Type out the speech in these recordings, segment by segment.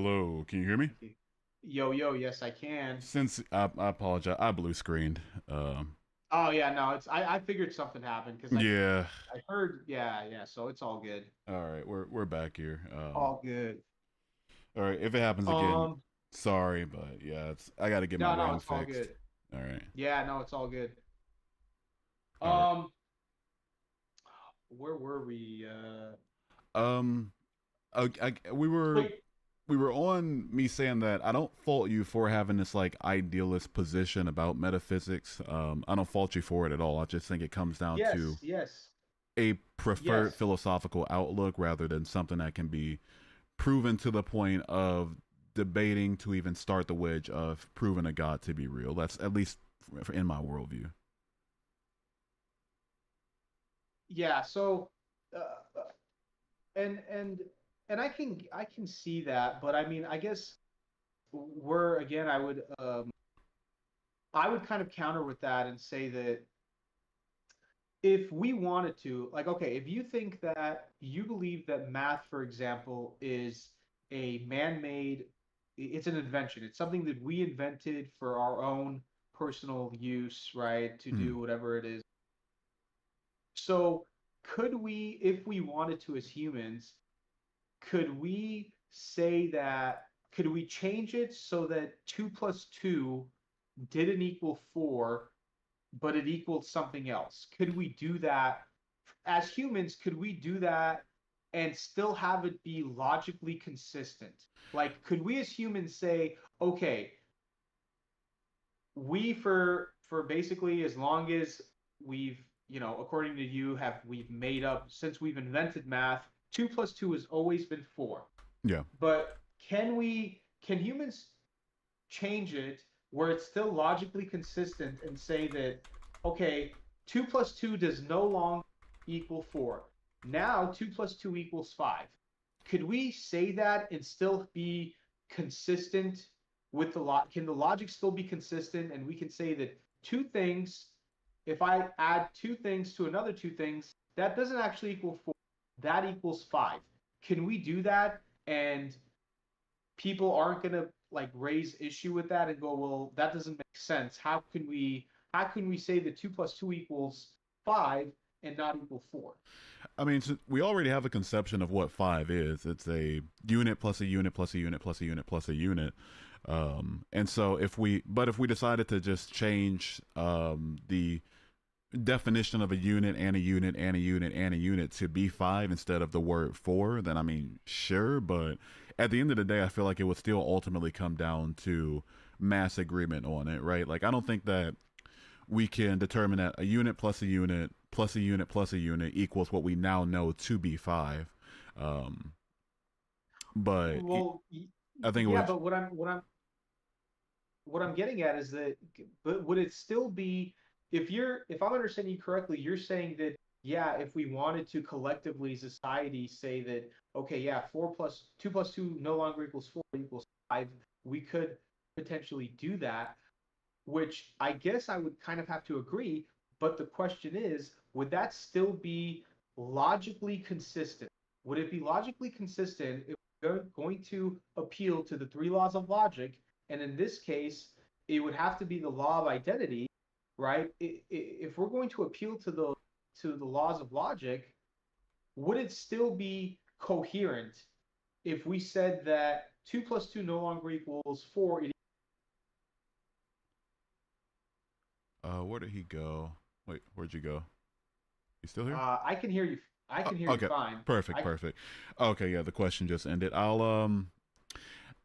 Hello, can you hear me? Yo, yo, yes, I can. Since I apologize, I blue screened. Oh yeah, no, I figured something happened because Yeah. I heard yeah, so it's all good. All right, we're back here. All good. All right, if it happens again, Um, sorry, but yeah, I got to get my no, RAM it's all fixed. good. All right, Yeah, no, it's all good. all right. Um, where were we? Um, we were Wait, on me saying that I don't fault you for having this like idealist position about metaphysics. I don't fault you for it at all. I just think it comes down to yes, yes, a preferred yes, philosophical outlook rather than something that can be proven to the point of debating to even start the wedge of proving a god to be real. That's at least in my worldview. yeah. So, uh, and and and I can see that, but I mean, I guess we're again, I would kind of counter with that and say that if we wanted to, like, okay, if you think that you believe that math, for example, is a man-made, it's an invention. It's something that we invented for our own personal use, right? To Hmm. do whatever it is. So could we, if we wanted to as humans, could we say that, could we change it so that 2 plus 2 didn't equal 4, but it equaled something else? Could we do that as humans? Could we do that and still have it be logically consistent? Like, could we as humans say, okay, we for basically as long as we've, according to you, we've made up since we've invented math, 2 plus 2 has always been 4. Yeah. But can humans change it where it's still logically consistent and say that, okay, 2 plus 2 does no longer equal 4. Now 2 plus 2 equals 5. Could we say that and still be consistent with the lot? Can the logic still be consistent? And we can say that two things, if I add two things to another two things, that doesn't actually equal 4. That equals 5. Can we do that? And people aren't going to like raise issue with that and go, well, that doesn't make sense. How can we say that 2 plus 2 equals 5 and not equal 4? I mean, so we already have a conception of what five is. It's a unit plus a unit plus a unit plus a unit plus a unit. And so if we decided to just change the definition of a unit and a unit and a unit and a unit to be five instead of the word four, then I mean, sure. But at the end of the day, I feel like it would still ultimately come down to mass agreement on it, right? Like, I don't think that we can determine that a unit plus a unit plus a unit plus a unit equals what we now know to be five. Um, but Well, I think it yeah, was, but what I'm getting at is that, but would it still be, if I'm understanding you correctly, you're saying that, yeah, if we wanted to collectively society say that, okay, yeah, 4 plus 2 plus 2 no longer equals 4 equals 5, we could potentially do that, which I guess I would kind of have to agree. But the question is, would that still be logically consistent? Would it be logically consistent if we're going to appeal to the three laws of logic? And in this case, it would have to be the law of identity, right? If we're going to appeal to the laws of logic, would it still be coherent if we said that 2 plus 2 no longer equals 4? where did he go? Wait, where'd you go? You still here? I can hear you. I can hear you Okay, fine. perfect, I perfect. Okay, yeah, the question just ended. I'd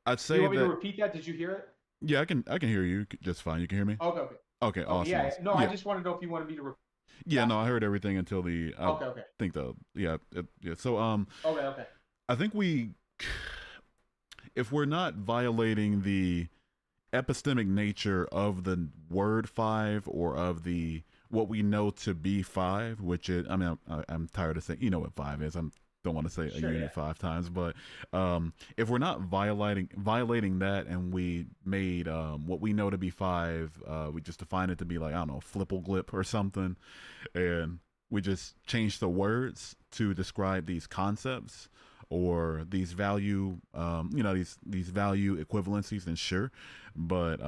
Do you say want me to that repeat that? Did you hear it? yeah, I can hear you just fine. You can hear me? Okay, okay, Okay, okay. awesome, Yeah, yeah. awesome. No, I Yeah, just want to know if you wanted me to repeat yeah, that. no, I heard everything until the I Okay, okay, think the yeah, yeah. So okay, okay. I think if we're not violating the epistemic nature of the word five or of the what we know to be five, which is, I mean, I'm tired of saying, you know what five is. I don't want to say a Sure, unit yeah. five times, but if we're not violating that, and we made what we know to be five, we just define it to be like, I don't know, flipple or something, and we just change the words to describe these concepts. or these value, these value equivalencies, then sure. But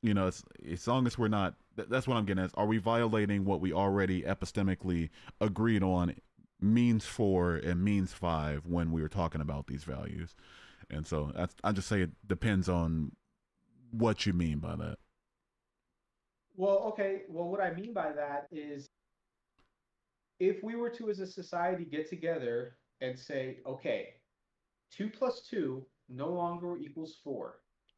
it's as long as we're not. That's what I'm getting at. Are we violating what we already epistemically agreed on means four and means five when we were talking about these values? And so I just say it depends on what you mean by that. Well, okay. Well, what I mean by that is if we were to, as a society, get together and say, okay, 2 plus 2 no longer equals 4,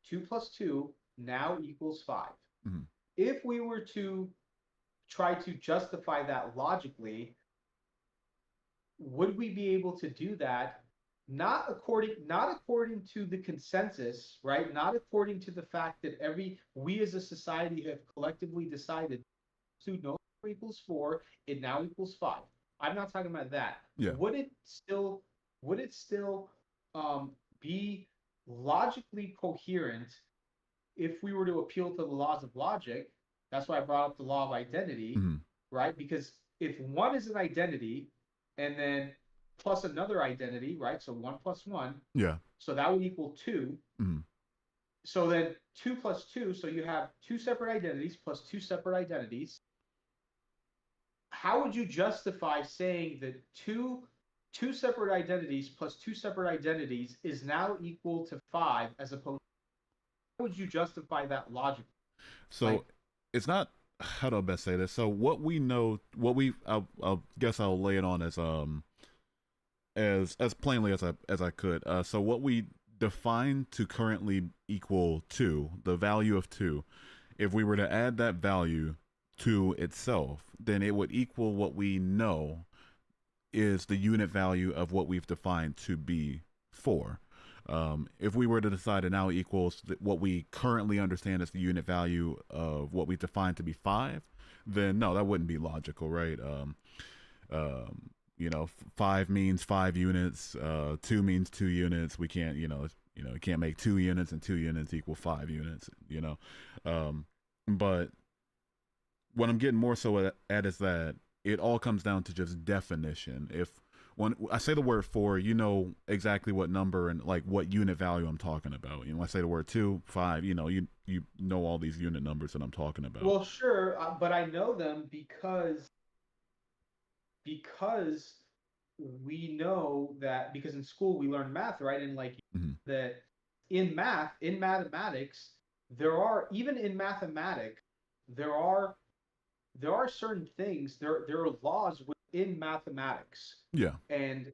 2 plus 2 now equals 5. Mm-hmm. If we were to try to justify that logically, would we be able to do that not according to the consensus, right? Not according to the fact that every we as a society have collectively decided 2 no longer equals 4, it now equals 5. I'm not talking about that. Yeah. Would it still um, be logically coherent if we were to appeal to the laws of logic? That's why I brought up the law of identity, Mm-hmm. right? Because if one is an identity and then plus another identity, right? So 1 plus 1, Yeah. so that would equal 2. Mm-hmm. So then 2 plus 2, so you have two separate identities plus two separate identities. How would you justify saying that two separate identities plus two separate identities is now equal to 5, as opposed how would you justify that logic? So Like, it's not. How do I best say this? So what we know, I'll guess I'll lay it on as plainly as I could. So what we define to currently equal two, the value of two, if we were to add that value to itself, then it would equal what we know is the unit value of what we've defined to be four. If we were to decide it now equals what we currently understand as the unit value of what we define to be five, then no, that wouldn't be logical, right? Five means 5 units. Two means 2 units. We can't, you can't make 2 units and 2 units equal 5 units. But what I'm getting more so at is that it all comes down to just definition. If when I say the word four, you know exactly what number and like what unit value I'm talking about. When I say the word two, five, you know all these unit numbers that I'm talking about. well, sure, but I know them because we know that because in school we learn math, right? And like Mm-hmm. that in mathematics, there are even in mathematics, there are there are certain things, there are laws within mathematics. Yeah. And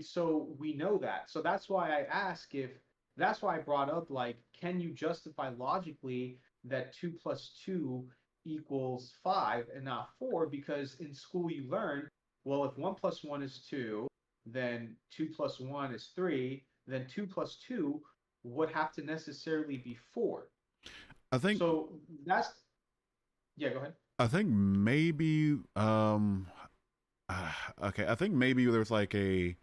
so we know that. So that's why I brought up, like, can you justify logically that 2 plus 2 equals 5 and not 4? Because in school you learn, well, if 1 plus 1 is 2, then 2 plus 1 is 3, then 2 plus 2 would have to necessarily be 4. I think So that's, yeah, go ahead. I think maybe okay, I think maybe there's like a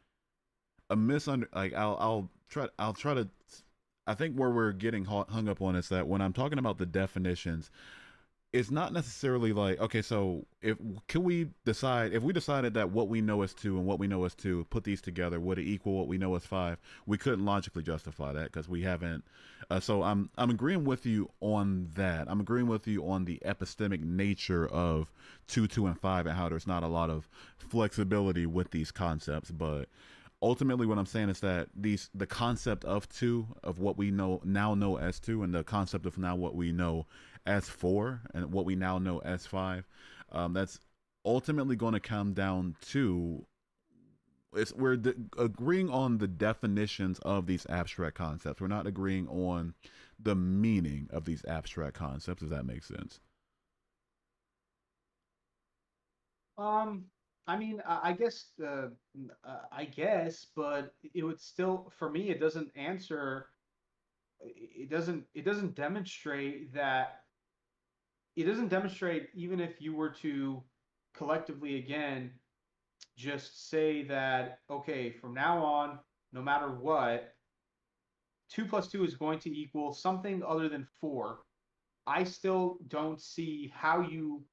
misunder like I'll try to I think where we're getting hung up on is that when I'm talking about the definitions, it's not necessarily like, okay, so if we decided that what we know as two and what we know as two, put these together, would it equal what we know as five? We couldn't logically justify that because we haven't. So I'm agreeing with you on that. I'm agreeing with you on the epistemic nature of two, and five, and how there's not a lot of flexibility with these concepts. But ultimately, what I'm saying is that the concept of two, of what we know as two, and the concept of now what we know as four, and what we now know as five, that's ultimately going to come down to we're agreeing on the definitions of these abstract concepts. We're not agreeing on the meaning of these abstract concepts. If that makes sense. Um, I mean, I guess, but it would still, for me, it doesn't answer. It doesn't demonstrate that. It doesn't demonstrate even if you were to collectively again just say that okay, from now on, no matter what, 2 plus 2 is going to equal something other than 4. I still don't see how you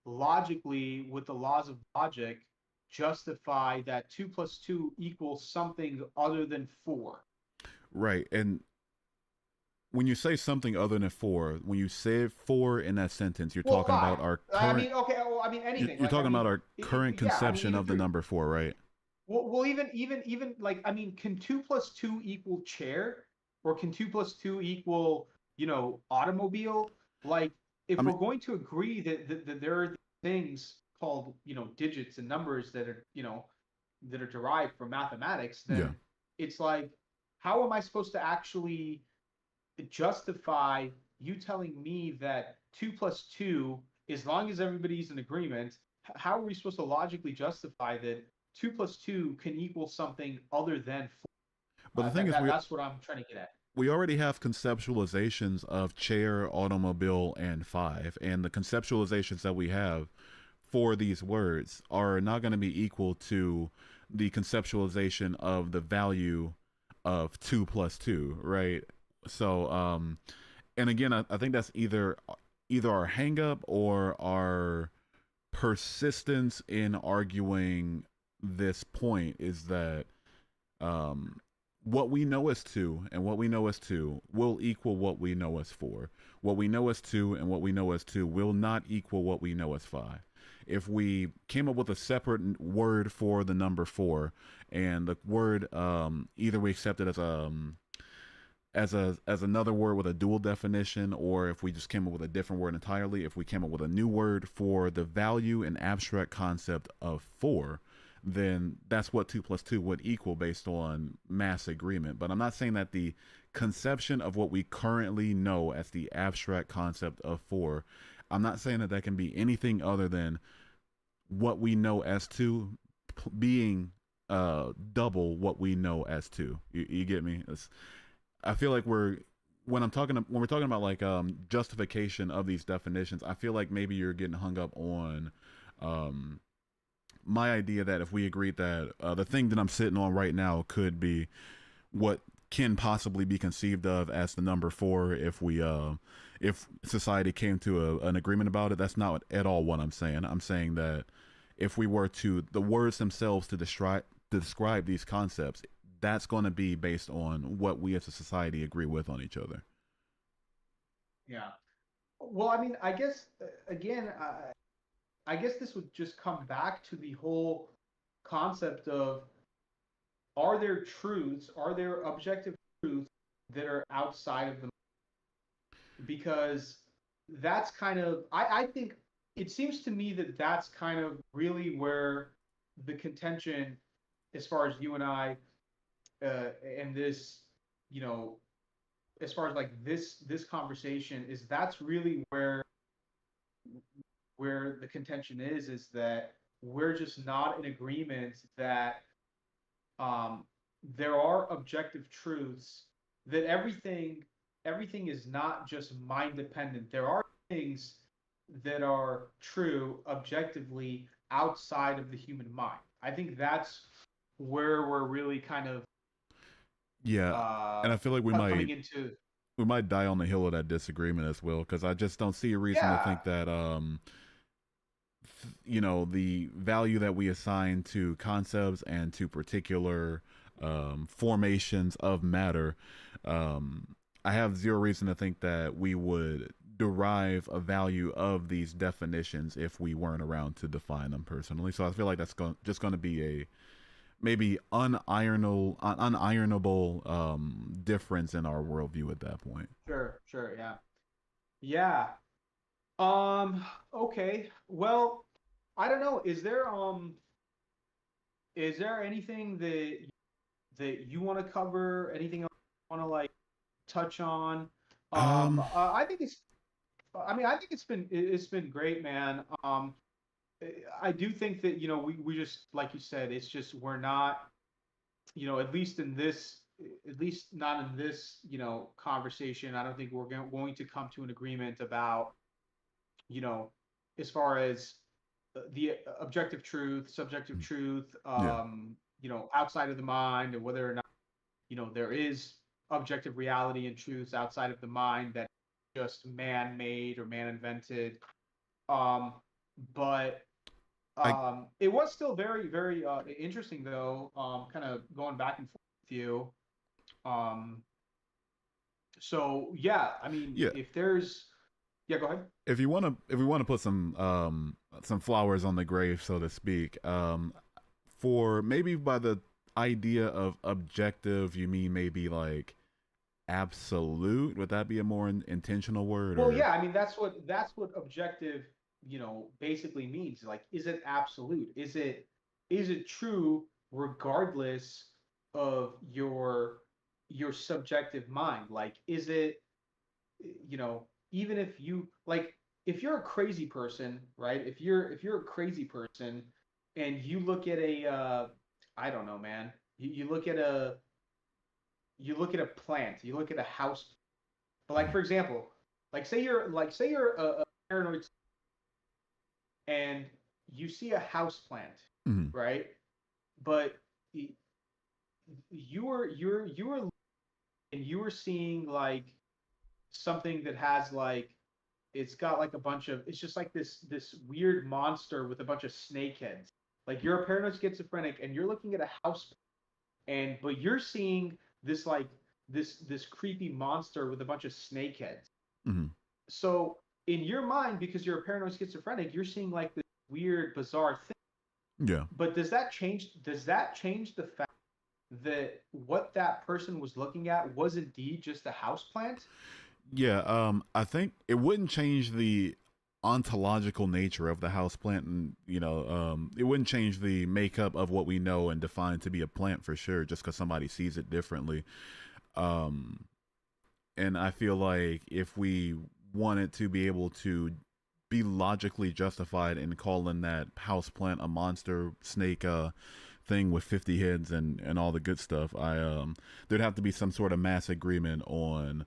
logically, with the laws of logic, justify that 2 plus 2 equals something other than 4. Right. And when you say something other than four, when you say four in that sentence, you're Well, talking five. about our I current. mean, okay. Well, I mean anything. You're Like, I talking mean, about our current yeah. I mean, conception even of the three. number four, right? Well, even like, I mean, can 2 plus 2 equal chair, or can 2 plus 2 equal, automobile? Like, I if mean, we're going to agree that there are things called, digits and numbers that are, that are derived from mathematics, yeah. then it's like, how am I supposed to actually justify you telling me that 2 plus 2, as long as everybody's in agreement, how are we supposed to logically justify that 2 plus 2 can equal something other than 4? But the thing is, That's what I'm trying to get at. we already have conceptualizations of chair, automobile, and five, and the conceptualizations that we have for these words are not going to be equal to the conceptualization of the value of two plus two, right? So, and again, I think that's either our hangup or our persistence in arguing this point is that um, what we know as two and what we know as two will equal what we know as four. What we know as two and what we know as two will not equal what we know as five. If we came up with a separate word for the number four, and the word either we accept it as another word with a dual definition, or if we just came up with a different word entirely, if we came up with a new word for the value and abstract concept of four, then that's what 2 plus 2 would equal based on mass agreement. But I'm not saying that the conception of what we currently know as the abstract concept of four, I'm not saying that that can be anything other than what we know as two being double what we know as two. You get me? I feel like when we're talking about like justification of these definitions, I feel like maybe you're getting hung up on um, my idea that if we agreed that the thing that I'm sitting on right now could be what can possibly be conceived of as the number four if society came to an agreement about it. That's not at all what I'm saying. I'm saying that if we were to the words themselves to describe these concepts, that's going to be based on what we as a society agree with on each other. Yeah. Well, I mean, I guess again, I guess this would just come back to the whole concept of, are there truths, are there objective truths that are outside of the, because that's kind of, I think it seems to me that that's kind of really where the contention, as far as you and I, and this, you know as far as like this conversation, is that's really where the contention is that we're just not in agreement that um, there are objective truths, that everything is not just mind dependent. There are things that are true objectively outside of the human mind. I think that's where we're really kind of Yeah, and I feel like we coming might into. we might die on the hill of that disagreement as well because I just don't see a reason to Yeah. think that the value that we assign to concepts and to particular formations of matter, I have zero reason to think that we would derive a value of these definitions if we weren't around to define them personally. So I feel like that's just going to be a maybe unironable difference in our worldview at that point. Sure, yeah. Yeah. Okay. Well, I don't know. Is there anything that you want to cover? Anything else you want to like touch on? Um, I think it's I mean, I think it's been great, man. I do think that, we just, like you said, it's just we're not, at least not in this, conversation. I don't think we're going to come to an agreement about, you know, as far as the objective truth, subjective truth, yeah, outside of the mind, and whether or not, there is objective reality and truths outside of the mind that just man-made or man-invented. Um, but I It was still very, very interesting though. Kind of going back and forth with you. Um, so yeah, I mean, yeah. if there's, yeah, go ahead. If we want to put some flowers on the grave, so to speak, for maybe by the idea of objective, you mean maybe like absolute? Would that be a more intentional word Well, or? yeah, I mean that's what objective, basically means. Like, is it absolute? Is it true regardless of your subjective mind? Like, is it, even if you like, if you're a crazy person, right? If you're a crazy person and you look at a I don't know, man. You look at a plant, you look at a house. But like, for example, say you're a paranoid and you see a house plant, Mm-hmm. right? But you were and you were seeing like something that has like, it's got like a bunch of, it's just like this weird monster with a bunch of snake heads. Like, you're a paranoid schizophrenic and you're looking at a house, and but you're seeing this like this creepy monster with a bunch of snake heads. Mm-hmm. So in your mind, because you're a paranoid schizophrenic, you're seeing like this weird, bizarre thing. Yeah. But does that change the fact that what that person was looking at was indeed just a house plant? Yeah, I think it wouldn't change the ontological nature of the house plant, and it wouldn't change the makeup of what we know and define to be a plant for sure, just because somebody sees it differently. Um, and I feel like if we wanted to be able to be logically justified in calling that house plant a monster snake thing with 50 heads and all the good stuff, there'd have to be some sort of mass agreement on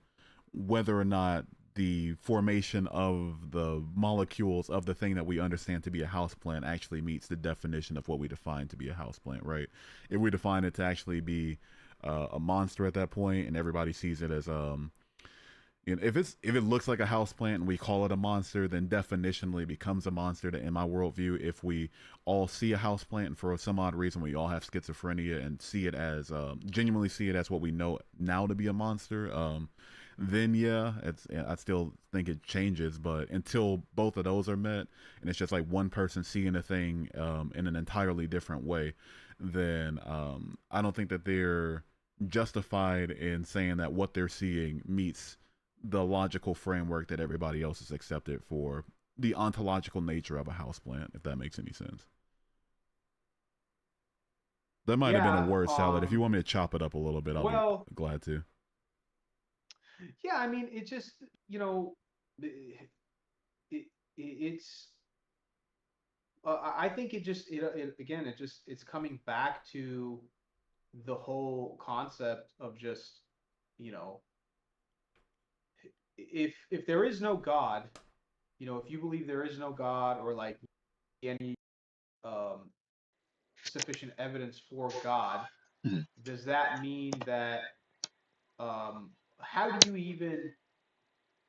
whether or not the formation of the molecules of the thing that we understand to be a houseplant actually meets the definition of what we define to be a houseplant, right? If we define it to actually be a monster at that point, and everybody sees it as if it looks like a houseplant and we call it a monster, then definitionally becomes a monster. In my worldview, if we all see a houseplant and for some odd reason we all have schizophrenia and see it as genuinely see it as what we know now to be a monster, then yeah, I still think it changes. But until both of those are met, and it's just like one person seeing a thing in an entirely different way, then I don't think that they're justified in saying that what they're seeing meets the logical framework that everybody else has accepted for the ontological nature of a houseplant, if that makes any sense. That might have been a Yeah. word salad. If you want me to chop it up a little bit, I'll be Well, glad to. yeah. I mean, it just, it, it's. I think it again. It's coming back to the whole concept of just, you know, if there is no God, if you believe there is no God, or like any um, sufficient evidence for God, Mhm. does that mean that, um, how do you even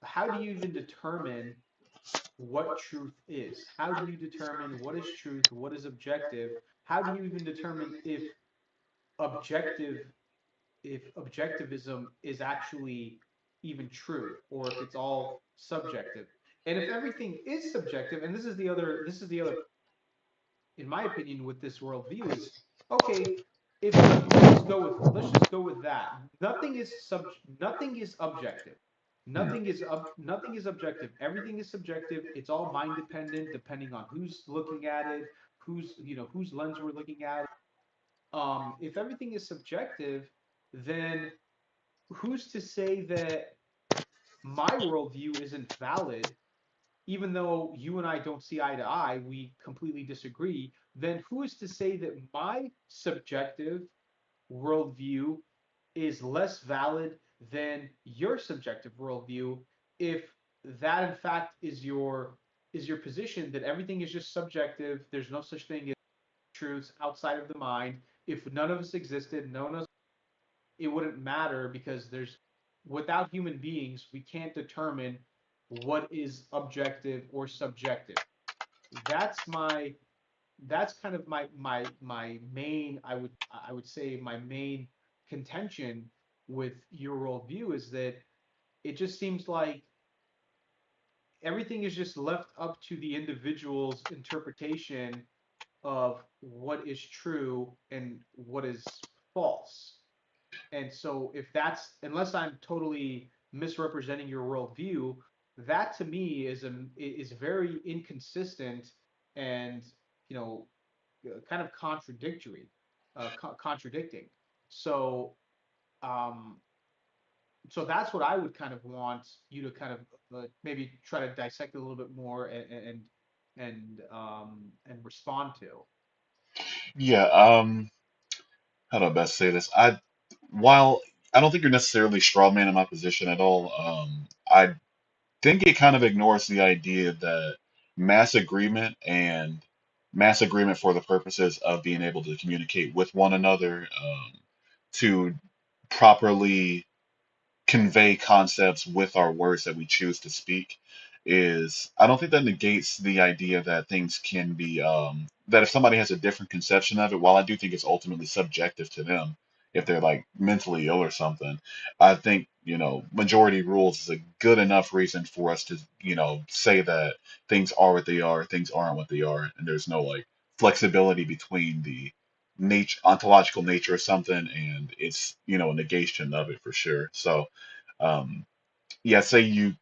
how do you even determine what truth is? How do you determine what is truth, what is objective? How do you even determine objective if objectivism is actually even true, or if it's all subjective? And if everything is subjective, and this is the other, in my opinion, with this worldview is, okay, if let's just go with that. Nothing is objective. Mhm. Nothing is objective. Everything is subjective. It's all mind dependent, depending on who's looking at it, whose lens we're looking at. If everything is subjective, then who's to say that my worldview isn't valid, even though you and I don't see eye to eye, we completely disagree? Then who is to say that my subjective worldview is less valid than your subjective worldview, if that in fact is your position, that everything is just subjective, there's no such thing as truths outside of the mind? If none of us existed, no one else, it wouldn't matter, because without human beings, we can't determine what is objective or subjective. That's my that's kind of my main, I would say my main contention with your worldview is that it just seems like everything is just left up to the individual's interpretation of what is true and what is false. And so if that's, unless I'm totally misrepresenting your worldview, that to me is very inconsistent and, you know, kind of contradictory, contradicting. So um, so that's what I would kind of want you to kind of maybe try to dissect it a little bit more and respond to. Yeah, how do I best say this? While I don't think you're necessarily strawmanning my position at all, I think it kind of ignores the idea that mass agreement and mass agreement for the purposes of being able to communicate with one another, to properly convey concepts with our words that we choose to speak is I don't think that negates the idea that things can be that if somebody has a different conception of it, while I do think it's ultimately subjective to them if they're like mentally ill or something, I think, majority rules is a good enough reason for us to, say that things are what they are, things aren't what they are, and there's no like flexibility between the ontological nature of something and its, a negation of it for sure. So um, yeah, I say you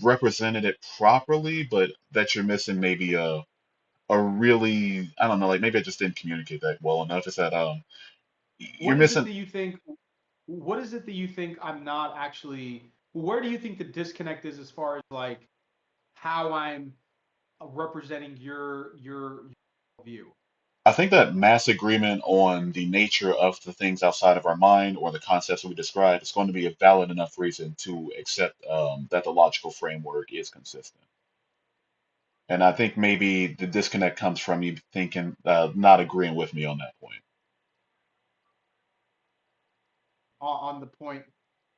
represented it properly, but that you're missing maybe a really, I don't know, like maybe I just didn't communicate that well enough. Is that you're What is it missing. that you think? What is it that you think I'm not actually? Where do you think the disconnect is as far as like how I'm representing your view? I think that mass agreement on the nature of the things outside of our mind or the concepts that we describe is going to be a valid enough reason to accept that the logical framework is consistent. And I think maybe the disconnect comes from you thinking, not agreeing with me on that point. On the point,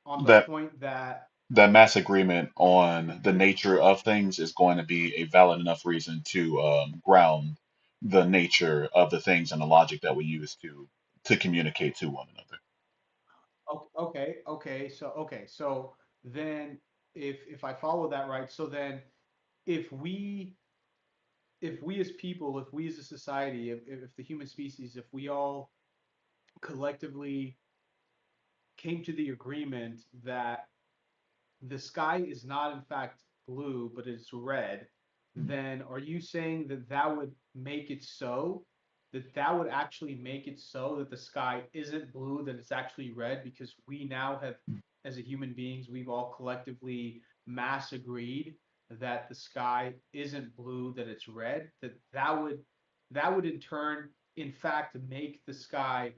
on the That point that that mass agreement on the nature of things is going to be a valid enough reason to ground the nature of the things and the logic that we use to communicate to one another. okay, so then if I follow that right, so then if we if we as people, if we as a society, if the human species, if we all collectively came to the agreement that the sky is not in fact blue, but it's red, then are you saying that that would make it so that would actually make it so that the sky isn't blue, that it's actually red because we now have, as a human beings, we've all collectively mass agreed that the sky isn't blue, that it's red, that would in turn, in fact, make the sky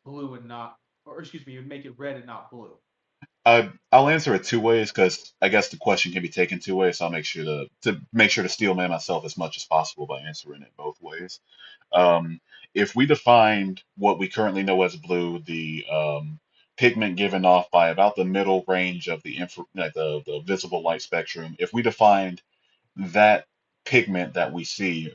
blue and not, or excuse me, it would make it red and not blue. I'll answer it two ways because I guess the question can be taken two ways. So I'll make sure to make sure to steel man myself as much as possible by answering it both ways. Um, if we defined what we currently know as blue, the pigment given off by about the middle range of like the visible light spectrum, if we defined that pigment that we see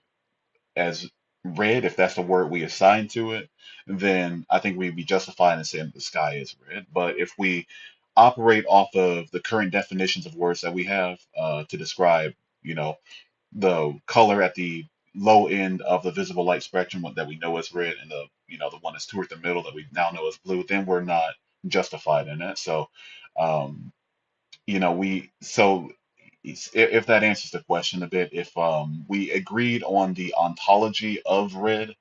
as red, if that's the word we assign to it, then I think we'd be justified in saying that the sky is red. But if we operate off of the current definitions of words that we have to describe, you know, the color at the low end of the visible light spectrum that we know is red, and the one that's toward the middle that we now know is blue, then we're not justified in it. So, um, we so if that answers the question a bit, if we agreed on the ontology of red,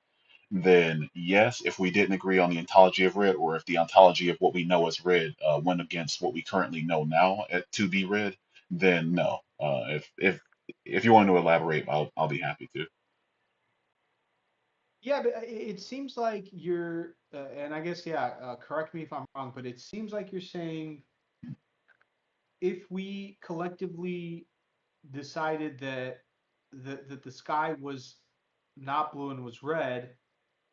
then yes. If we didn't agree on the ontology of red, or if the ontology of what we know as red went against what we currently know now to be red, then no. If you want to elaborate, I'll be happy to. Yeah, but it seems like you're, and I guess, yeah, correct me if I'm wrong, but it seems like you're saying if we collectively decided that the sky was not blue and was red,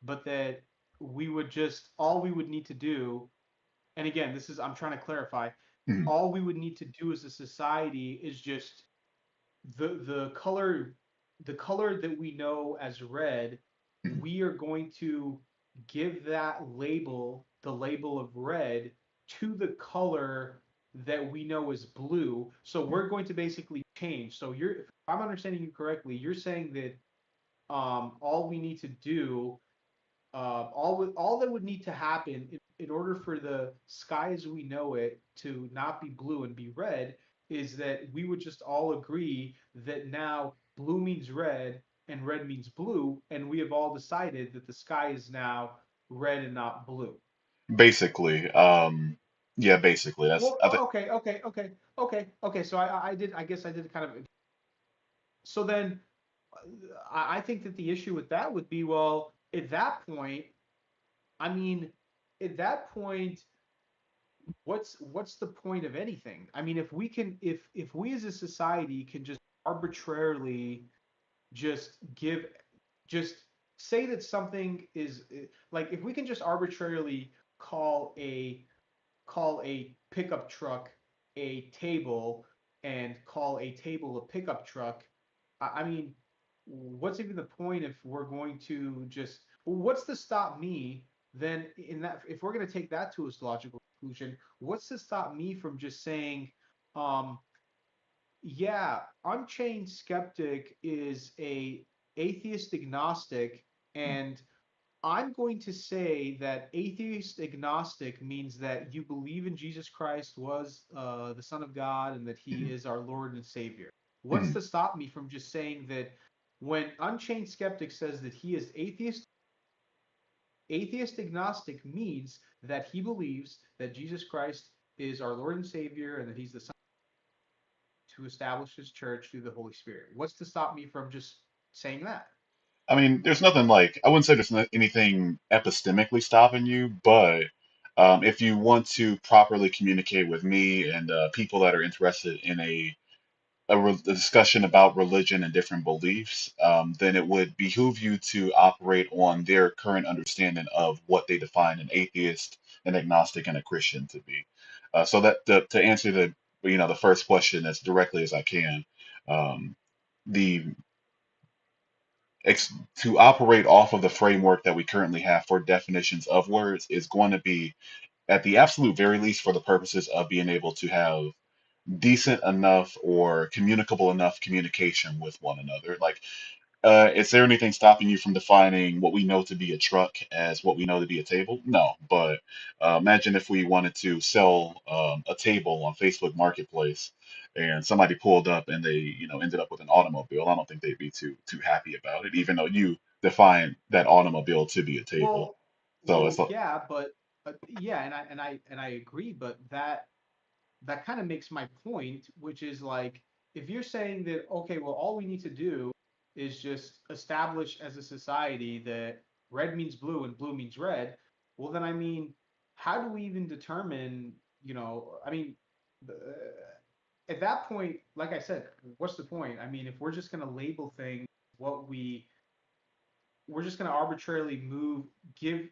but that we would just, all we would need to do, and again, this is, I'm trying to clarify, Mhm. all we would need to do as a society is just the color. the color that we know as red, we are going to give that label, the label of red, to the color that we know as blue. So we're going to basically change. So if I'm understanding you correctly, you're saying that all we need to do, all that would need to happen in order for the sky as we know it to not be blue and be red is that we would just all agree that now blue means red and red means blue, and we have all decided that the sky is now red and not blue. Basically, yeah, basically that's Well, I think. okay. So I guess I did kind of. So then, I think that the issue with that would be, well, at that point, I mean, at that point, what's the point of anything? I mean, if we as a society can just arbitrarily just give just say that something is like if we can just arbitrarily call a call a pickup truck a table and call a table a pickup truck, I mean, what's even the point if we're going to just, what's to stop me then in that, if we're going to take that to its logical conclusion, what's to stop me from just saying, um, yeah, Unchained Skeptic is a atheist agnostic, and I'm going to say that atheist agnostic means that you believe in Jesus Christ was the Son of God and that He is our Lord and Savior. What's to stop me from just saying that when Unchained Skeptic says that he is atheist, atheist agnostic means that he believes that Jesus Christ is our Lord and Savior and that He's the Son to establish His church through the Holy Spirit. What's to stop me from just saying that? I mean, there's nothing like, I wouldn't say there's anything epistemically stopping you, but if you want to properly communicate with me and people that are interested in a discussion about religion and different beliefs, then it would behoove you to operate on their current understanding of what they define an atheist, an agnostic, and a Christian to be. So that to answer the first question as directly as I can, um, the to operate off of the framework that we currently have for definitions of words is going to be, at the absolute very least, for the purposes of being able to have decent enough or communicable enough communication with one another. Like, is there anything stopping you from defining what we know to be a truck as what we know to be a table? No, but imagine if we wanted to sell a table on Facebook Marketplace, and somebody pulled up and they, ended up with an automobile. I don't think they'd be too happy about it, even though you define that automobile to be a table. Well, So it's well, like, yeah, but yeah, and I agree, but that kind of makes my point, which is like if you're saying that okay, well, all we need to do is just establish as a society that red means blue and blue means red, well, then I mean, how do we even determine? I mean, the, at that point, like I said, what's the point? I mean, if we're just gonna label things what we're just gonna arbitrarily give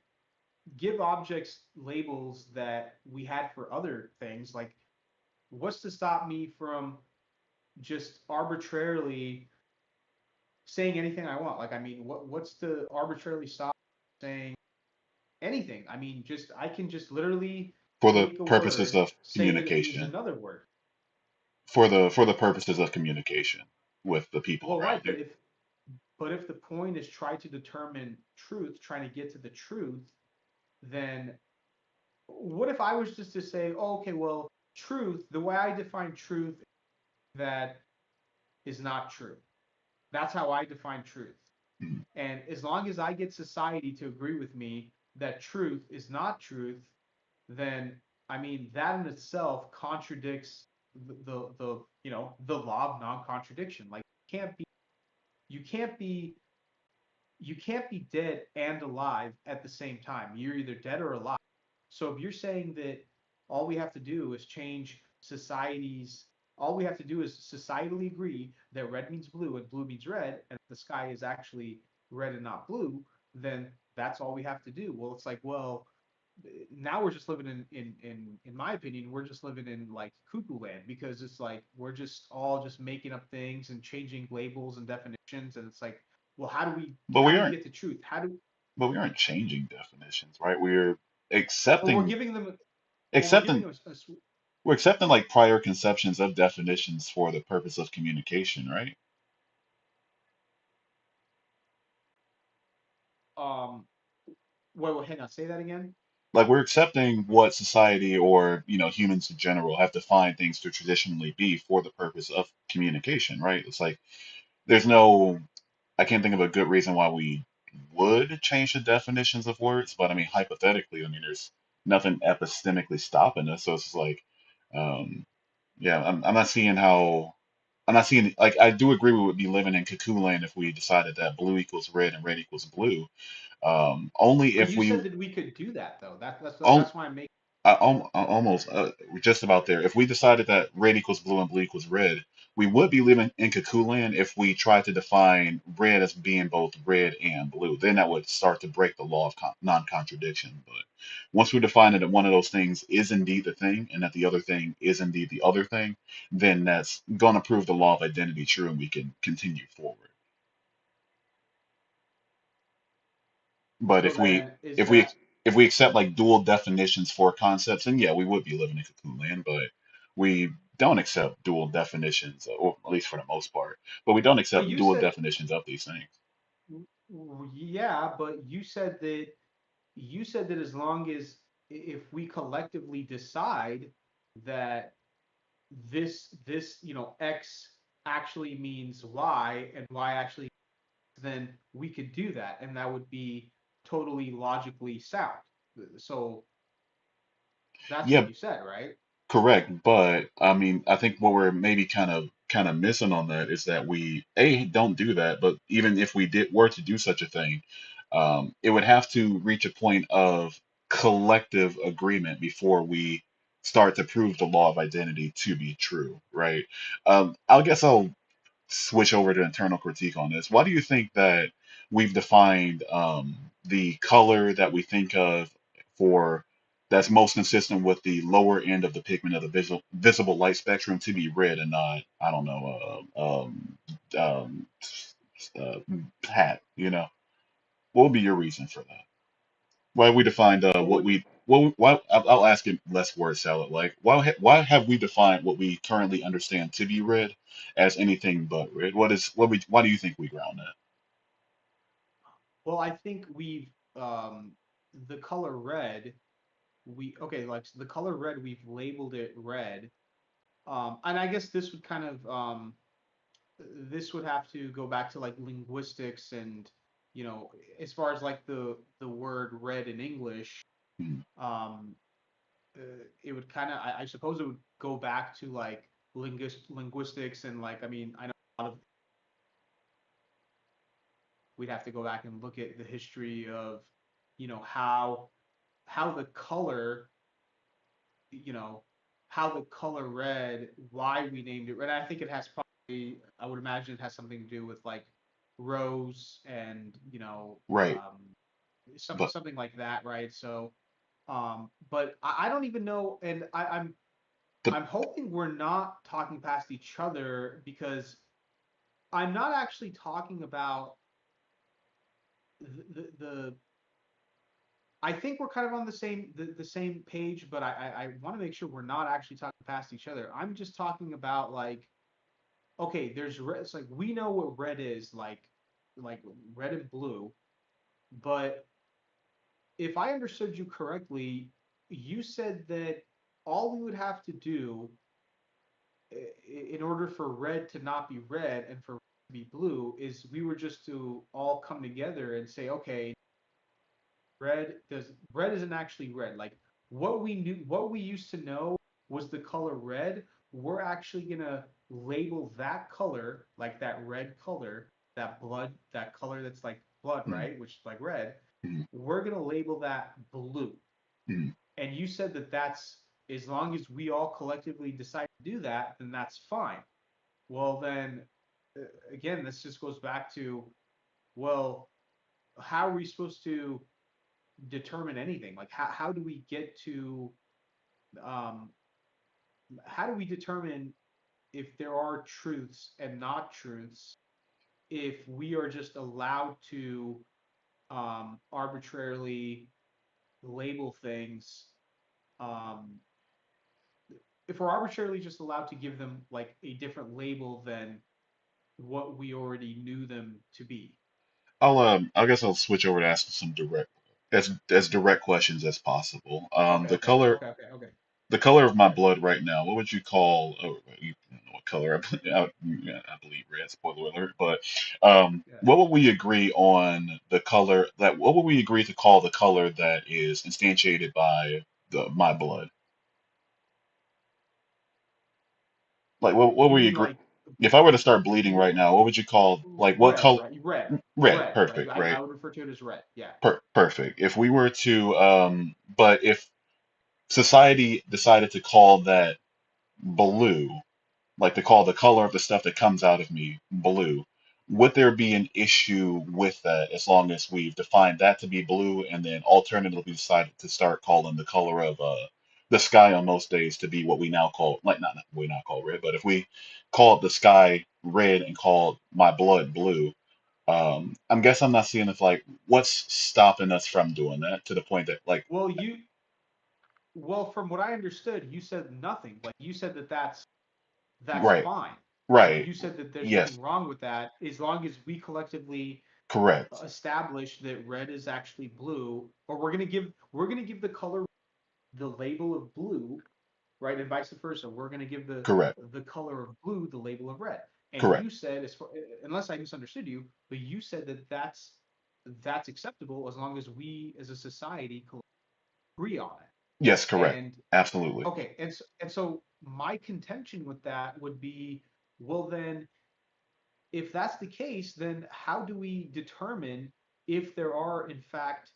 give objects labels that we had for other things, like what's to stop me from just arbitrarily saying anything I want? Like, I mean, what's to arbitrarily stop saying anything? I mean, just I can just literally for the take a purposes word, of say that it means communication, another word. for the purposes of communication with the people Well, around right, you. but if the point is try to determine truth, trying to get to the truth, then what if I was just to say, oh, okay, well, truth, the way I define truth, that is not true. That's how I define truth. Mhm. And as long as I get society to agree with me that truth is not truth, then I mean that in itself contradicts the the law of non-contradiction. Like you can't be you can't be dead and alive at the same time. You're either dead or alive. So if you're saying that all we have to do is change society's, all we have to do is societally agree that red means blue and blue means red, and the sky is actually red and not blue, then that's all we have to do. Well, it's like, well, now we're just living in my opinion, we're just living in like cuckoo land, because it's like we're just all just making up things and changing labels and definitions, and it's like, well, But how we do we aren't get the truth? How do but we aren't changing definitions, right? We're Well, we're accepting giving them well we're giving accepting them we're accepting like prior conceptions of definitions for the purpose of communication, right? um wait, hang on, say that again. Like we're accepting what society or, humans in general have defined things to traditionally be for the purpose of communication, right? It's like there's no I can't think of a good reason why we would change the definitions of words, but I mean, hypothetically, I mean, there's nothing epistemically stopping us. So it's just like, um, yeah, I'm not seeing, like, I do agree we would be living in cuckoo land if we decided that blue equals red and red equals blue. Only But if you we, said that we could do that though. on, That's why I'm making almost just about there. If we decided that red equals blue and blue equals red, we would be living in cuckoo land if we tried to define red as being both red and blue. Then that would start to break the law of non-contradiction. But once we define that one of those things is indeed the thing and that the other thing is indeed the other thing, then that's going to prove the law of identity true and we can continue forward. But so then is if we that if we accept like dual definitions for concepts, then yeah, we would be living in cocoon land. But we don't accept dual definitions, or at least for the most part. But we don't but accept dual definitions of these things. yeah, but you said that as long as if we collectively decide that this X actually means Y and Y actually, then we could do that, and that would be totally logically sound. So that's what Yeah, you said, right? correct, but I mean, I think what we're maybe kind of missing on that is that we don't do that, but even if we did were to do such a thing, it would have to reach a point of collective agreement before we start to prove the law of identity to be true, right? I guess I'll switch over to internal critique on this. Why do you think that we've defined the color that we think of for that's most consistent with the lower end of the pigment of the visible light spectrum to be red and not, I don't know, uh, hat, What would be your reason for that? Why we defined What would why I'll ask it less word salad like why have we defined what we currently understand to be red as anything but red? Why do you think we ground that? Well, I think we've the color red, like so the color red, we've labeled it red. And I guess this would kind of this would have to go back to like linguistics, and as far as like the word red in English, Hmm. um it would kind of, I suppose it would go back to like linguistics, and like, I mean, I know a lot of, we'd have to go back and look at the history of how the color, you know, how the color red, why we named it red. I think it has probably, I would imagine it has something to do with like rose and Right, but something like that, right? So, but I don't even know, and the I'm hoping we're not talking past each other, because I'm not actually talking about the I think we're kind of on the same page, but I want to make sure we're not actually talking past each other. I'm just talking about like, okay, there's red. It's like we know what red is, like red and blue. But if I understood you correctly, you said that all we would have to do in order for red to not be red and for red to be blue is we were just to all come together and say, okay, red isn't actually red. Like what we used to know was the color red. We're actually gonna label that color, like that red color, that blood, that color that's like blood, mm, right? Which is like red. mm, We're gonna label that blue. mm. And you said that that's, as long as we all collectively decide to do that, then that's fine. Well, then again, this just goes back to, well, how are we supposed to? determine anything? Like how do we get to um, how do we determine if there are truths and not truths if we are just allowed to arbitrarily label things, um, if we're arbitrarily just allowed to give them like a different label than what we already knew them to be? I guess I'll switch over to asking some direct, as direct questions as possible. Okay, The okay, color okay, okay, okay. the color of my Right. blood right now, what would you call? Oh, you don't know what color I believe red. Spoiler alert. But Yeah. what would we agree on the color that? What would we agree to call the color that is instantiated by the my blood? Like what You would we mean agree? like If I were to start bleeding right now, what would you call like what red, color? right? Red, Red, red, right? perfect, I right? would refer to it as red. Yeah. Perfect. If we were to but if society decided to call that blue, like to call the color of the stuff that comes out of me blue, would there be an issue with that as long as we've defined that to be blue and then alternatively decided to start calling the color of the sky on most days to be what we now call, like not what we now call red, but if we called the sky red and called my blood blue, I'm guess I'm not seeing if like what's stopping us from doing that to the point that like Well, from what I understood, you said nothing. Like you said that that's right, fine. Like right, you said that there's yes, nothing wrong with that as long as we collectively correct, establish that red is actually blue, or we're gonna give the color the label of blue, right, and vice versa. We're gonna give correct, the color of blue the label of red. And correct. you said, as far, unless I misunderstood you, but you said that that's acceptable as long as we as a society agree on Yes, it. correct. And Absolutely. okay, and so my contention with that would be, well then, if that's the case, then how do we determine if there are in fact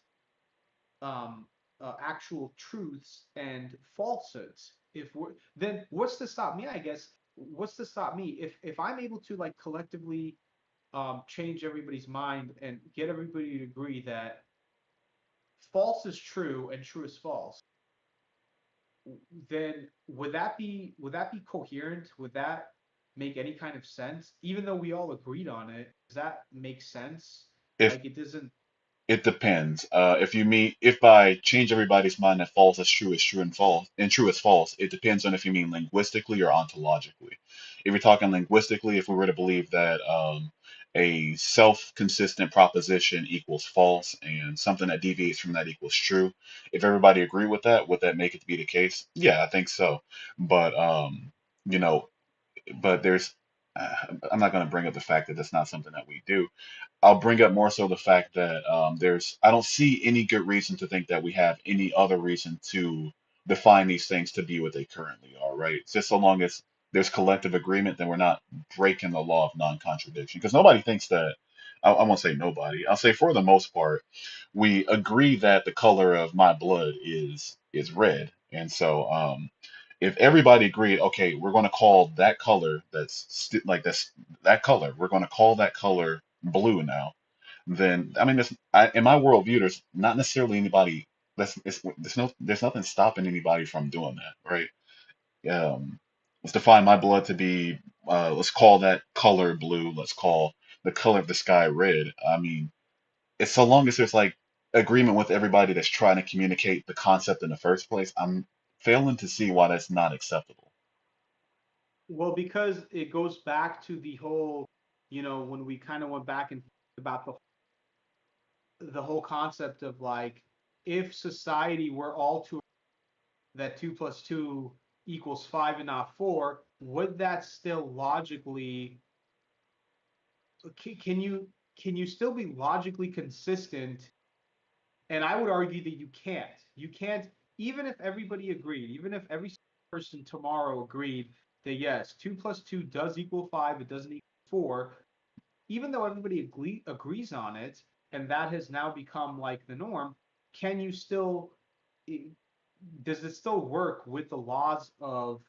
um, actual truths and falsehoods? If we're then what's to stop me? I guess what's to stop me if I'm able to like collectively change everybody's mind and get everybody to agree that false is true and true is false, then would that be coherent? Would that make any kind of sense? Even though we all agreed on it, does that make sense? If Like it doesn't. it depends. If I change everybody's mind that false is true and false, and true is false, it depends on if you mean linguistically or ontologically. If you're talking linguistically, if we were to believe that a self-consistent proposition equals false and something that deviates from that equals true, if everybody agreed with that, would that make it to be the case? Yeah, I think so. But you know, but there's I'm not going to bring up the fact that that's not something that we do. I'll bring up more so the fact that I don't see any good reason to think that we have any other reason to define these things to be what they currently are, right? Just so long as there's collective agreement, then we're not breaking the law of non-contradiction. Because nobody thinks that, I won't say nobody, I'll say for the most part, we agree that the color of my blood is red. And so if everybody agreed, okay, we're going to call that color that color, we're going to call that color blue now, then I mean, in my worldview, there's not necessarily anybody there's nothing stopping anybody from doing that, right? Let's define my blood to be let's call that color blue. Let's call the color of the sky red. I mean, it's so long as there's like agreement with everybody that's trying to communicate the concept in the first place. I'm failing to see why that's not acceptable. Well, because it goes back to the whole, when we kind of went back and about the whole concept of like, if society were all to that 2 plus 2 equals 5 and not 4, would that still logically, can you still be logically consistent? And I would argue that you can't. You can't, even if everybody agreed, even if every person tomorrow agreed that yes, 2 plus 2 does equal 5, it doesn't equal 4, even though everybody agrees on it, and that has now become like the norm, can you still, does it still work with the laws of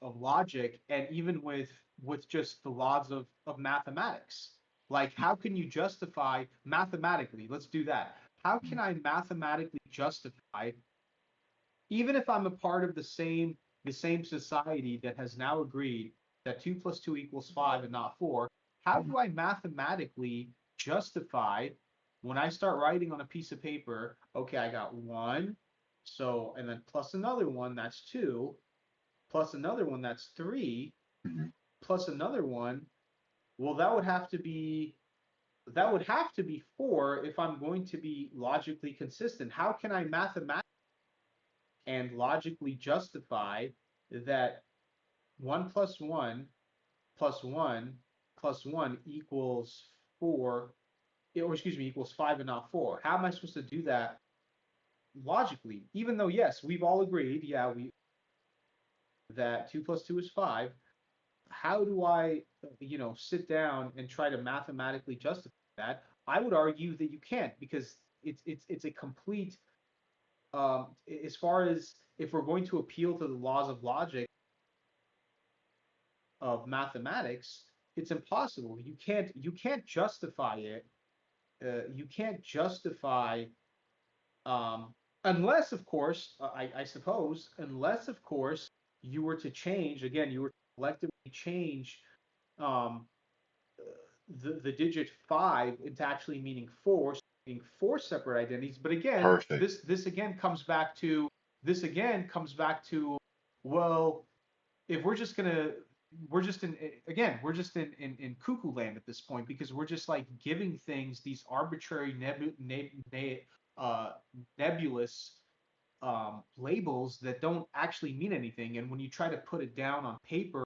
logic and even with just the laws of mathematics? Like how can you justify mathematically, let's do that, how can I mathematically justify, even if I'm a part of the same society that has now agreed that 2 plus 2 equals 5 and not 4, how do I mathematically justify when I start writing on a piece of paper, okay, I got 1, so, and then plus another one, that's 2, plus another one, that's 3, Mhm. plus another one, well, that would have to be 4 if I'm going to be logically consistent. How can I mathematically and logically justify that 1 plus 1 plus 1 plus 1 equals 4, or excuse me, equals 5 and not 4? How am I supposed to do that logically? Even though, yes, we've all agreed, yeah, that 2 plus 2 is 5. How do I, sit down and try to mathematically justify that? I would argue that you can't, because it's a complete, as far as if we're going to appeal to the laws of logic of mathematics, it's impossible. You can't justify it. You can't justify, um, unless, of course, I suppose, unless, of course, you were to change again, you were to collectively change, um, the digit 5 into actually meaning 4, so meaning 4 separate identities. But again, Perfect. this again comes back to, well, if we're just in cuckoo land at this point, because we're just like giving things these arbitrary uh, nebulous, labels that don't actually mean anything, and when you try to put it down on paper,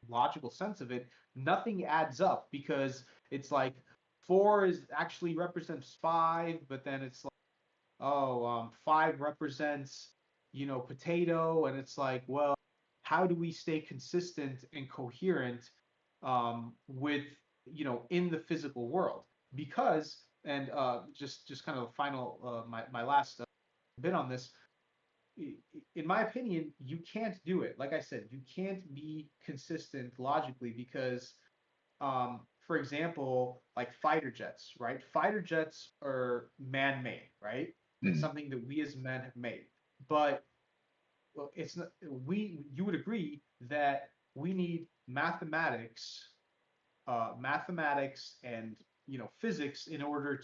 logical sense of it, nothing adds up, because it's like 4 is actually represents 5, but then it's like, oh, 5 represents, potato, and it's like, well, how do we stay consistent and coherent, with, in the physical world? Because, and just kind of final, my last, bit on this, in my opinion, you can't do it. Like I said, you can't be consistent logically, because, for example, like fighter jets, right? Fighter jets are man-made, right? It's Mhm. something that we as men have made. But, well, it's not, you would agree that we need mathematics and, physics in order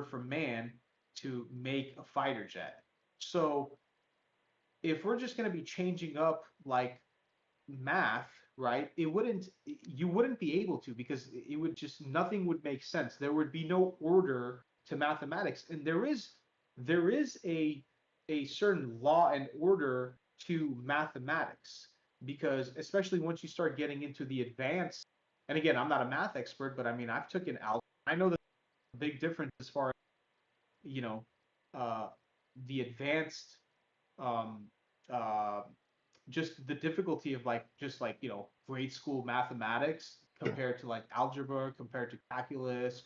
for man to make a fighter jet. So if we're just going to be changing up like math, right? You wouldn't be able to, because it would just, nothing would make sense. There would be no order to mathematics, and there is a certain law and order to mathematics, because especially once you start getting into the advanced, and again, I'm not a math expert, but I mean, I've taken algebra. I know that the big difference as far as, you know, uh, the advanced, um, uh, just the difficulty of like, just like, grade school mathematics Sure. compared to like algebra, compared to calculus,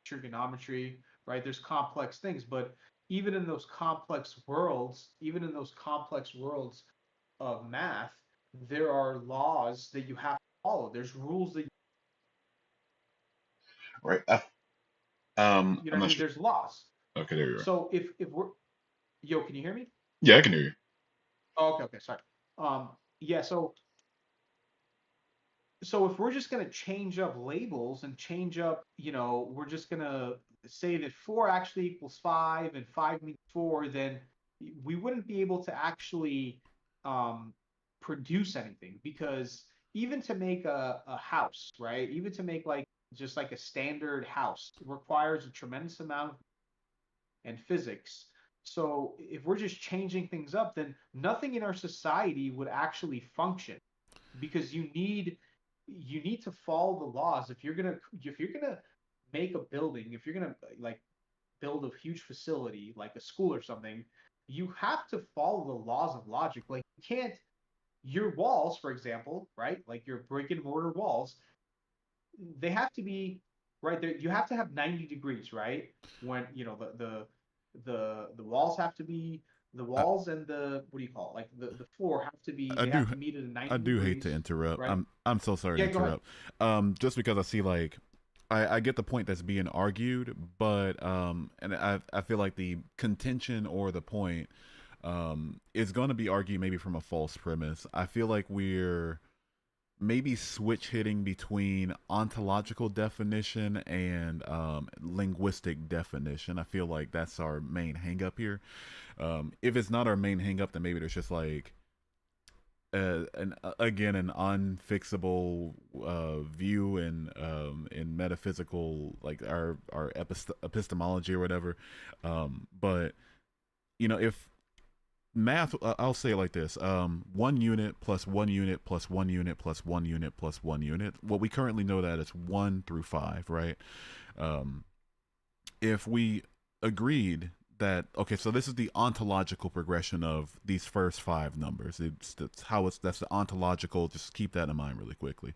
trigonometry, right? There's complex things, but even in those complex worlds of math, there are laws that you have to follow. There's rules that Right. you know I'm what I not mean. sure. There's laws. Okay, there you are. So if we're, yo, can you hear me? Yeah, I can hear you. Oh, okay, okay, sorry. Yeah, so if we're just going to change up labels and change up, we're just going to say that 4 actually equals 5 and 5 means 4, then we wouldn't be able to actually, um, produce anything, because even to make a house, right? Even to make like just like a standard house requires a tremendous amount of and physics. So if we're just changing things up, then nothing in our society would actually function, because you need to follow the laws if you're gonna make a building, if you're gonna like build a huge facility like a school or something. You have to follow the laws of logic. Like, you can't, your walls, for example, right, like your brick and mortar walls, they have to be right there. You have to have 90 degrees, right? When, the walls have to be, the I, walls and the, what do you call it, like the floor have to be, I they have do to meet at a I 90 do hate to degrees interrupt. right? I'm so sorry to Yeah, go ahead. interrupt. Just because I see like I get the point that's being argued, but and I feel like the contention or the point is going to be argued maybe from a false premise. I feel like we're maybe switch hitting between ontological definition and linguistic definition. I feel like that's our main hang up here. If it's not our main hang up, then maybe there's just like again an unfixable view in metaphysical, like our epistemology or whatever. But if math, I'll say it like this: 1 unit plus 1 unit plus 1 unit plus 1 unit plus 1 unit. What we currently know that it's 1 through 5, right? Um, if we agreed that, okay, so this is the ontological progression of these first five numbers. That's how that's the ontological. Just keep that in mind really quickly.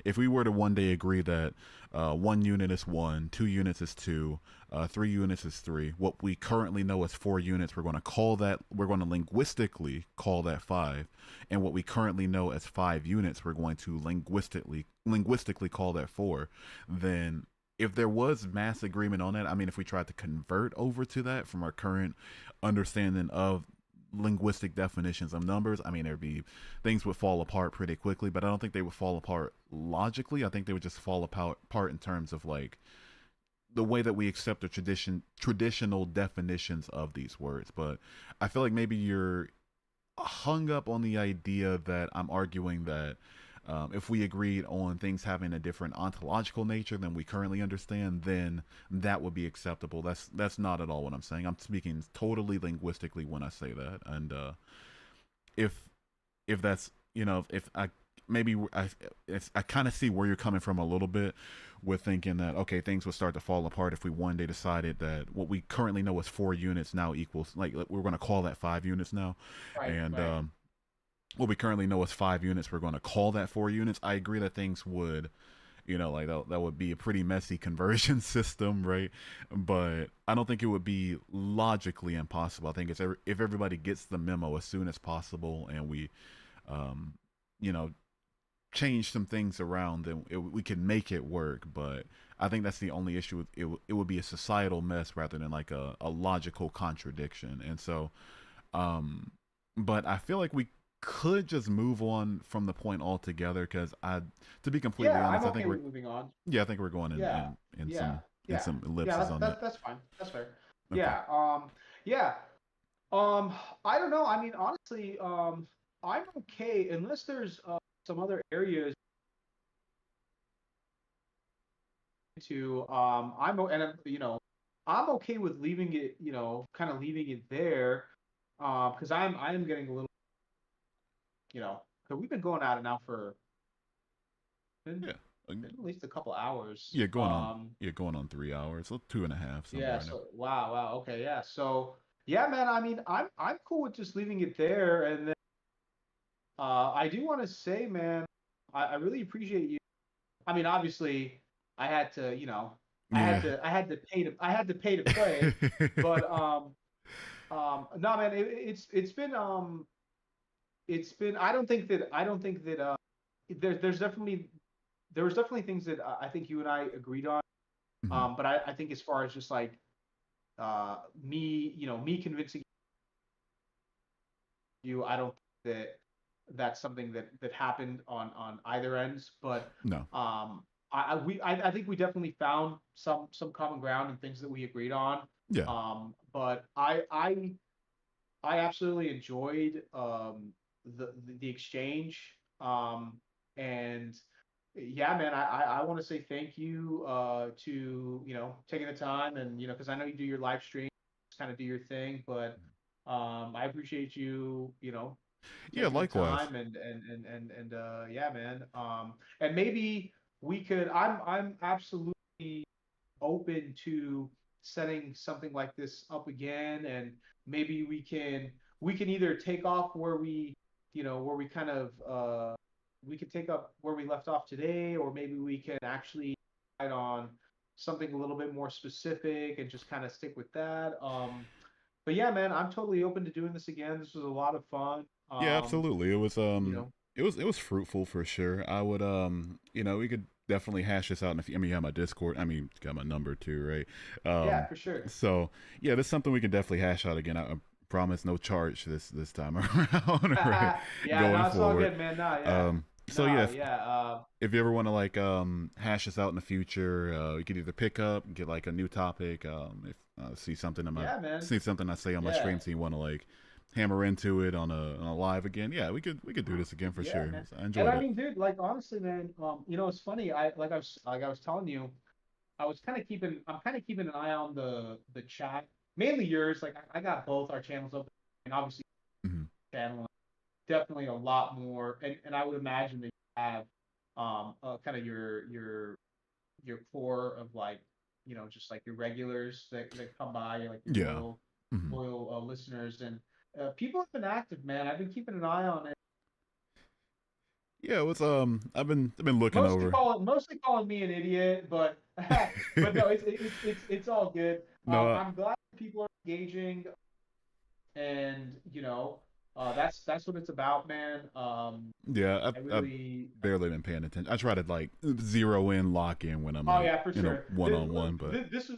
If we were to one day agree that 1 unit is one, 2 units is two, 3 units is three, what we currently know as 4 units, we're going to linguistically call that five, and what we currently know as 5 units, we're going to linguistically call that four. Then if there was mass agreement on that, I mean, if we tried to convert over to that from our current understanding of linguistic definitions of numbers, I mean, there'd be things would fall apart pretty quickly, but I don't think they would fall apart logically. I think they would just fall apart in terms of like the way that we accept the traditional definitions of these words. But I feel like maybe you're hung up on the idea that I'm arguing that if we agreed on things having a different ontological nature than we currently understand, then that would be acceptable. That's not at all what I'm saying. I'm speaking totally linguistically when I say that. And if if that's if I maybe I kind of see where you're coming from a little bit with thinking that, okay, things would start to fall apart if we one day decided that what we currently know as 4 units now equals, like, we're going to call that 5 units now, Right, and right. what we currently know as 5 units, we're going to call that 4 units. I agree that things would, like that would be a pretty messy conversion system, right? But I don't think it would be logically impossible. I think if everybody gets the memo as soon as possible, and we, um, you know, change some things around, then we can make it work. But I think that's the only issue. It would be a societal mess rather than like a logical contradiction. And so, um, but I feel like we could just move on from the point altogether, because to be completely Yeah, I'm honest, I think okay with moving on. I think we're going Yeah, in yeah, yeah, some yeah. ellipses That's on that. that's that's fine. That's fair. Okay. Yeah. Yeah. I don't know. I mean, honestly, I'm okay unless there's some other areas to. And I'm okay with leaving it. Kind of leaving it there. Because I am getting a little. Cause we've been going at it now for been, Yeah. Uh, been at least a couple hours. Yeah, going on 3 hours, so two and a half Yeah, somewhere in there. so wow, wow, okay, yeah. So yeah, man, I mean, I'm cool with just leaving it there. And then I do want to say, man, I really appreciate you. I mean, obviously, I had to, Yeah. I had to pay to play. But no, man, it's been. I don't think that there's definitely there was definitely things that I think you and I agreed on. Mhm. But I think as far as just like me convincing you, I don't think that that's something that happened on either ends. But No. I think we definitely found some common ground and things that we agreed on. Yeah. But I absolutely enjoyed the exchange. And yeah, man, I want to say thank you to taking the time, and because I know you do your live stream, kind of do your thing. But I appreciate you Yeah, taking the likewise. time, and yeah, man. And maybe we could. I'm absolutely open to setting something like this up again, and maybe we can either take off where where we kind of we could take up where we left off today, or maybe we can actually decide on something a little bit more specific and just kind of stick with that. But yeah, man, I'm totally open to doing this again. This was a lot of fun. Yeah, absolutely. It was You know, it was fruitful for sure. I would we could definitely hash this out. And if you have my Discord, I mean, you got my number too, right? Yeah, for sure. So yeah, that's something we can definitely hash out again. I promise no charge this time around, right? Yeah, Going no, it's all forward. good, man. No, yeah. So yeah, No, yeah. if you ever want to like hash this out in the future, you could either pick up, get like a new topic. If see something in my Yeah, man. see something I say on my Yeah. stream, so you want to like hammer into it on a live again. Yeah, we could do this again for Yeah, sure. man. I And enjoyed I it. mean, dude, like honestly, man, it's funny. I was telling you, I'm kind of keeping an eye on the chat, mainly yours. Like I got both our channels open, and obviously Hmm. channel definitely a lot more. And I would imagine that you have kind of your core of like just like your regulars that come by, like your Yeah. Hmm. loyal listeners, and people have been active, man. I've been keeping an eye on it. Yeah, what's I've been looking over. Mostly calling me an idiot, but but no, it's all good. No, I'm glad people are engaging, and that's what it's about, man. yeah, I I've really. barely been paying attention. I try to like zero in, lock in when I'm Oh like yeah, for sure. one on one, but This is.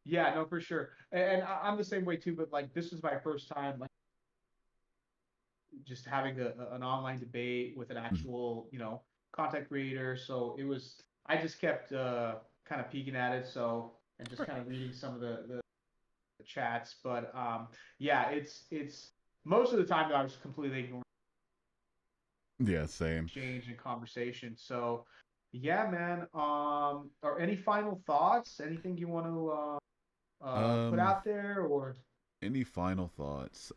Yeah, no, for sure. And I'm the same way too. But like, this is my first time like just having an online debate with an mhm. actual content creator. So it was. I just kept kind of peeking at it. So and just kind of reading some of the chats. But yeah, it's most of the time I was completely ignoring Yeah, same. exchange and conversation. So yeah, man. Or any final thoughts? Anything you want to put Um, out there or? any final thoughts?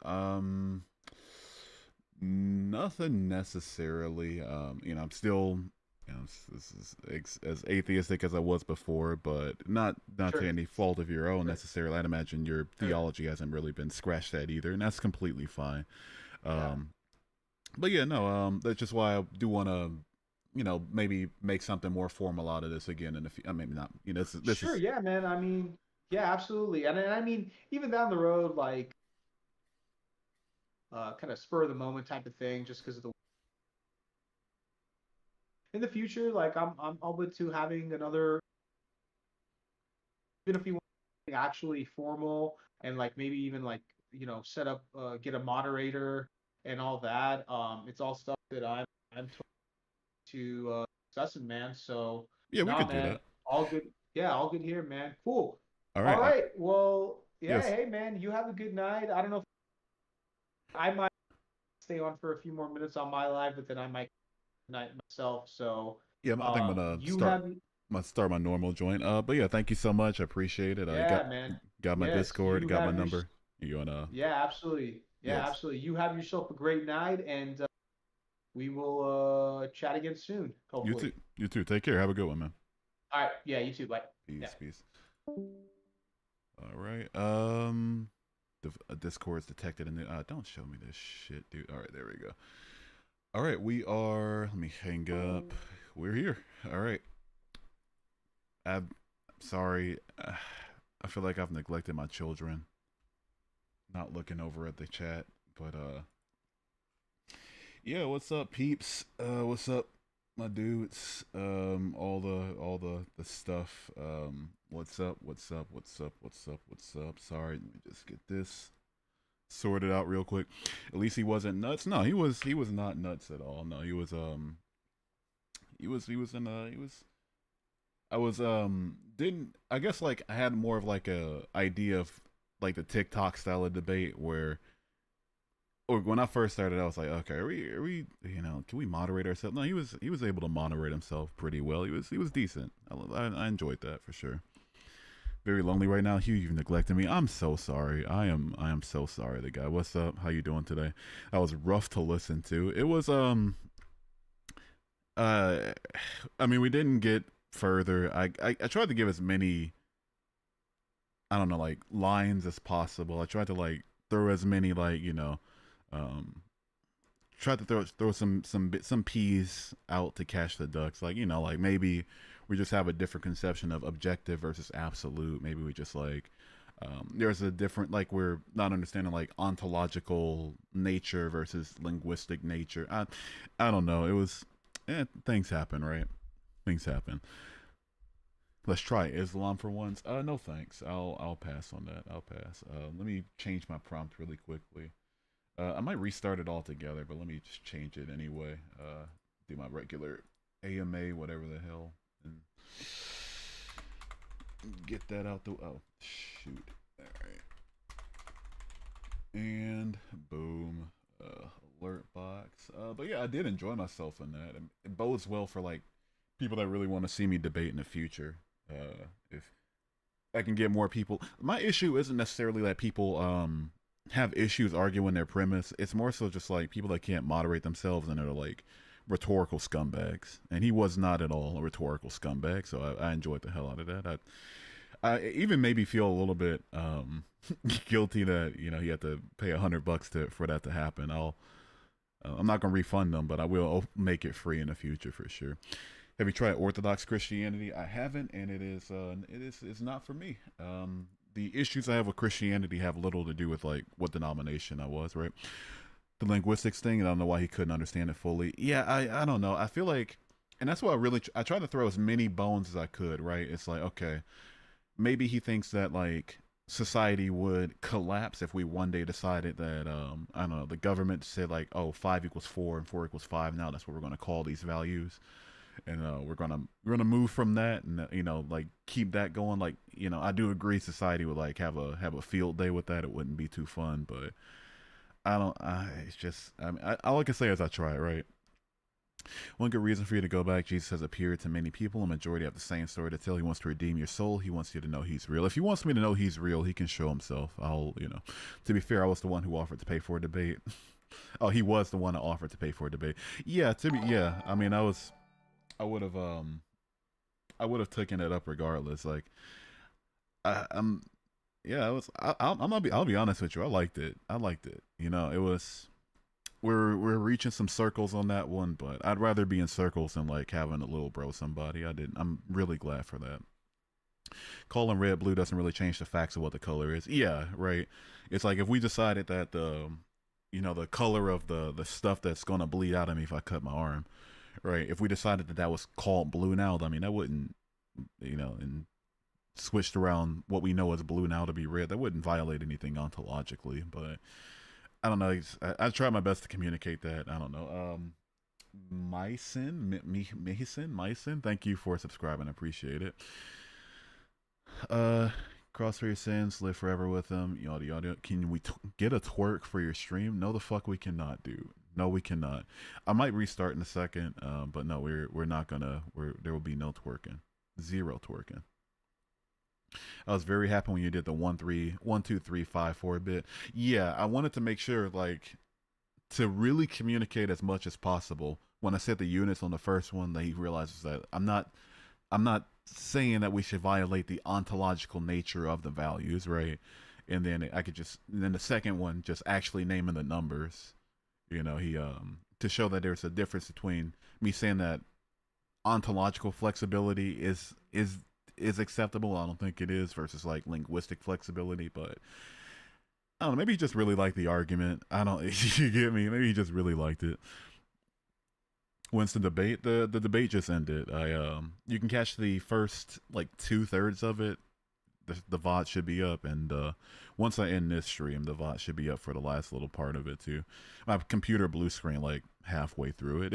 Nothing necessarily. I'm still, this is as atheistic as I was before, but not to Sure, any fault of your own sure, necessarily. I'd imagine your sure. theology hasn't really been scratched at either, and that's completely fine. Yeah. Um, but yeah, no, that's just why I do want to, maybe make something more formal out of this again in the future. I mean, not, this Sure, is yeah, man. I mean, yeah, absolutely. And I mean, even down the road, like kind of spur of the moment type of thing, just because of the in the future, like I'm open to having another, even if you want something actually formal and like maybe even like set up get a moderator and all that. It's all stuff that I'm to discussing, man. So yeah, we nah, could do man, that. all good. Yeah, all good here, man. Cool. All All right. right. Well, yeah. Yes. Hey, man, you have a good night. I don't know if I might stay on for a few more minutes on my live, but then I might night myself. So, Yeah, I think I'm gonna you have, start my normal joint. But yeah, thank you so much. I appreciate it. I yeah, man. got my Yes, Discord, you got my have number. You wanna? yeah, absolutely. Yeah, Yes. absolutely. You have yourself a great night, and we will chat again soon, You hopefully. too. You too. Take care. Have a good one, man. All right. Yeah, you too. Bye. Yeah. Peace. Peace. All right. The Discord's detected in the. Don't show me this shit, dude. All right, there we go. All right, we are. Let me hang up. We're here. All right. I'm sorry. I feel like I've neglected my children. Not looking over at the chat, but yeah. What's up, peeps? What's up, my dudes? All the stuff. What's up? What's up? What's up? What's up? What's up? Sorry, let me just get this sorted out real quick. At least he wasn't nuts. No, he was not nuts at all. No, he was in he was I was didn't I guess like I had more of like a idea of like the TikTok style of debate where or when I first started I was like, okay, are we can we moderate ourselves? No, he was able to moderate himself pretty well. He was decent. I enjoyed that for sure. Very lonely right now. Hugh, you've neglected me. I'm so sorry. I am so sorry, the guy. What's up? How you doing today? That was rough to listen to. It was uh I mean we didn't get further. I tried to give as many I don't know like lines as possible. I tried to like throw as many like, um tried to throw some peas out to catch the ducks. Like, like maybe we just have a different conception of objective versus absolute. Maybe we just like there's a different like we're not understanding like ontological nature versus linguistic nature. I don't know. It was things happen, right? things happen. Let's try Islam for once. No thanks. I'll pass on that. I'll pass. Let me change my prompt really quickly. I might restart it all together, but let me just change it anyway. Do my regular AMA, whatever the hell, and get that out the. Oh shoot! All right, and boom. Alert box. But yeah, I did enjoy myself in that. It bodes well for like people that really want to see me debate in the future. If I can get more people, my issue isn't necessarily that people have issues arguing their premise. It's more so just like people that can't moderate themselves and are like rhetorical scumbags. And he was not at all a rhetorical scumbag, so I enjoyed the hell out of that. I even made me feel a little bit guilty that he had to pay $100 for that to happen. I'm not gonna refund them, but I will make it free in the future for sure. Have you tried Orthodox Christianity? I haven't, and it's not for me. The issues I have with Christianity have little to do with like what denomination I was, right? The linguistics thing, and I don't know why he couldn't understand it fully. Yeah, I don't know. I feel like, and that's why I tried to throw as many bones as I could, right? It's like, okay, maybe he thinks that like society would collapse if we one day decided that I don't know, the government said like, oh, 5 equals 4 and 4 equals 5. Now that's what we're gonna call these values, and we're gonna move from that, and like keep that going. Like I do agree society would like have a field day with that. It wouldn't be too fun, but I don't. It's just all I can say is I try, right? One good reason for you to go back: Jesus has appeared to many people. A majority have the same story to tell. He wants to redeem your soul. He wants you to know he's real. If he wants me to know he's real, he can show himself. To be fair, I was the one who offered to pay for a debate. Oh, he was the one that offered to pay for a debate. Yeah, I mean, I would have taken it up regardless. Like, I'll be honest with you. I liked it. It was. We're reaching some circles on that one, but I'd rather be in circles than like having a little bro somebody. I'm really glad for that. Calling red blue doesn't really change the facts of what the color is. Yeah, right. It's like if we decided that the color of the stuff that's gonna bleed out of me if I cut my arm, right? If we decided that was called blue now, I mean that wouldn't, and switched around what we know as blue now to be red, that wouldn't violate anything ontologically, but. I don't know. I try my best to communicate that. I don't know. Mycin, thank you for subscribing. I appreciate it. Cross for your sins, live forever with them. Yada. Can we get a twerk for your stream? No, the fuck we cannot, dude. No, we cannot. I might restart in a second, but no, we're not gonna. There will be no twerking. Zero twerking. I was very happy when you did the 1 2 3 5 4 bit. Yeah, I wanted to make sure like to really communicate as much as possible. When I said the units on the first one, that he realizes that I'm not saying that we should violate the ontological nature of the values, right? And then the second one just actually naming the numbers. He to show that there's a difference between me saying that ontological flexibility is acceptable. I don't think it is versus like linguistic flexibility, but I don't know. Maybe he just really liked the argument. I don't. You get me? Maybe he just really liked it. When's the debate? The debate just ended. You can catch the first like 2/3 of it. The VOD should be up, and once I end this stream, the VOD should be up for the last little part of it too. My computer blue screen like halfway through it.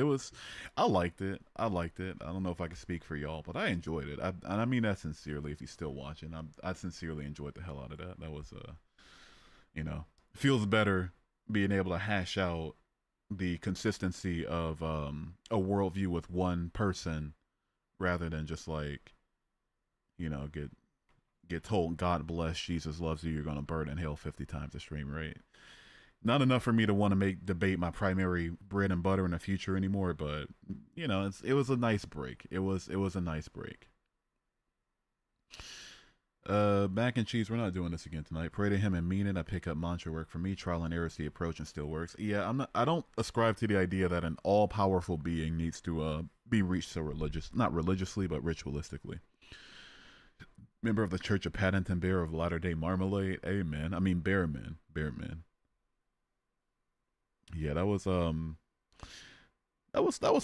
I liked it. I don't know if I can speak for y'all, but I enjoyed it. I mean that sincerely. If you're still watching, I sincerely enjoyed the hell out of that. That was feels better being able to hash out the consistency of a worldview with one person rather than just like get told God bless, Jesus loves you, you're gonna burn in hell 50 times a stream, right? Not enough for me to want to make debate my primary bread and butter in the future anymore, but it was a nice break. It was a nice break. Mac and cheese, we're not doing this again tonight. Pray to him and mean it. I pick up mantra work for me. Trial and error is the approach and still works. Yeah, I don't ascribe to the idea that an all-powerful being needs to be reached so not religiously, but ritualistically. Member of the Church of Paddington Bear of Latter-day Marmalade. Amen. I mean Bearman. Yeah, that was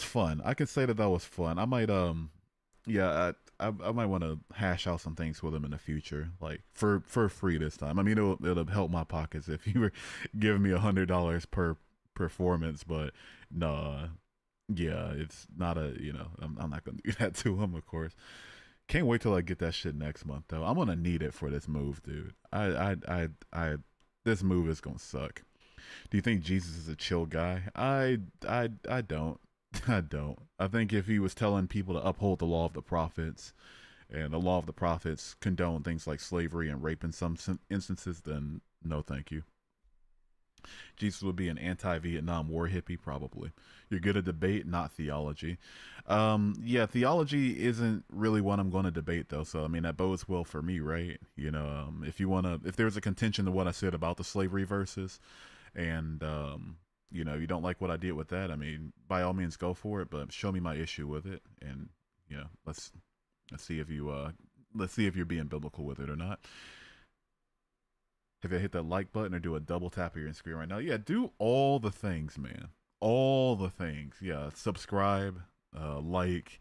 fun. I can say that was fun. I might Yeah, I might want to hash out some things with him in the future, like for free this time. I mean, it'll help my pockets if you were giving me $100 per performance, but nah, yeah, it's not a I'm not gonna do that to him, of course. Can't wait till I get that shit next month though. I'm gonna need it for this move, dude. I this move is gonna suck. Do you think Jesus is a chill guy? I don't. I don't. I think if he was telling people to uphold the law of the prophets, and the law of the prophets condone things like slavery and rape in some instances, then no, thank you. Jesus would be an anti-Vietnam War hippie, probably. You're good at debate, not theology. Yeah, theology isn't really what I'm going to debate, though. So I mean, that bodes well for me, right? If you wanna, if there's a contention to what I said about the slavery verses, and you don't like what I did with that, I mean, by all means, go for it. But show me my issue with it, and let's see if you're being biblical with it or not. Have you hit that like button or do a double tap of your screen right now? Yeah, do all the things, man. All the things. Yeah, subscribe, like,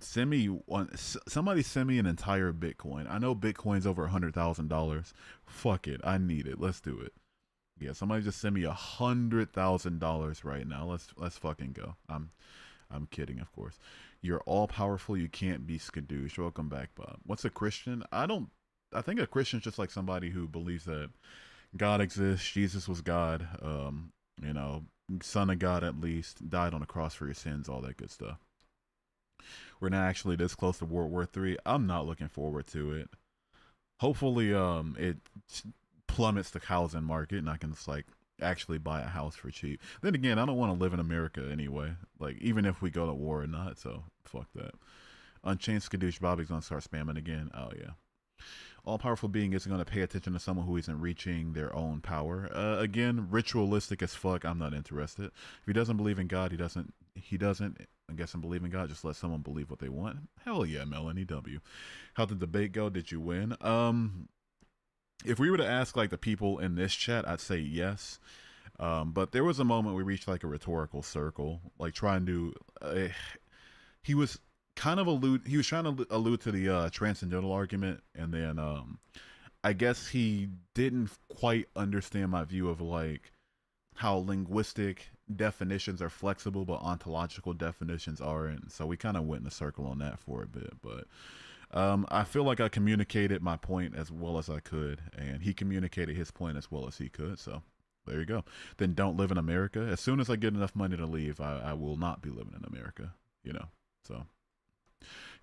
send me one. Somebody send me an entire Bitcoin. I know Bitcoin's over $100,000. Fuck it, I need it. Let's do it. Yeah, somebody just send me $100,000 right now. Let's fucking go. I'm kidding, of course. You're all powerful. You can't be skadoosh. Welcome back, Bob. What's a Christian? I think a Christian's just like somebody who believes that God exists, Jesus was God, you know, Son of God at least, died on the cross for your sins, all that good stuff. We're not actually this close to World War III. I'm not looking forward to it. Hopefully, it plummets the housing market and I can just like actually buy a house for cheap. Then again, I don't want to live in America anyway. Like even if we go to war or not, so fuck that. Unchained Skadoosh Bobby's gonna start spamming again. Oh yeah. All powerful being isn't going to pay attention to someone who isn't reaching their own power. Again, ritualistic as fuck. I'm not interested. If he doesn't believe in God, he doesn't. I guess I'm believing God. Just let someone believe what they want. Hell yeah, Melanie W. How'd the debate go? Did you win? If we were to ask like the people in this chat, I'd say yes. But there was a moment we reached like a rhetorical circle, like trying to. He was he was trying to allude to the transcendental argument, and then I guess he didn't quite understand my view of like how linguistic definitions are flexible but ontological definitions aren't. So we kind of went in a circle on that for a bit, but I feel like I communicated my point as well as I could, and he communicated his point as well as he could. So there you go. Then don't live in America. As soon as I get enough money to leave, I will not be living in America. So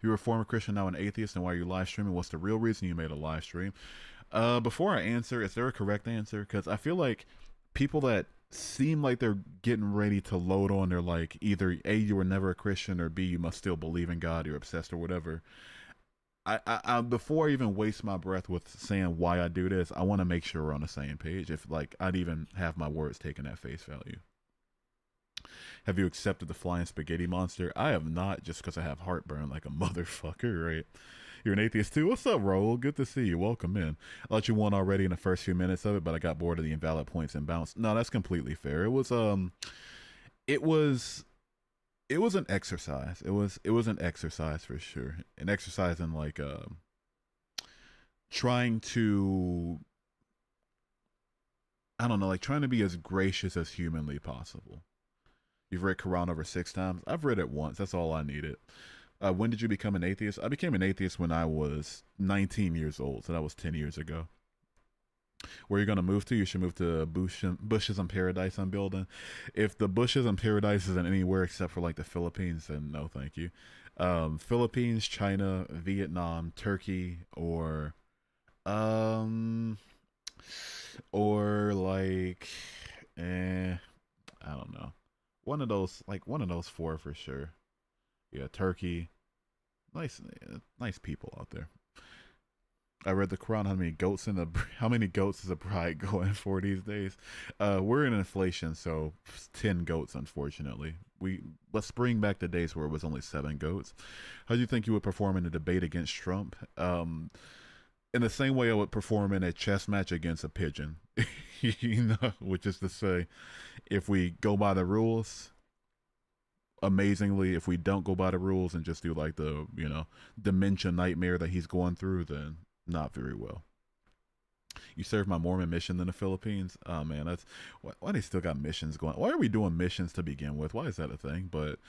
you're a former Christian, now an atheist, and why are you live streaming? What's the real reason you made a live stream? Before I answer, is there a correct answer? Because I feel like people that seem like they're getting ready to load on, they're like either A, you were never a Christian, or B, you must still believe in God, you're obsessed or whatever. I before I even waste my breath with saying why I do this, I want to make sure we're on the same page. If like I'd even have my words taken at face value. Have you accepted the flying spaghetti monster? I have not, just because I have heartburn like a motherfucker, right? You're an atheist too? What's up, Raul? Good to see you. Welcome in. I let you won already in the first few minutes of it, but I got bored of the invalid points and bounced. No, that's completely fair. It was an exercise. It was an exercise for sure. An exercise in like trying to, I don't know, like trying to be as gracious as humanly possible. You've read Quran over 6 times. I've read it once. That's all I needed. When did you become an atheist? I became an atheist when I was 19 years old, so that was 10 years ago. Where you're going to move to? You should move to Bushes in Paradise I'm building. If the Bushes in Paradise isn't anywhere except for like the Philippines, then no thank you. Philippines, China, Vietnam, Turkey, or like, I don't know. One of those 4 for sure. Yeah, Turkey. Nice people out there. I read the Quran. How many goats is a bride going for these days? We're in inflation, so 10 goats, unfortunately. Let's bring back the days where it was only 7 goats. How do you think you would perform in a debate against Trump? In the same way I would perform in a chess match against a pigeon. Which is to say, if we go by the rules, amazingly. If we don't go by the rules and just do like the dementia nightmare that he's going through, then not very well. You serve my Mormon mission in the Philippines. Oh man, that's why they still got missions going. Why are we doing missions to begin with? Why is that a thing? But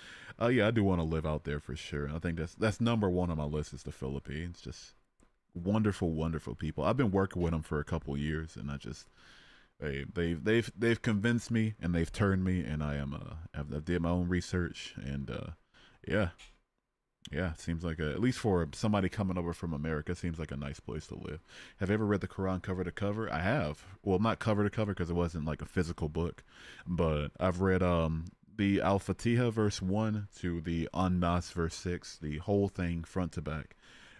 yeah, I do want to live out there for sure. I think that's number one on my list is the Philippines. Just wonderful, wonderful people. I've been working with them for a couple years, and I just they've convinced me and they've turned me, and I've did my own research, and yeah, yeah, seems like at least for somebody coming over from America, seems like a nice place to live. Have you ever read the Quran cover to cover? I have. Well, not cover to cover because it wasn't like a physical book, but I've read the Al Fatiha verse 1 to the An Nas verse 6, the whole thing front to back.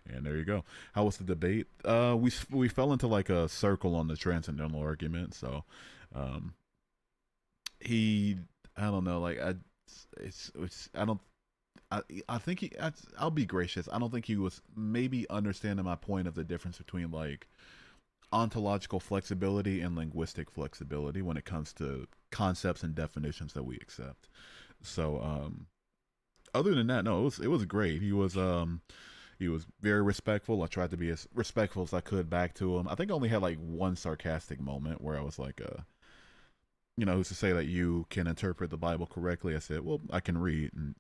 And there you go. How was the debate? We fell into like a circle on the transcendental argument. So, um, he I don't know. Like it's I don't I think I'll be gracious. I don't think he was maybe understanding my point of the difference between like ontological flexibility and linguistic flexibility when it comes to concepts and definitions that we accept. So, other than that, no, it was great. He was very respectful. I tried to be as respectful as I could back to him. I think I only had like one sarcastic moment where I was like, who's to say that you can interpret the Bible correctly? I said, well, I can read, and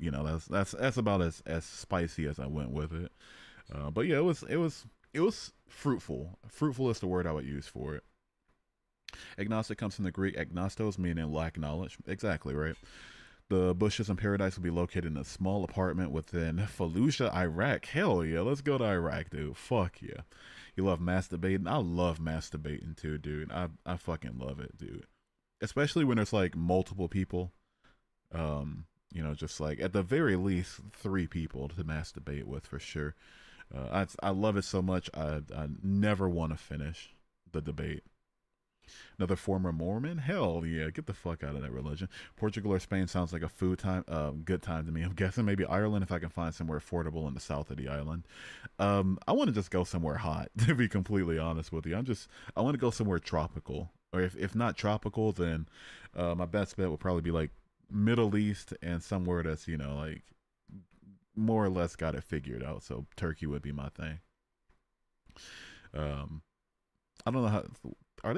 that's about as spicy as I went with it. But yeah, it was fruitful. Fruitful is the word I would use for it. Agnostic comes from the Greek agnostos, meaning lack knowledge. Exactly right. The bushes in paradise will be located in a small apartment within Fallujah, Iraq. Hell yeah, let's go to Iraq, dude. Fuck yeah. You love masturbating? I love masturbating too, dude. I fucking love it, dude. Especially when there's like multiple people. Just like at the very least 3 people to masturbate with for sure. I love it so much. I never want to finish the debate. Another former Mormon? Hell yeah, get the fuck out of that religion. Portugal or Spain sounds like a good time to me. I'm guessing maybe Ireland if I can find somewhere affordable in the south of the island. I want to just go somewhere hot, to be completely honest with you. I want to go somewhere tropical. Or if not tropical, then my best bet would probably be like Middle East and somewhere that's, like more or less got it figured out. So Turkey would be my thing. Um, I don't know how are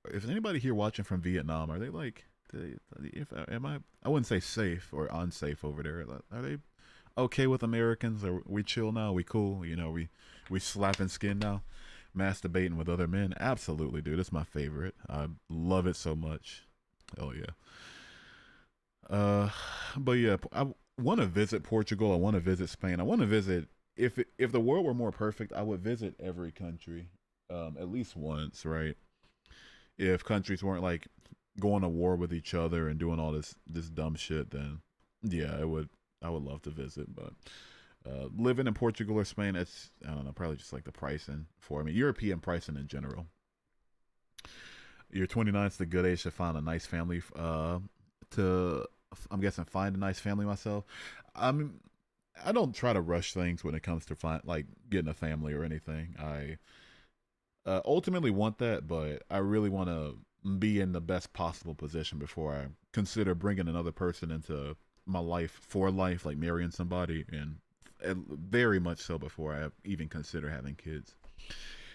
is anybody here watching from Vietnam? Are they like if am I wouldn't say safe or unsafe over there. Are they okay with Americans? Are we chill now? We cool? We slapping skin now? Masturbating with other men? Absolutely, dude. It's my favorite. I love it so much. Oh yeah. But yeah, I want to visit Portugal. I want to visit Spain. I want to visit if the world were more perfect, I would visit every country at least once, right? If countries weren't like going to war with each other and doing all this dumb shit, then yeah, I would love to visit. But living in Portugal or Spain, it's I don't know, probably just like the pricing for me. European pricing in general. You're 29 is the good age to find a nice family. To I'm guessing find a nice family myself. I don't try to rush things when it comes to like getting a family or anything. I ultimately want that, but I really want to be in the best possible position before I consider bringing another person into my life for life, like marrying somebody, and very much so before I even consider having kids.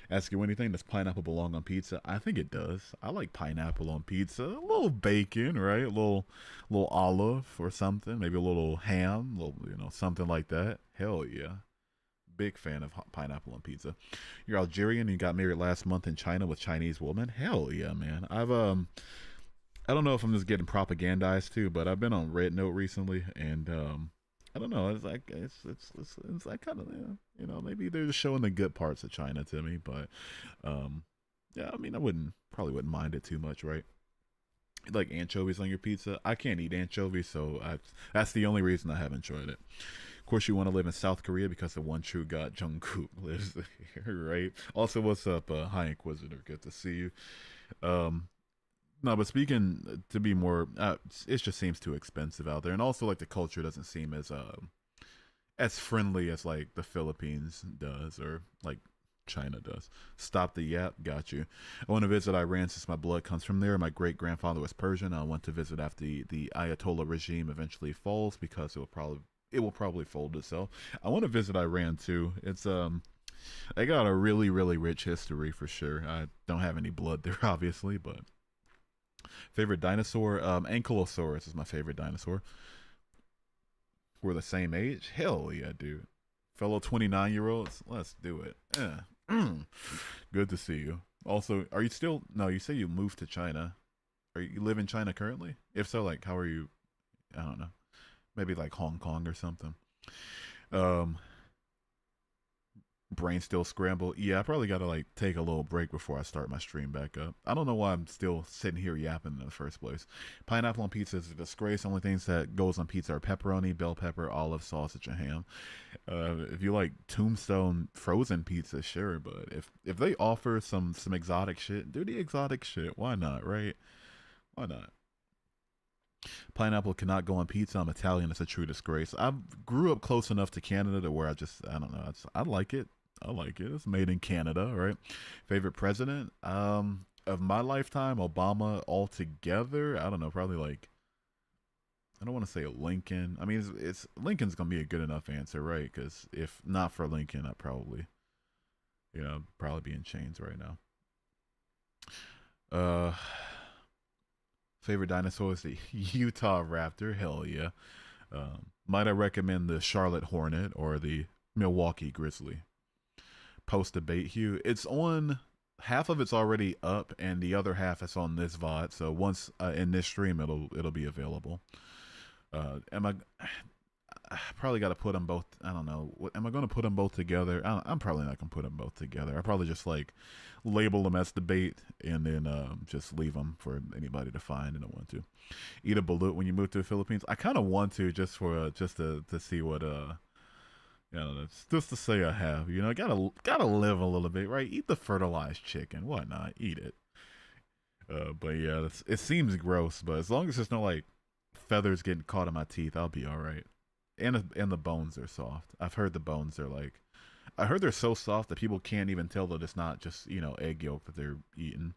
Ask you anything, does pineapple belong on pizza? I think it does. I like pineapple on pizza. A little bacon, right? A little olive or something. Maybe a little ham, something like that. Hell yeah. Big fan of pineapple on pizza. You're Algerian and you got married last month in China with Chinese woman? Hell yeah, man. I don't know if I'm just getting propagandized too, but I've been on Red Note recently, and I don't know. It's like it's like kind of maybe they're just showing the good parts of China to me, but yeah, I mean probably wouldn't mind it too much, right? Like anchovies on your pizza. I can't eat anchovies, so that's the only reason I haven't tried it. Of course, you want to live in South Korea because the one true God Jungkook lives there, right? Also, what's up, High Inquisitor? Good to see you. No, but speaking to be more, it just seems too expensive out there, and also like the culture doesn't seem as friendly as like the Philippines does, or like China does. Stop the yap. Got you. I want to visit Iran since my blood comes from there. My great grandfather was Persian. I want to visit after the Ayatollah regime eventually falls because it will probably fold itself. I want to visit Iran too. It's they got a really really rich history for sure. I don't have any blood there obviously, but favorite dinosaur, Ankylosaurus is my favorite dinosaur. We're the same age. Hell yeah, dude. Fellow 29-year-olds, let's do it. Good to see you. Also, are you still? No, you say you moved to China. Are you live in China currently? If so, like, how are you? I don't know. Maybe like Hong Kong or something. Um, Brain still scrambled. Yeah, I probably got to like take a little break before I start my stream back up. I don't know why I'm still sitting here yapping in the first place. Pineapple on pizza is a disgrace. Only things that goes on pizza are pepperoni, bell pepper, olive, sausage, and ham. If you like Tombstone frozen pizza, sure, but if they offer some exotic shit, do the exotic shit. Why not, right? Why not? Pineapple cannot go on pizza. I'm Italian. It's a true disgrace. I grew up close enough to Canada to where I don't know. I like it. I like it. It's made in Canada, right? Favorite president of my lifetime, Obama altogether. I don't know. Probably like I don't want to say Lincoln. I mean, it's Lincoln's gonna be a good enough answer, right? Because if not for Lincoln, I'd probably probably be in chains right now. Favorite dinosaur is the Utah Raptor. Hell yeah. Might I recommend the Charlotte Hornet or the Milwaukee Grizzly? Post debate Hugh. It's on. Half of it's already up, and the other half is on this VOD. So once in this stream, it'll be available. Am I probably got to put them both. I don't know. Am I going to put them both together? I'm probably not going to put them both together. I probably just like label them as debate and then just leave them for anybody to find and I want to. Eat a balut when you move to the Philippines. I kind of want to just for just to see what just to say I have. Gotta live a little bit, right? Eat the fertilized chicken. Why not? Eat it. But yeah, it seems gross, but as long as there's no like feathers getting caught in my teeth, I'll be all right. And the bones are soft. I've heard the bones are like, I heard they're so soft that people can't even tell that it's not just egg yolk that they're eating.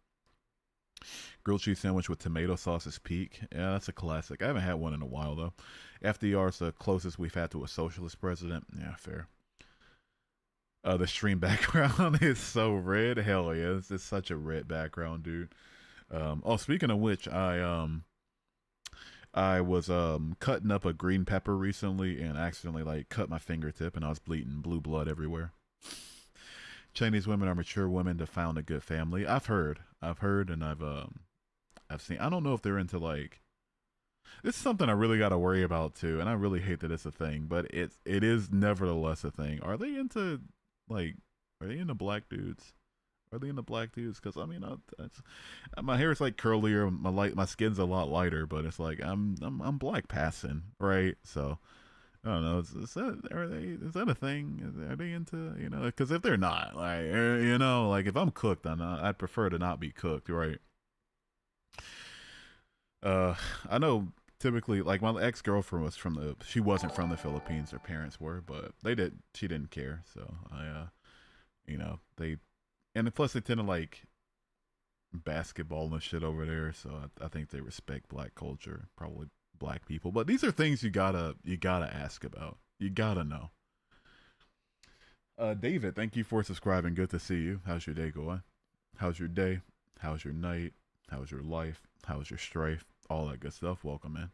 Grilled cheese sandwich with tomato sauce is peak. Yeah, that's a classic. I haven't had one in a while though. FDR's the closest we've had to a socialist president. Yeah, fair. The stream background is so red. Hell yeah, it's such a red background, dude. Speaking of which, I was cutting up a green pepper recently and accidentally like cut my fingertip and I was bleeding blue blood everywhere. Chinese women are mature women to found a good family. I've heard and I've seen. I don't know if they're into like this is something I really got to worry about too, and I really hate that it's a thing, but it is nevertheless a thing. Are they into black dudes? Are they into black dudes? Because I mean, my hair is like curlier, my skin's a lot lighter, but it's like I'm black passing, right? So I don't know. Is that a thing? Are they into Because if they're not, like like if I'm cooked, I'd prefer to not be cooked, right? I know typically like my ex-girlfriend was she wasn't from the Philippines. Her parents were, but she didn't care. So and plus they tend to like basketball and shit over there. So I think they respect black culture, probably black people. But these are things you gotta ask about. You gotta know. David, thank you for subscribing. Good to see you. How's your day going? How's your day? How's your night? How's your life? How's your strife? All that good stuff. Welcome in.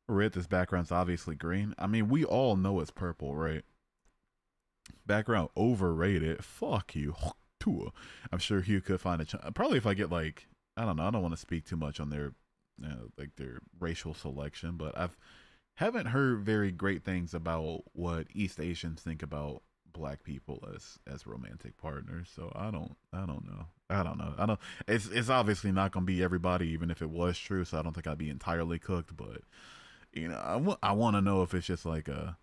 Red, this background's obviously green. I mean, we all know it's purple, right? Background overrated. Fuck you. I'm sure Hugh could find probably if I get like, I don't know. I don't want to speak too much on their their racial selection, but haven't heard very great things about what East Asians think about black people as romantic partners. So I don't know. It's obviously not gonna be everybody, even if it was true. So I don't think I'd be entirely cooked, but I want to know if it's just like a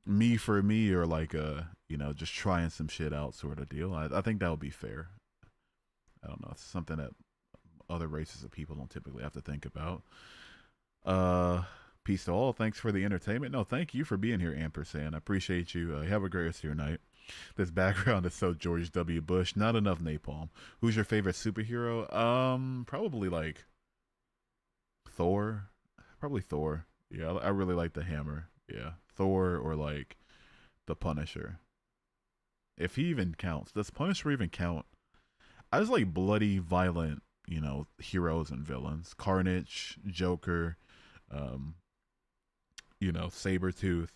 me for me or like a just trying some shit out sort of deal. I think that would be fair. I don't know. It's something that other races of people don't typically have to think about. Peace to all. Thanks for the entertainment. No, thank you for being here, Ampersand. I appreciate you. Have a great rest of your night. This background is so George W. Bush. Not enough napalm. Who's your favorite superhero? Probably like Thor. Probably Thor. Yeah, I really like the hammer. Yeah, Thor or like the Punisher. If he even counts, does Punisher even count? I just like bloody, violent, heroes and villains. Carnage, Joker, um, Sabretooth,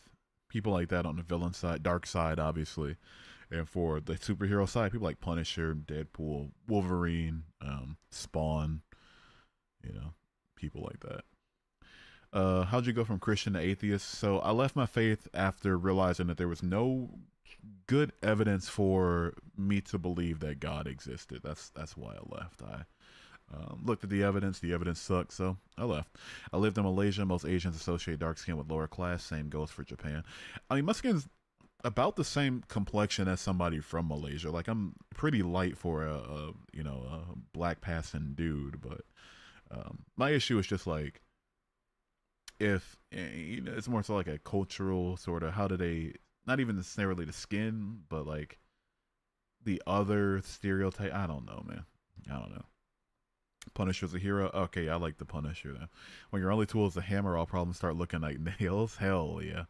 people like that on the villain side, dark side, obviously. And for the superhero side, people like Punisher, Deadpool, Wolverine, Spawn, you know, people like that. How'd you go from Christian to atheist? So I left my faith after realizing that there was no good evidence for me to believe that God existed. That's why I left. I looked at the evidence. The evidence sucked, so I left. I lived in Malaysia. Most Asians associate dark skin with lower class. Same goes for Japan. I mean, my skin's about the same complexion as somebody from Malaysia. Like I'm pretty light for a black passing dude, but my issue is just like if it's more so like a cultural sort of how do they not even necessarily the skin, but like the other stereotype. I don't know, man. I don't know. Punisher's a hero. Okay, I like the Punisher then. When your only tool is the hammer, all problems start looking like nails. Hell yeah.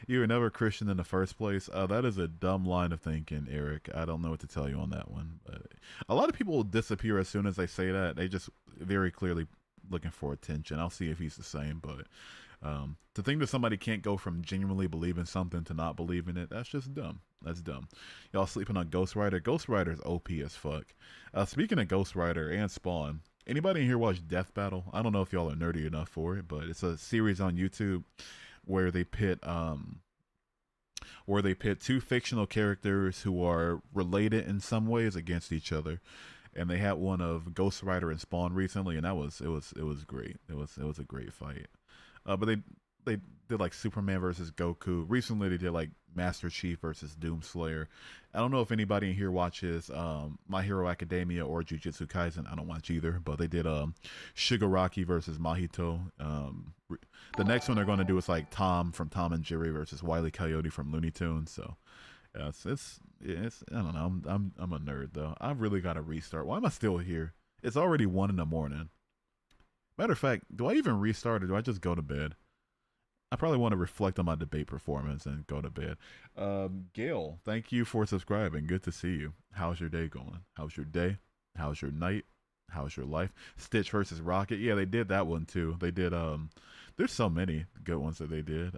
You were never Christian in the first place. That is a dumb line of thinking, Eric. I don't know what to tell you on that one. But a lot of people will disappear as soon as they say that. They just very clearly looking for attention. I'll see if he's the same, but to think that somebody can't go from genuinely believing something to not believing it, that's just dumb. That's dumb. Y'all sleeping on Ghost Rider? Ghost Rider's OP as fuck. Speaking of Ghost Rider and Spawn, anybody in here watch Death Battle? I don't know if y'all are nerdy enough for it, but it's a series on YouTube where they pit two fictional characters who are related in some ways against each other. And they had one of Ghost Rider and Spawn recently, and it was great. It was a great fight. But they did like Superman versus Goku. Recently they did like Master Chief versus Doomslayer. I don't know if anybody in here watches My Hero Academia or Jujutsu Kaisen. I don't watch either, but they did Shigaraki versus Mahito. The next one they're going to do is like Tom from Tom and Jerry versus Wile E. Coyote from Looney Tunes. So yeah, it's I don't know. I'm a nerd though. I've really got to restart. Why am I still here? It's already 1 a.m. Matter of fact, do I even restart or do I just go to bed? I probably want to reflect on my debate performance and go to bed. Gail, thank you for subscribing. Good to see you. How's your day going? How's your day? How's your night? How's your life? Stitch versus Rocket. Yeah, they did that one too. They did there's so many good ones that they did.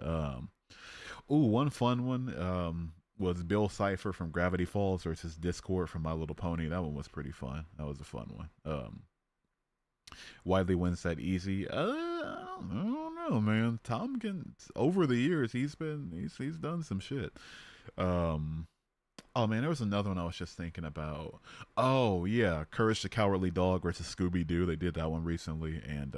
One fun one was Bill Cipher from Gravity Falls versus Discord from My Little Pony. That one was pretty fun. That was a fun one. Widely wins that easy. I don't know, man. Tom can over the years he's done some shit. Oh man, there was another one I was just thinking about. Oh yeah, Courage the Cowardly Dog versus Scooby Doo. They did that one recently, and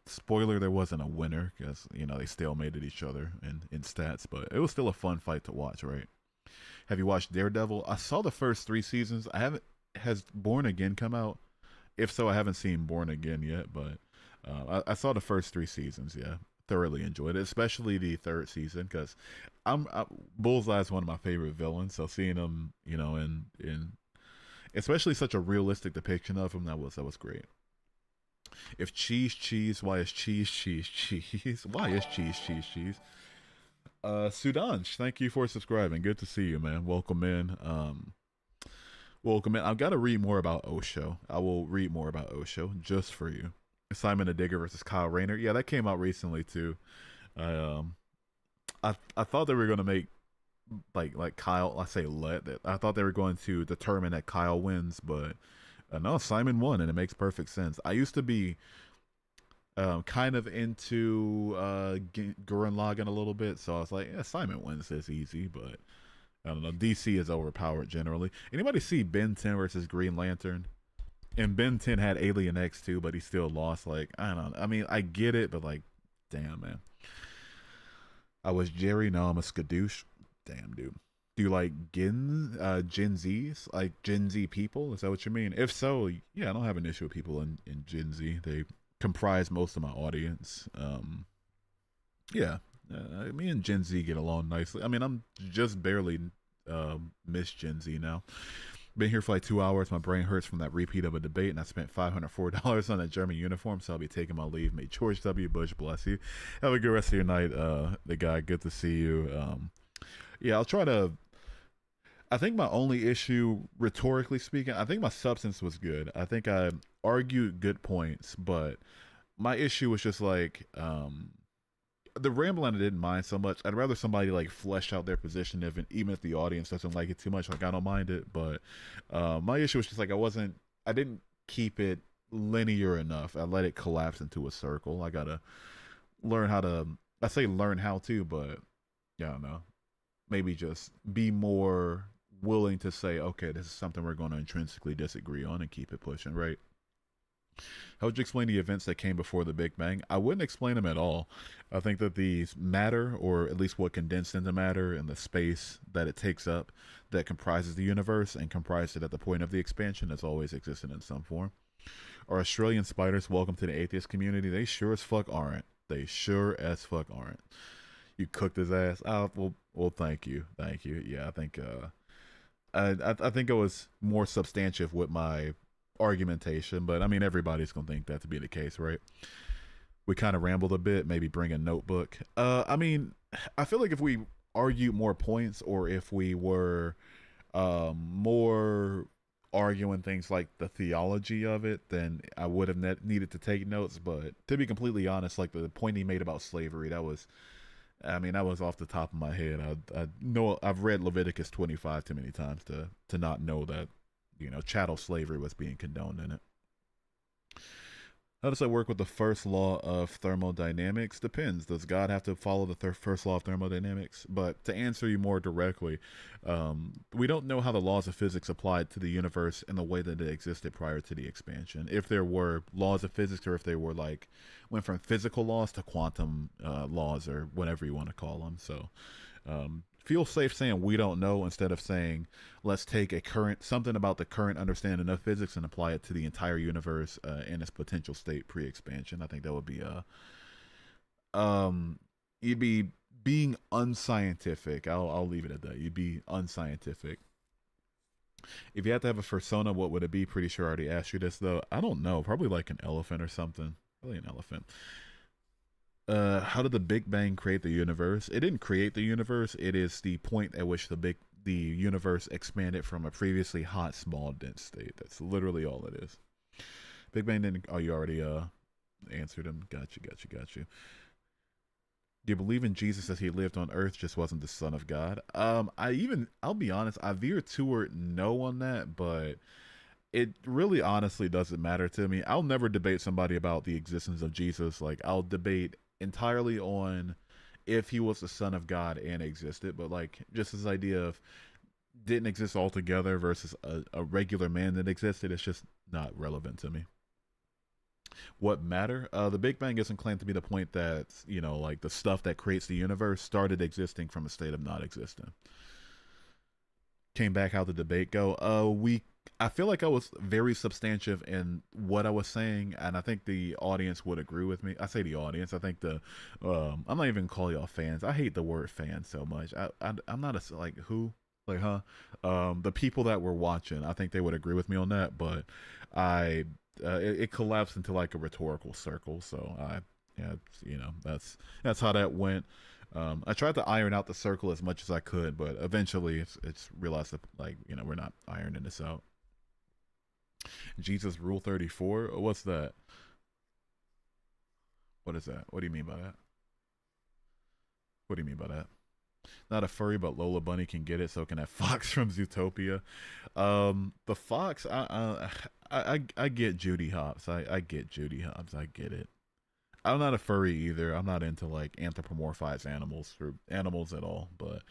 spoiler, there wasn't a winner because they stalemated each other in stats, but it was still a fun fight to watch, right? Have you watched Daredevil? I saw the first 3 seasons. I haven't. Has Born Again come out? If so, I haven't seen Born Again yet, but I saw the first 3 seasons. Yeah, thoroughly enjoyed it, especially the 3rd season because Bullseye is one of my favorite villains. So seeing him, in especially such a realistic depiction of him, that was great. If cheese, why is cheese? Why is cheese? Sudanj, thank you for subscribing. Good to see you, man. Welcome in. Welcome in. I've got to read more about Osho. I will read more about Osho just for you. Simon the Digger versus Kyle Rayner. Yeah, that came out recently too. I thought they were gonna make like Kyle. I say let that. I thought they were going to determine that Kyle wins, but no, Simon won, and it makes perfect sense. I used to be kind of into Gurren Lagann a little bit, so I was like, yeah, Simon wins this easy, but I don't know. DC is overpowered generally. Anybody see Ben 10 versus Green Lantern? And Ben 10 had Alien X too, but he still lost. Like, I don't know. I mean, I get it, but like, damn, man. I was Jerry, now I'm a skadoosh. Damn, dude. Do you like Gen Zs? Like Gen Z people? Is that what you mean? If so, yeah, I don't have an issue with people in Gen Z. They comprise most of my audience. Yeah. Me and Gen Z get along nicely. I mean, I'm just barely Miss Gen Z now. Been here for like 2 hours. My brain hurts from that repeat of a debate, and I spent $504 on a German uniform, so I'll be taking my leave. May George W. Bush bless you. Have a good rest of your night, the guy. Good to see you. Yeah, I'll try to. I think my only issue, rhetorically speaking, I think my substance was good. I think I argued good points, but my issue was just like the rambling I didn't mind so much. I'd rather somebody like flesh out their position even if the audience doesn't like it too much. Like I don't mind it, but my issue was just like I didn't keep it linear enough. I let it collapse into a circle. I gotta learn how to. I say learn how to, but yeah, I don't know. Maybe just be more willing to say, okay, this is something we're going to intrinsically disagree on and keep it pushing, right? How would you explain the events that came before the Big Bang? I wouldn't explain them at all. I think that these matter, or at least what condensed into matter and the space that it takes up that comprises the universe and comprised it at the point of the expansion has always existed in some form. Are Australian spiders welcome to the atheist community? They sure as fuck aren't. They sure as fuck aren't. You cooked his ass. Oh, well, thank you. Yeah, I think I think it was more substantive with my argumentation, but I mean everybody's gonna think that to be the case, right? We kind of rambled a bit. Maybe bring a notebook. I mean, I feel like if we argued more points, or if we were more arguing things like the theology of it, then I would have needed to take notes. But to be completely honest, like the point he made about slavery, that was, I mean, that was off the top of my head. I know I've read Leviticus 25 too many times to not know that, you know, chattel slavery was being condoned in it. How does that work with the first law of thermodynamics? Depends. Does God have to follow the first law of thermodynamics? But to answer you more directly, we don't know how the laws of physics applied to the universe in the way that it existed prior to the expansion. If there were laws of physics, or if they were like went from physical laws to quantum laws, or whatever you want to call them. So feel safe saying we don't know, instead of saying let's take something about the current understanding of physics and apply it to the entire universe in its potential state pre-expansion. I think that would be you'd be being unscientific. I'll leave it at that. You'd be unscientific. If you had to have a persona, what would it be? Pretty sure I already asked you this though. I don't know. Probably like an elephant or something. Probably an elephant. How did the Big Bang create the universe? It didn't create the universe. It is the point at which the universe expanded from a previously hot, small, dense state. That's literally all it is. Big Bang didn't. Oh, you already answered him. Got you. Do you believe in Jesus as he lived on Earth, just wasn't the Son of God? I'll be honest, I veered toward no on that, but it really honestly doesn't matter to me. I'll never debate somebody about the existence of Jesus. Like, I'll debate entirely on if he was the Son of God and existed, but like just this idea of didn't exist altogether versus a regular man that existed, it's just not relevant to me. What matter? The Big Bang isn't claimed to be the point that, you know, like the stuff that creates the universe started existing from a state of not existing. Came back, how the debate go? I feel like I was very substantive in what I was saying, and I think the audience would agree with me. I say the audience. I think I'm not even call y'all fans. I hate the word fan so much. I'm not a like who like huh. The people that were watching, I think they would agree with me on that. But it collapsed into like a rhetorical circle. So yeah, you know, that's how that went. I tried to iron out the circle as much as I could, but eventually it's realized that, like, you know, we're not ironing this out. Jesus Rule 34? What's that? What is that? What do you mean by that? What do you mean by that? Not a furry, but Lola Bunny can get it, so can that fox from Zootopia. The fox, I get Judy Hopps. I get Judy Hopps. I get it. I'm not a furry either. I'm not into like anthropomorphized animals or animals at all. But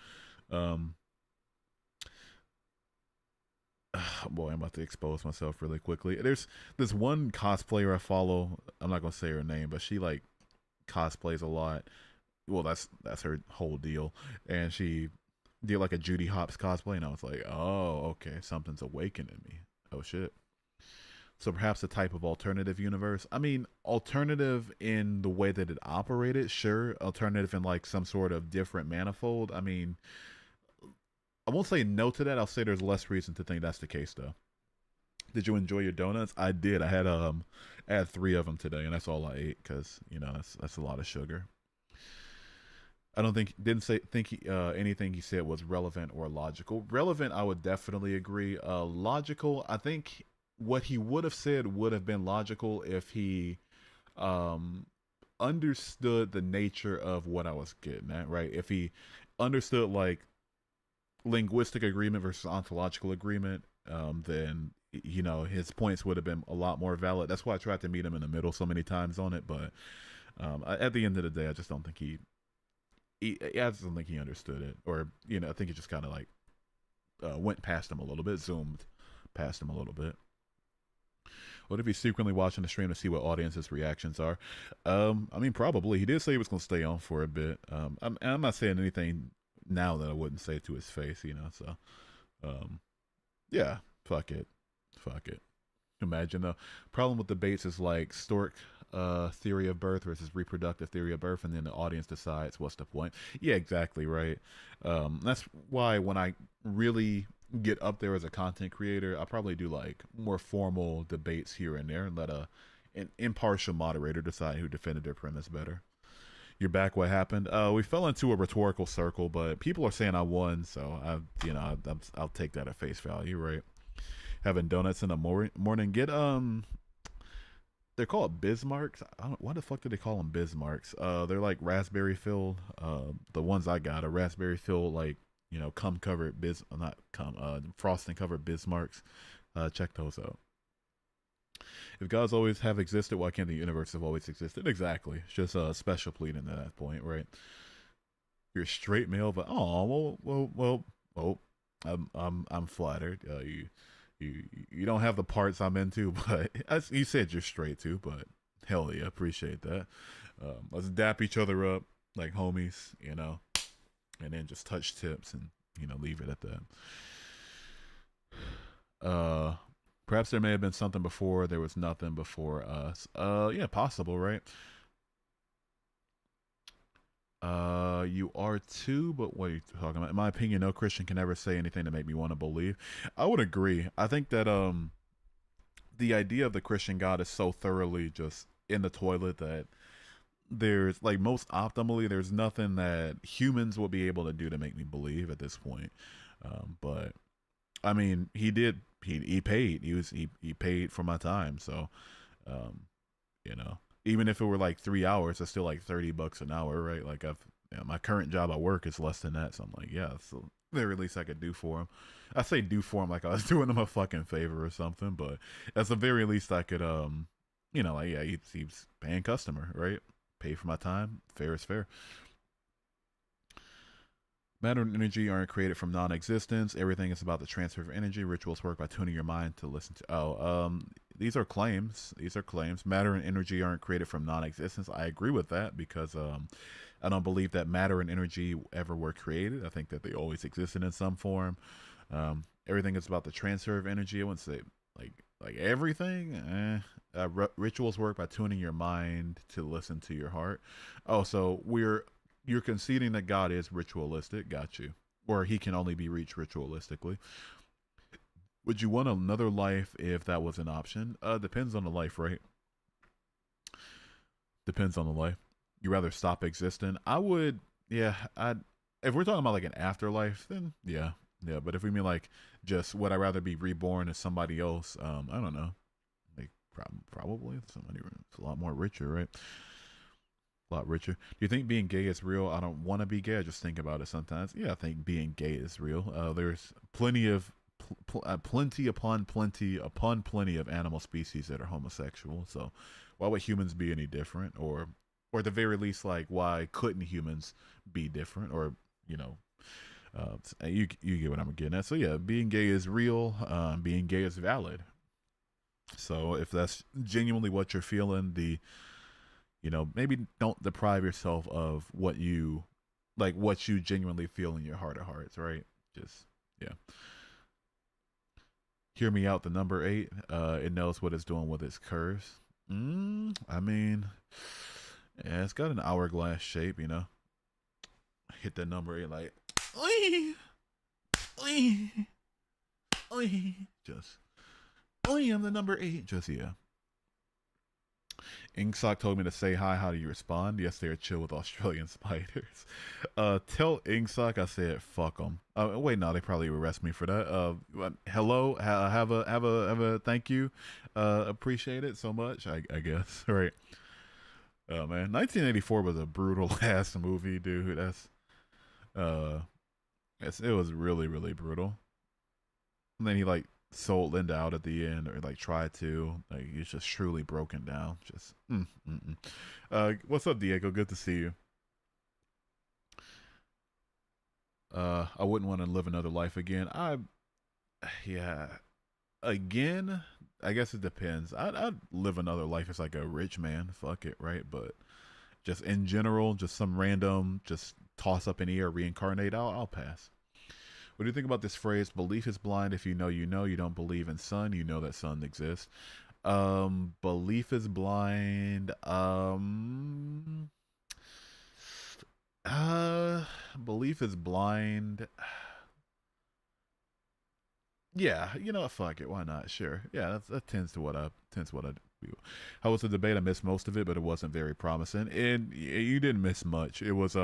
boy, I'm about to expose myself really quickly. There's this one cosplayer I follow. I'm not gonna say her name, but she like cosplays a lot. Well, that's her whole deal, and she did like a Judy Hopps cosplay, and I was like, oh, okay, something's awakening me. Oh shit. So perhaps a type of alternative universe. I mean, alternative in the way that it operated, sure. Alternative in like some sort of different manifold. I mean, I won't say no to that. I'll say there's less reason to think that's the case though. Did you enjoy your donuts? I did. I had 3 of them today, and that's all I ate because that's a lot of sugar. I don't think didn't say think he, anything he said was relevant or logical. Relevant, I would definitely agree. Logical, I think what he would have said would have been logical if he um, understood the nature of what I was getting at. Right? If he understood like linguistic agreement versus ontological agreement, then his points would have been a lot more valid. That's why I tried to meet him in the middle so many times on it. But at the end of the day, I just don't think I just don't think he understood it, or I think he just kind of like went past him a little bit, zoomed past him a little bit. What if he's secretly watching the stream to see what audience's reactions are? I mean, probably. He did say he was going to stay on for a bit. I'm not saying anything now that I wouldn't say to his face, So, yeah, fuck it. Imagine the problem with debates is like stork theory of birth versus reproductive theory of birth, and then the audience decides what's the point. Yeah, exactly right. That's why when I really get up there as a content creator, I probably do like more formal debates here and there, and let an impartial moderator decide who defended their premise better. You're back. What happened? We fell into a rhetorical circle, but people are saying I won, so I'll take that at face value, right? Having donuts in the morning. Get they're called Bismarcks. Why the fuck do they call them Bismarcks? They're like raspberry filled. The ones I got are raspberry filled, like cum covered not cum frosting covered Bismarcks. Check those out. If gods always have existed, why can't the universe have always existed? Exactly. It's just a special pleading at that point, right? You're a straight male, but well. I'm flattered. You don't have the parts I'm into, but as you said, you're straight too. But hell yeah, appreciate that. Let's dap each other up like homies, and then just touch tips and leave it at that. Perhaps there may have been something before there was nothing before us. Yeah, possible, right? You are too, but what are you talking about? In my opinion, no Christian can ever say anything to make me want to believe. I would agree. I think that the idea of the Christian God is so thoroughly just in the toilet that there's like most optimally there's nothing that humans will be able to do to make me believe at this point. But I mean, he paid. He paid for my time, so even if it were like 3 hours, it's still like $30 an hour, right? Like my current job at work is less than that, so I'm like, yeah, that's the very least I could do for him. I say do for him like I was doing him a fucking favor or something, but that's the very least I could, like yeah, he's paying customer, right? Pay for my time, fair is fair. Matter and energy aren't created from non-existence. Everything is about the transfer of energy. Rituals work by tuning your mind to listen to. These are claims. Matter and energy aren't created from non-existence. I agree with that because I don't believe that matter and energy ever were created. I think that they always existed in some form. Everything is about the transfer of energy. I wouldn't say like everything. Rituals work by tuning your mind to listen to your heart. Oh, so you're conceding that God is ritualistic. Got you. Or he can only be reached ritualistically. Would you want another life if that was an option? Depends on the life, right? Depends on the life. You rather stop existing? I would, yeah. If we're talking about like an afterlife, then yeah. But if we mean like just would I rather be reborn as somebody else? I don't know. Like probably somebody a lot more richer, right? A lot richer. Do you think being gay is real? I don't want to be gay. I just think about it sometimes. Yeah, I think being gay is real. There's plenty upon plenty of animal species that are homosexual. So why would humans be any different? Or at the very least, like why couldn't humans be different? Or you get what I'm getting at. So yeah, being gay is real. Being gay is valid. So if that's genuinely what you're feeling, maybe don't deprive yourself of what you genuinely feel in your heart of hearts, right? Just, yeah. Hear me out. The number 8, it knows what it's doing with its curves. I mean, yeah, it's got an hourglass shape, Hit that number 8 like, Oi, oi, just, oi, I'm the number 8. Just, yeah. Inksock told me to say hi. How do you respond? Yes, they're chill with Australian spiders. Tell Inksock I said fuck them. Wait, no, they probably arrest me for that. Hello, have a thank you. Appreciate it so much. I guess. Right. Oh man, 1984 was a brutal ass movie, dude. Uh, it was really brutal. And then he like sold Linda out at the end, or like tried to. Like he's just truly broken down. Just. What's up, Diego? Good to see you. I wouldn't want to live another life again. Yeah, again. I guess it depends. I'd live another life as like a rich man. Fuck it, right? But just in general, just some random, just toss up in the air, reincarnate. I'll pass. What do you think about this phrase? Belief is blind. If you know, you know. You don't believe in sun. You know that sun exists. Belief is blind. Belief is blind. Yeah, you know what? Fuck it. Why not? Sure. Yeah, that tends to what I do. How was the debate? I missed most of it, but it wasn't very promising. And you didn't miss much. It was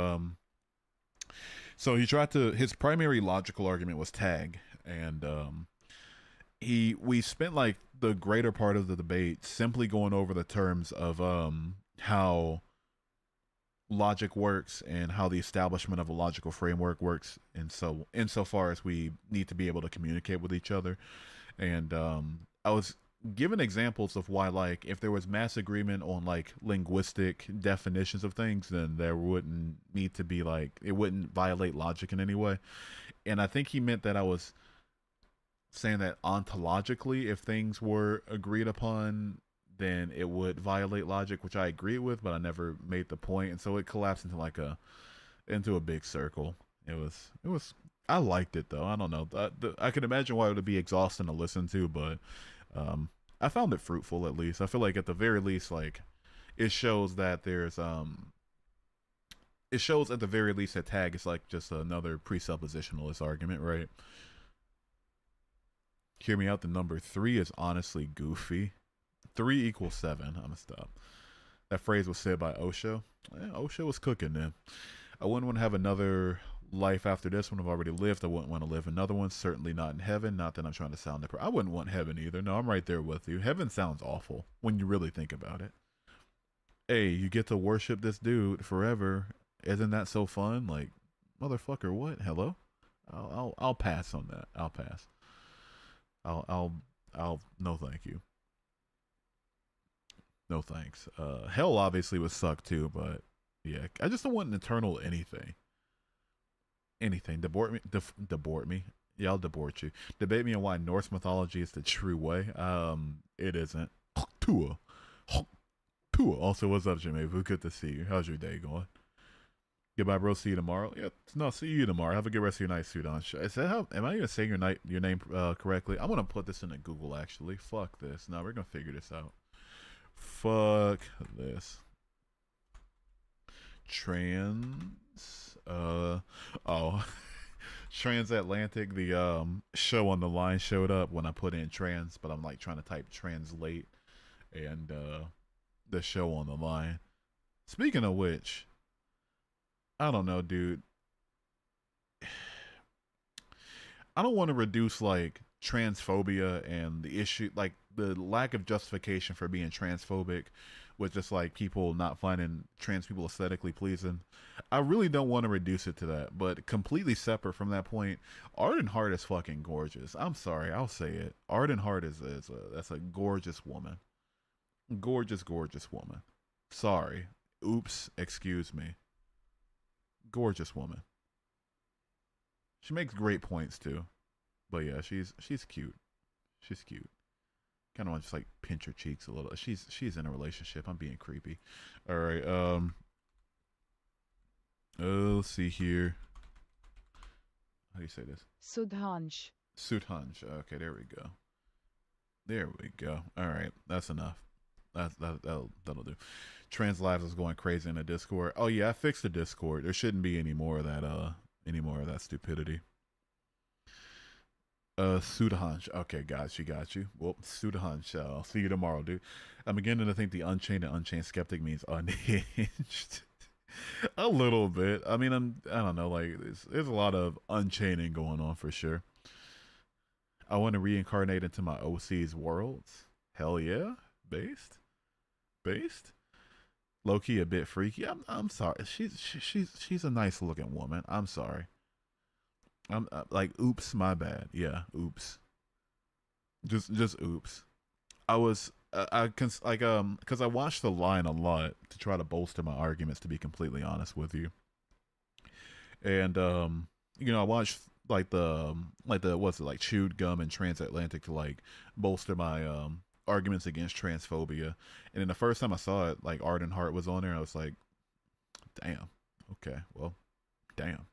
So he tried to. His primary logical argument was tag, and we spent like the greater part of the debate simply going over the terms of how logic works and how the establishment of a logical framework works, and so insofar as we need to be able to communicate with each other. And I was given examples of why, like, if there was mass agreement on like linguistic definitions of things, then there wouldn't need to be like, it wouldn't violate logic in any way. And I think he meant that I was saying that ontologically, if things were agreed upon, then it would violate logic, which I agree with, but I never made the point, and so it collapsed into like into a big circle. It was. I liked it though. I don't know. I can imagine why it would be exhausting to listen to, but I found it fruitful at least. I feel like at the very least, like it shows that there's it shows at the very least that tag is like just another presuppositionalist argument, right? Hear me out. The number 3 is honestly goofy. 3 equals 7. I'm gonna stop. That phrase was said by Osho. Yeah, Osho was cooking then. I wouldn't want to have another life after this one. I've already lived. I wouldn't want to live another one. Certainly not in heaven. Not that I'm trying to sound I wouldn't want heaven either. No, I'm right there with you. Heaven sounds awful when you really think about it. Hey, you get to worship this dude forever. Isn't that so fun? Like, motherfucker, what? Hello? I'll pass on that. I'll pass. I'll no thank you. No thanks. Hell obviously would suck too, but yeah, I just don't want an eternal anything. Anything. Debort me. Debort me. Yeah, I'll debort you. Debate me on why Norse mythology is the true way. It isn't. Tua. Tua. Also, what's up, Jimmy? Good to see you. How's your day going? Goodbye, bro. See you tomorrow. Yeah, no, see you tomorrow. Have a good rest of your night, Sudan. Is that how? Am I even saying your name correctly? I'm gonna put this into Google. Actually, fuck this. No, we're gonna figure this out. Fuck this. Transatlantic, the show on the line showed up when I put in trans, but I'm like trying to type translate, and the show on the line. Speaking of which, I don't know, dude. I don't want to reduce like transphobia and the issue, like the lack of justification for being transphobic with just like people not finding trans people aesthetically pleasing. I really don't want to reduce it to that, but completely separate from that point, Arden Hart is fucking gorgeous. I'm sorry, I'll say it. Arden Hart that's a gorgeous woman. Gorgeous woman. Sorry. Oops, excuse me. Gorgeous woman. She makes great points too. But yeah, she's cute. She's cute. Kind of want to just like pinch her cheeks a little. She's in a relationship. I'm being creepy. All right. Let's see here. How do you say this? Sudhansh. Sudhansh. Okay, there we go. There we go. All right, that's enough. That'll do. Trans Lives is going crazy in the Discord. Oh yeah, I fixed the Discord. There shouldn't be any more of that stupidity. Sudahansh. Okay, got you. Well, Sudahansh. I'll see you tomorrow, dude. I'm beginning to think the unchained and unchained skeptic means unhinged. A little bit. I mean, I don't know. Like, there's a lot of unchaining going on for sure. I want to reincarnate into my OC's worlds. Hell yeah, based. Low key a bit freaky. I'm sorry. She's a nice looking woman. I'm sorry. I'm like, oops, my bad. Yeah, oops. Just oops. I was because I watched The Line a lot to try to bolster my arguments. To be completely honest with you, and I watched like the what's it like chewed gum and transatlantic to like bolster my arguments against transphobia. And then the first time I saw it, like Arden Hart was on there, I was like, damn. Okay, well, damn.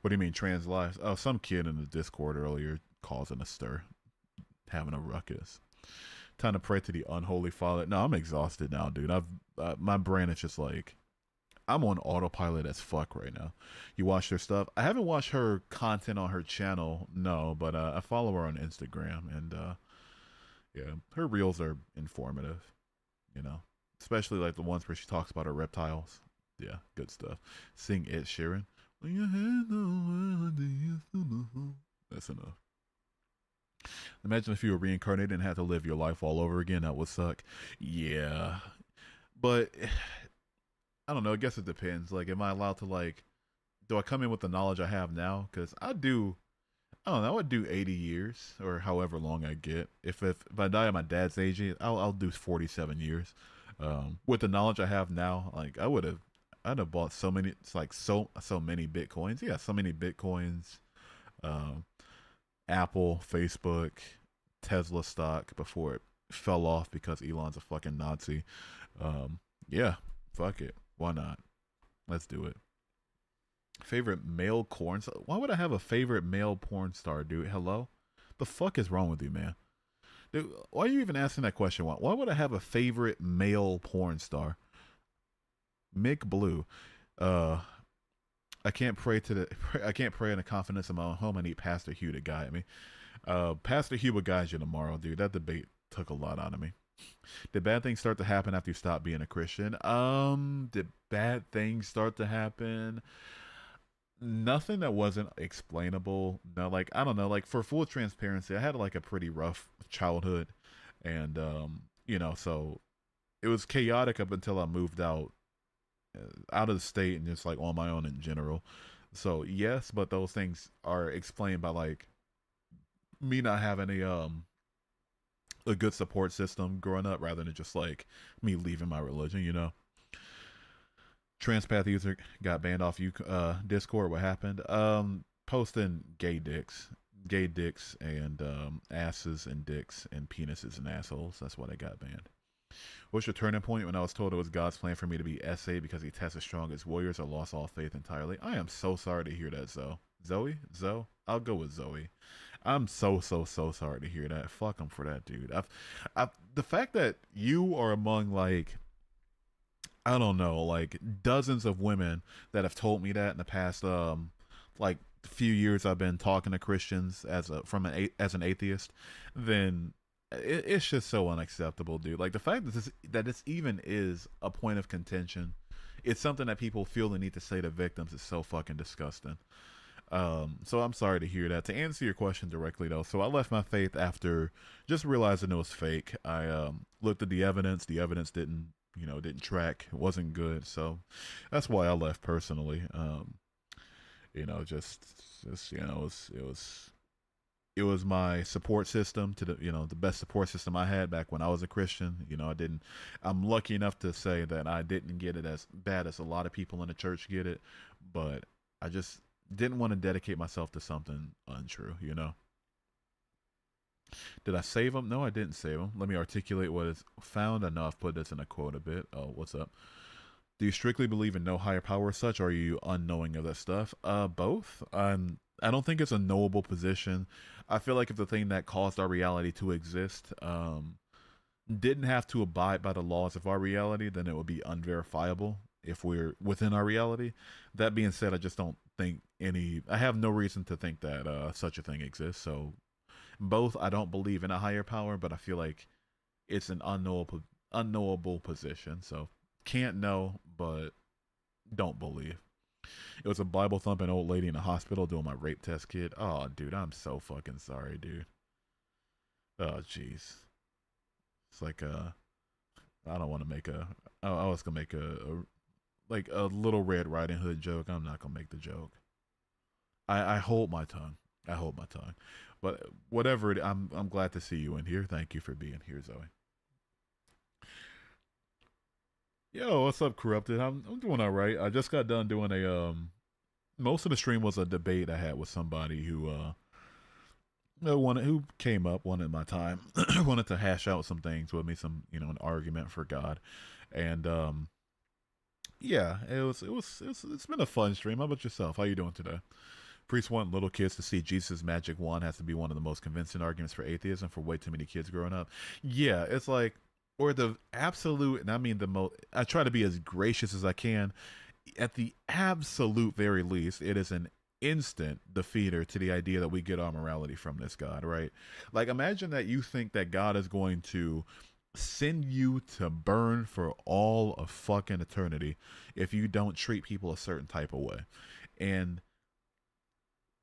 What do you mean trans lives? Oh, some kid in the Discord earlier causing a stir, having a ruckus. Time to pray to the unholy father. No, I'm exhausted now, dude. My brain is just like, I'm on autopilot as fuck right now. You watch her stuff. I haven't watched her content on her channel, no, but I follow her on Instagram, and yeah, her reels are informative. Especially like the ones where she talks about her reptiles. Yeah, good stuff. Sing Ed Sheeran. That's enough. Imagine if you were reincarnated and had to live your life all over again. That would suck. Yeah, but I don't know. I guess it depends. Like, am I allowed to like? Do I come in with the knowledge I have now? Because I do. I don't know. I would do 80 years or however long I get. If I die at my dad's age, I'll do 47 years. With the knowledge I have now, like I'd have bought so many. It's like so many bitcoins. Yeah, so many bitcoins. Um, Apple, Facebook, Tesla stock before it fell off because Elon's a fucking Nazi. Yeah, fuck it. Why not? Let's do it. Favorite male porn star? Why would I have a favorite male porn star, dude? Hello? The fuck is wrong with you, man? Dude, why are you even asking that question? Why would I have a favorite male porn star? Mick Blue. I can't pray I can't pray in the confidence of my own home. I need Pastor Hugh to guide me. Pastor Hugh will guide you tomorrow, dude. That debate took a lot out of me. Did bad things start to happen after you stopped being a Christian? Did bad things start to happen? Nothing that wasn't explainable. No, like I don't know. Like for full transparency, I had like a pretty rough childhood, and so it was chaotic up until I moved out of the state and just like on my own in general. So yes, but those things are explained by like me not having a good support system growing up rather than just like me leaving my religion. Transpath user got banned off you Discord. What happened? Posting gay dicks and asses and dicks and penises and assholes. That's why they got banned. What's your turning point? When I was told it was God's plan for me to be SA because he tests as strong as warriors, I lost all faith entirely. I am so sorry to hear that, Zoe? I'll go with Zoe. I'm so sorry to hear that. Fuck him for that, dude. The fact that you are among like, I don't know, like dozens of women that have told me that in the past, like few years I've been talking to Christians as an atheist, then it's just so unacceptable, dude. Like the fact that this even is a point of contention, it's something that people feel the need to say to victims is so fucking disgusting. So I'm sorry to hear that. To answer your question directly though, so I left my faith after just realizing it was fake. I looked at the evidence. The evidence didn't track. It wasn't good. So that's why I left personally. It was my support system to the best support system I had back when I was a Christian. I'm lucky enough to say that I didn't get it as bad as a lot of people in the church get it, but I just didn't want to dedicate myself to something untrue. Did I save them? No, I didn't save them. Let me articulate what is found. I know I've put this in a quote a bit. Oh, what's up? Do you strictly believe in no higher power as such, or are you unknowing of that stuff? Both. I don't think it's a knowable position. I feel like if the thing that caused our reality to exist didn't have to abide by the laws of our reality, then it would be unverifiable if we're within our reality. That being said, I just don't think I have no reason to think that such a thing exists. So both, I don't believe in a higher power, but I feel like it's an unknowable position. So can't know, but don't believe. It was a Bible thumping old lady in a hospital doing my rape test kit. Oh, dude, I'm so fucking sorry, dude. Oh, jeez. It's like I don't want to make a. I was gonna make like a little Red Riding Hood joke. I'm not gonna make the joke. I hold my tongue. I hold my tongue. But whatever I'm glad to see you in here. Thank you for being here, Zoe. Yo, what's up, Corrupted? I'm doing all right. I just got done doing a most of the stream was a debate I had with somebody who who came up, wanted my time, wanted to hash out some things with me, some an argument for God, and yeah, it's been a fun stream. How about yourself? How you doing today? Priests want little kids to see Jesus' magic wand has to be one of the most convincing arguments for atheism for way too many kids growing up. Yeah, it's like, or the absolute, and I mean the most, I try to be as gracious as I can. At the absolute very least, it is an instant defeater to the idea that we get our morality from this God, right? Like, imagine that you think that God is going to send you to burn for all of fucking eternity if you don't treat people a certain type of way. And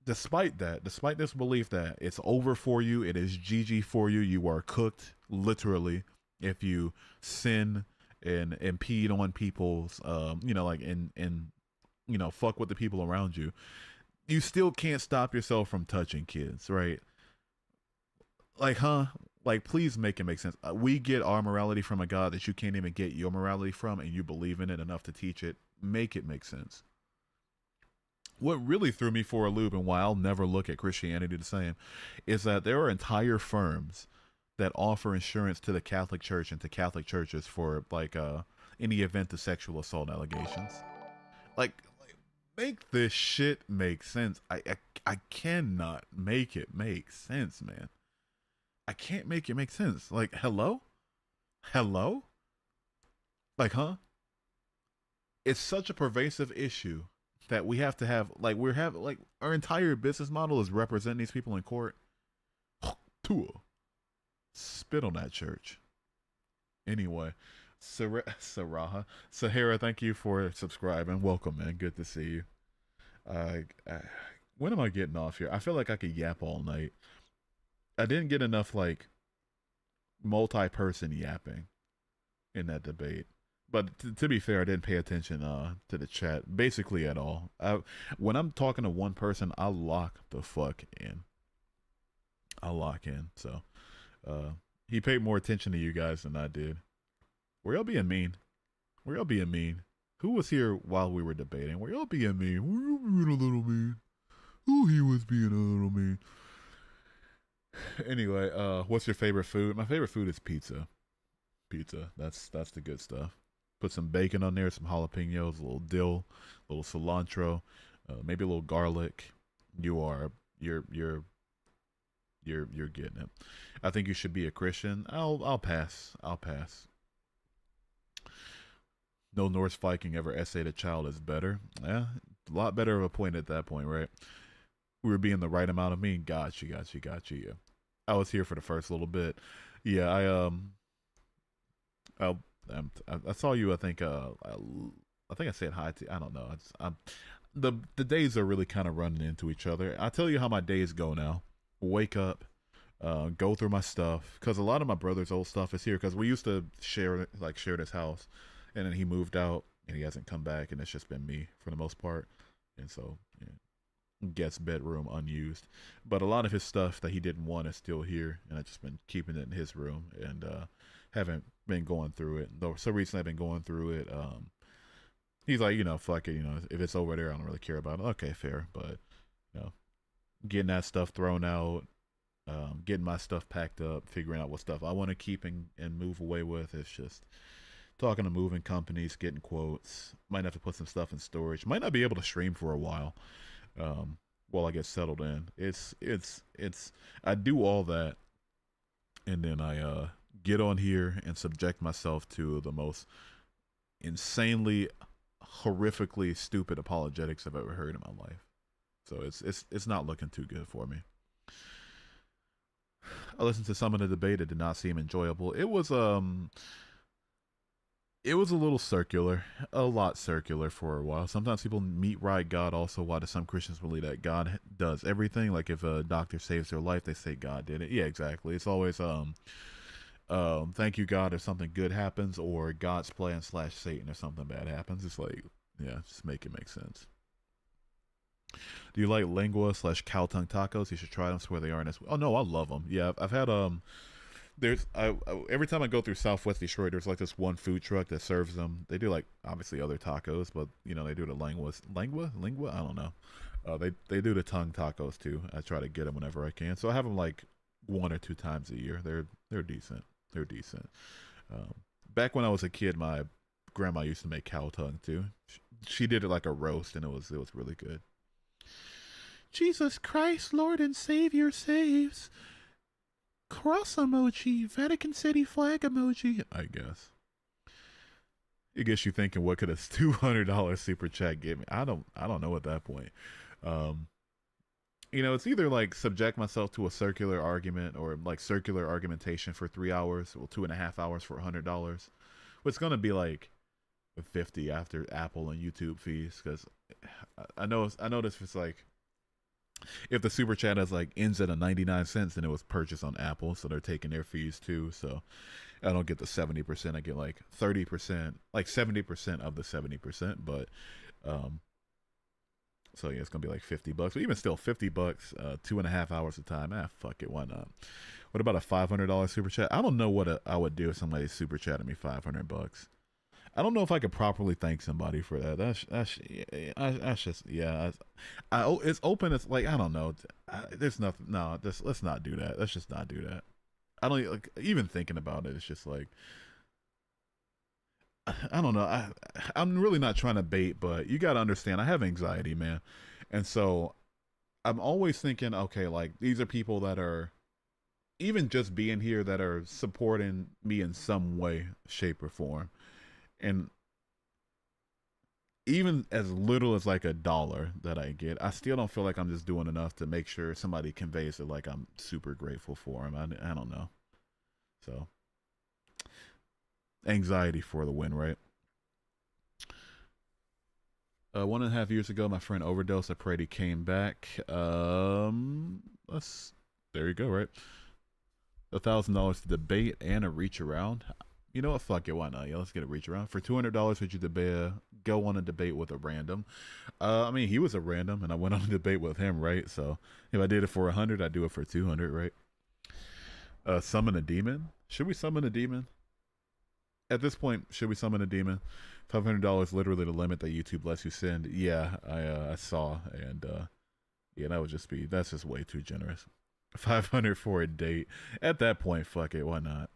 despite that, despite this belief that it's over for you, it is GG for you, you are cooked, literally, if you sin and impede on people's, like, and fuck with the people around you, you still can't stop yourself from touching kids, right? Like, huh? Like, please make it make sense. We get our morality from a God that you can't even get your morality from, and you believe in it enough to teach it. Make it make sense. What really threw me for a loop, and why I'll never look at Christianity the same, is that there are entire firms that offer insurance to the Catholic Church and to Catholic churches for, like, in the event of sexual assault allegations. Like make this shit make sense. I cannot make it make sense, man. I can't make it make sense. Like, hello? Like, huh? It's such a pervasive issue that we have to have, like, our entire business model is representing these people in court. Tua. Spit on that church. Anyway, Saraha. Sahara, thank you for subscribing. Welcome, man. Good to see you. When am I getting off here? I feel like I could yap all night. I didn't get enough, like, multi-person yapping in that debate. But to be fair, I didn't pay attention to the chat basically at all. When I'm talking to one person, I lock the fuck in. I lock in. So he paid more attention to you guys than I did. Were y'all being mean? Were y'all being mean? Who was here while we were debating? Were y'all being mean? Were you being a little mean? Who he was being a little mean? Anyway, what's your favorite food? My favorite food is pizza. Pizza. That's the good stuff. Put some bacon on there, some jalapenos, a little dill, a little cilantro, maybe a little garlic. You're getting it. I think you should be a Christian. I'll pass. No Norse Viking ever essayed a child is better. Yeah, a lot better of a point at that point, right? We were being the right amount of mean. Got you. Yeah. I was here for the first little bit. Yeah, I saw you. I think I said hi to. I don't know. The days are really kind of running into each other. I'll tell you how my days go now. Wake up, go through my stuff, because a lot of my brother's old stuff is here, because we used to share this house, and then he moved out and he hasn't come back, and it's just been me for the most part. And so, yeah, guest bedroom unused, but a lot of his stuff that he didn't want is still here, and I've just been keeping it in his room, and haven't been going through it. Though so recently I've been going through it. He's like, fuck it, if it's over there, I don't really care about it. Okay, fair. But getting that stuff thrown out, getting my stuff packed up, figuring out what stuff I want to keep and move away with. It's just talking to moving companies, getting quotes. Might have to put some stuff in storage. Might not be able to stream for a while I get settled in. It's I do all that, and then I get on here and subject myself to the most insanely, horrifically stupid apologetics I've ever heard in my life. So it's not looking too good for me. I listened to some of the debate. It did not seem enjoyable. It was a little circular, a lot circular for a while. Sometimes people meet right God. Also, why do some Christians believe that God does everything? Like if a doctor saves their life, they say God did it. Yeah, exactly. It's always thank you God if something good happens, or God's plan / Satan if something bad happens. It's like, yeah, just make it make sense. Do you like lengua / cow tongue tacos? You should try them. Swear they aren't as. Oh no, I love them. Yeah, I've had there's every time I go through Southwest Detroit, there's like this one food truck that serves them. They do like obviously other tacos, but you know they do the lengua. I don't know. They do the tongue tacos too. I try to get them whenever I can. So I have them like 1 or 2 times a year. They're decent. They're decent. Back when I was a kid, my grandma used to make cow tongue too. She did it like a roast, and it was really good. Jesus Christ, Lord and Savior saves. Cross emoji, Vatican City flag emoji. I guess. It gets you thinking, what could a $200 super chat give me? I don't know at that point. You know, it's either like subject myself to a circular argument or like circular argumentation for 3 hours, well, 2.5 hours for $100. It's gonna be like 50 after Apple and YouTube fees, because I noticed it's like if the super chat has like ends at a 99 cents, then it was purchased on Apple, so they're taking their fees too. So I don't get the 70%. I get like 30%, like 70% of the 70%. But so yeah, it's gonna be like $50. But even still, $50, 2.5 hours of time. Fuck it, why not? What about a $500 super chat? I don't know what I would do if somebody super chatted me $500. I don't know if I could properly thank somebody for that. That's just yeah. It's open. It's like I don't know. There's nothing. No, let's not do that. Let's just not do that. I don't like, even thinking about it. It's just like I don't know. I'm really not trying to bait, but you got to understand. I have anxiety, man, and so I'm always thinking, okay, like these are people that are even just being here that are supporting me in some way, shape, or form. And even as little as like $1 that I get, I still don't feel like I'm just doing enough to make sure somebody conveys it like I'm super grateful for them. I don't know. So anxiety for the win, right? 1.5 years ago, my friend overdosed. I prayed he came back. Let's there you go, right? $1,000 to debate and a reach around. You know what? Fuck it. Why not? Yeah, let's get a reach around. For $200, would you go on a debate with a random? I mean, he was a random, and I went on a debate with him, right? So if I did it for 100, I'd do it for 200, right? Summon a demon? Should we summon a demon? At this point, should we summon a demon? $500 literally the limit that YouTube lets you send. Yeah, I saw, and yeah, that's just way too generous. 500 for a date. At that point, fuck it. Why not?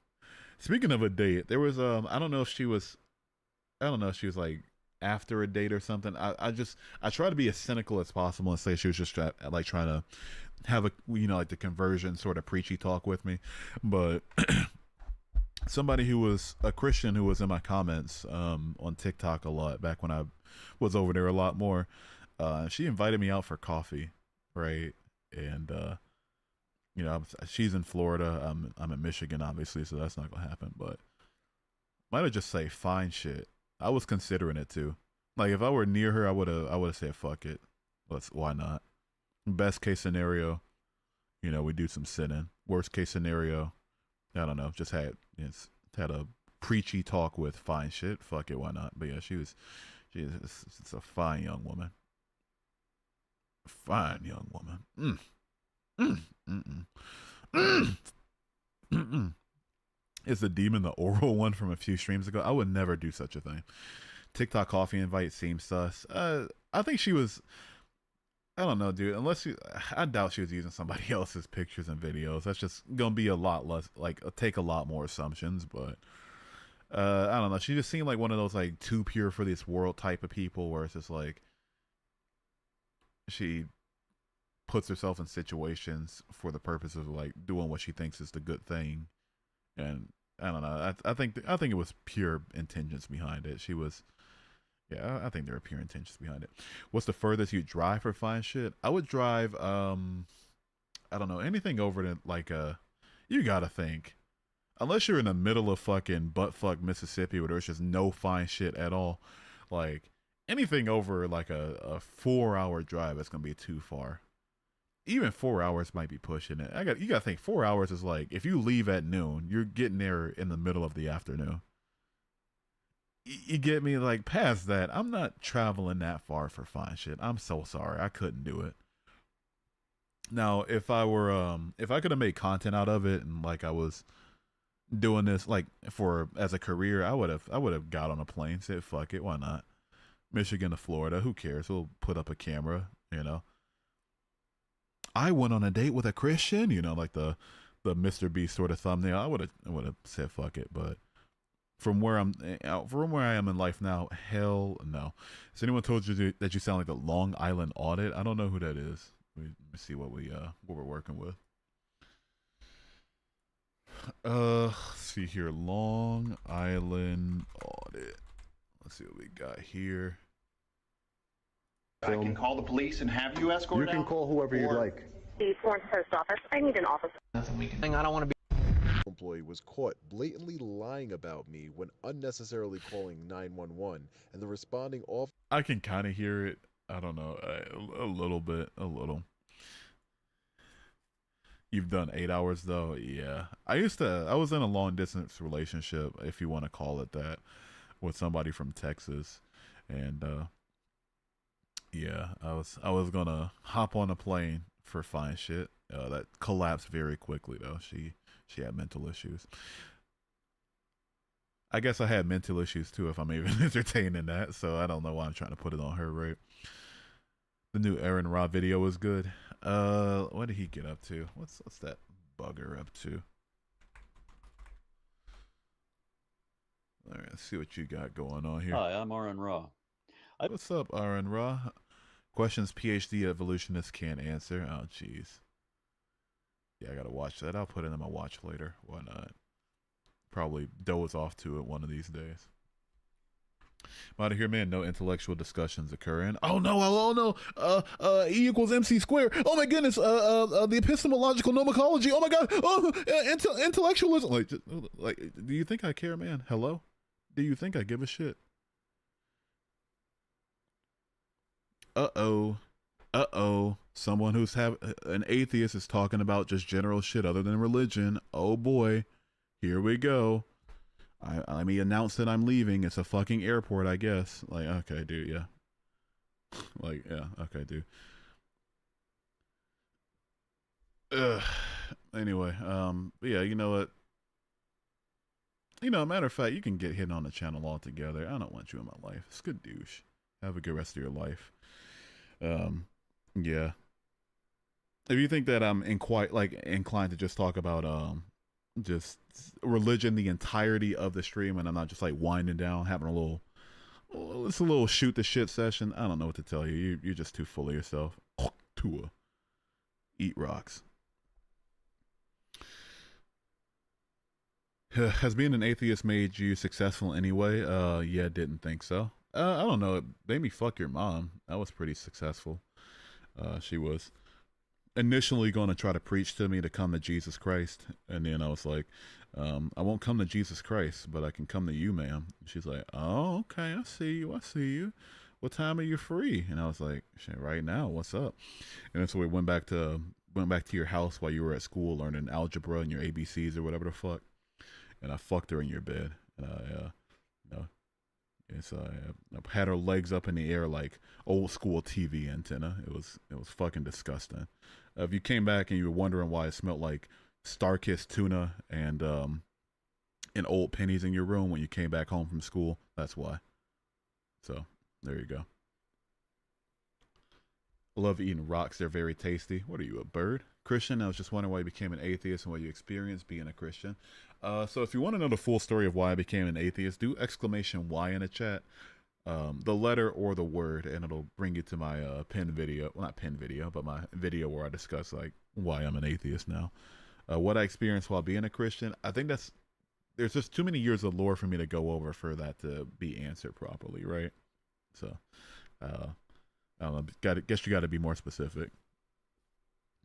Speaking of a date, there was I don't know if she was like after a date or something. I try to be as cynical as possible and say she was just trying to have a like the conversion sort of preachy talk with me, but somebody who was a Christian who was in my comments on TikTok a lot back when I was over there a lot more, she invited me out for coffee, right? And you know, she's in Florida. I'm in Michigan, obviously, so that's not gonna happen. But might have just say fine shit. I was considering it too. Like if I were near her, I would have said fuck it. Why not? Best case scenario, you know, we do some sinning. Worst case scenario, I don't know. Just had a preachy talk with fine shit. Fuck it, why not? But yeah, she's a fine young woman. Fine young woman. Is the demon the oral one from a few streams ago? I would never do such a thing. TikTok coffee invite seems sus. I think she was. I don't know, dude. I doubt she was using somebody else's pictures and videos. That's just gonna be a lot less. Like, take a lot more assumptions. But I don't know. She just seemed like one of those like too pure for this world type of people, where it's just like she puts herself in situations for the purpose of like doing what she thinks is the good thing, and I don't know. I think it was pure intentions behind it. She was, Yeah, I think there are pure intentions behind it. What's the furthest you drive for fine shit? I would drive, I don't know, anything over to like you gotta think. Unless you're in the middle of fucking buttfuck Mississippi where there's just no fine shit at all, like anything over like a 4 hour drive, it's gonna be too far. Even 4 hours might be pushing it. You gotta think 4 hours is like if you leave at noon, you're getting there in the middle of the afternoon. You get me? Like past that, I'm not traveling that far for fine shit. I'm so sorry, I couldn't do it. Now, if I could have made content out of it and like I was doing this like for as a career, I would have got on a plane, said fuck it, why not? Michigan to Florida, who cares? We'll put up a camera, you know. I went on a date with a Christian, you know, like the Mr. Beast sort of thumbnail. I would have said fuck it, but from where I am in life now, hell no. Has anyone told you that you sound like the Long Island Audit? I don't know who that is. Let me see what we're working with. Let's see here, Long Island Audit. Let's see what we got here. I can call the police and have you escorted out? You can call whoever you'd like. The Florence Post Office. I need an officer. Nothing we can. I don't want to be. Employee was caught blatantly lying about me when unnecessarily calling 911, and the responding officer. I can kind of hear it. I don't know, a little bit, a little. You've done 8 hours though, yeah. I was in a long distance relationship, if you want to call it that, with somebody from Texas, and yeah, I was gonna hop on a plane for fine shit. That collapsed very quickly though. She had mental issues. I guess I had mental issues too if I'm even entertaining that, so I don't know why I'm trying to put it on her, right? The new Aaron Ra video was good. What did he get up to? What's that bugger up to? All right, let's see what you got going on here. Hi, I'm Aaron Ra. What's up, Aaron Ra? Questions PhD evolutionists can't answer. Oh, jeez. Yeah, I gotta watch that. I'll put it in my watch later. Why not? Probably doze off to it one of these days. I'm out of here, man. No intellectual discussions occurring. Oh no! Oh no! E equals MC squared. Oh my goodness! The epistemological nomology. Oh my god! Oh, intellectualism. Like, do you think I care, man? Hello? Do you think I give a shit? Uh-oh. Someone who's an atheist is talking about just general shit other than religion. Oh boy. Here we go. Let me announce that I'm leaving. It's a fucking airport, I guess. Like, okay, dude, yeah. Like, yeah, okay, dude. Ugh. Anyway, but yeah, you know what? You know, matter of fact, you can get hidden on the channel altogether. I don't want you in my life. It's good douche. Have a good rest of your life. Yeah. If you think that I'm inclined to just talk about just religion the entirety of the stream, and I'm not just like winding down, having it's a little shoot the shit session, I don't know what to tell you. You're just too full of yourself. Tua. Eat rocks. Has being an atheist made you successful anyway? Yeah, didn't think so. I don't know. It made me fuck your mom. That was pretty successful. She was initially going to try to preach to me to come to Jesus Christ. And then I was like, I won't come to Jesus Christ, but I can come to you, ma'am. She's like, oh, okay. I see you. What time are you free? And I was like, shit, right now. What's up? And then so we went back to your house while you were at school learning algebra and your ABCs or whatever the fuck. And I fucked her in your bed. And I had her legs up in the air like old school TV antenna. It was fucking disgusting. If you came back and you were wondering why it smelled like Star-Kissed tuna and old pennies in your room when you came back home from school, that's why. So there you go. I love eating rocks. They're very tasty. What are you, a bird? Christian? I was just wondering why you became an atheist and what you experienced being a Christian. So if you want to know the full story of why I became an atheist, do exclamation Y in the chat. The letter or the word, and it'll bring you to my pin video. Well, not pin video, but my video where I discuss like why I'm an atheist now. What I experienced while being a Christian. I think there's just too many years of lore for me to go over for that to be answered properly, right? So, I don't know. Guess you got to be more specific.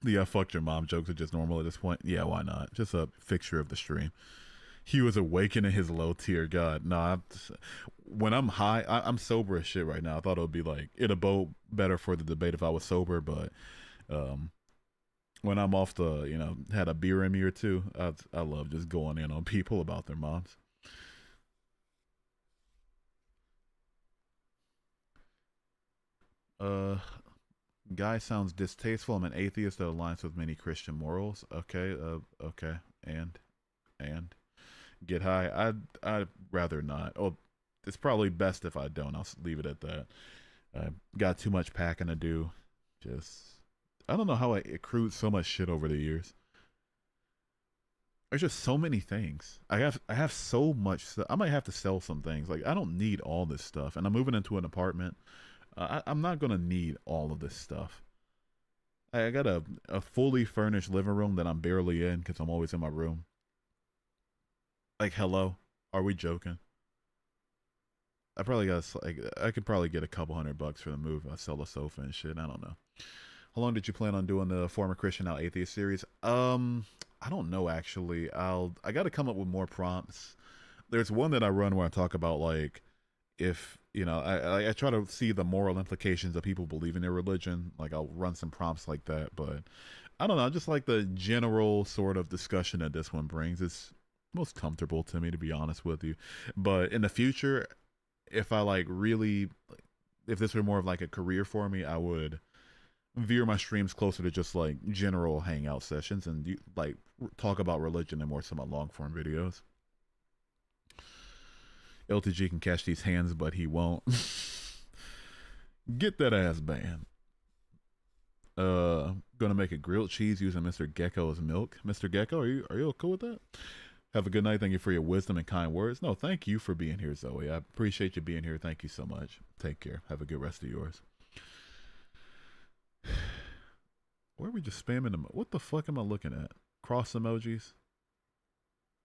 The fucked your mom jokes are just normal at this point. Yeah, why not? Just a fixture of the stream. He was awakening his low tier. God, nah. When I'm high, I'm sober as shit right now. I thought it would be like it'd bode better for the debate if I was sober, but when I'm off the, had a beer in me or two, I love just going in on people about their moms. Guy sounds distasteful. I'm an atheist that aligns with many Christian morals. Okay, okay, and get high. I'd rather not. Oh, it's probably best if I don't. I'll leave it at that. I got too much packing to do. I don't know how I accrued so much shit over the years. There's just so many things. I have so much stuff. I might have to sell some things. Like, I don't need all this stuff, and I'm moving into an apartment. I'm not gonna need all of this stuff. I got a fully furnished living room that I'm barely in because I'm always in my room. Like, hello, are we joking? I could probably get a couple $100 for the move. I sell a sofa and shit. I don't know. How long did you plan on doing the former Christian now atheist series? I don't know actually. I got to come up with more prompts. There's one that I run where I talk about like if I try to see the moral implications of people believing their religion. Like I'll run some prompts like that, but I don't know. I just like the general sort of discussion that this one brings. It's most comfortable to me, to be honest with you. But in the future, if this were more of like a career for me, I would veer my streams closer to just like general hangout sessions and like talk about religion and more some long form videos. LTG can catch these hands, but he won't. Get that ass banned. Gonna make a grilled cheese using Mr. Gecko's milk. Mr. Gecko, are you cool with that? Have a good night. Thank you for your wisdom and kind words. No, thank you for being here, Zoe. I appreciate you being here. Thank you so much. Take care. Have a good rest of yours. Where are we just spamming them? What the fuck am I looking at? Cross emojis?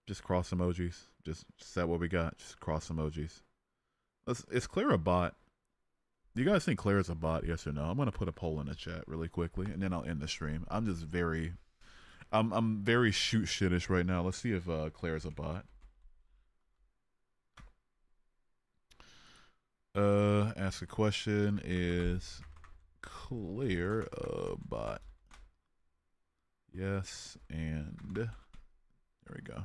Just cross emojis. Just is that what we got? Just cross emojis. Is Claire a bot? Do you guys think Claire is a bot? Yes or no? I'm gonna put a poll in the chat really quickly, and then I'll end the stream. I'm very shoot shitish right now. Let's see if Claire is a bot. Ask a question. Is Claire a bot? Yes, and there we go.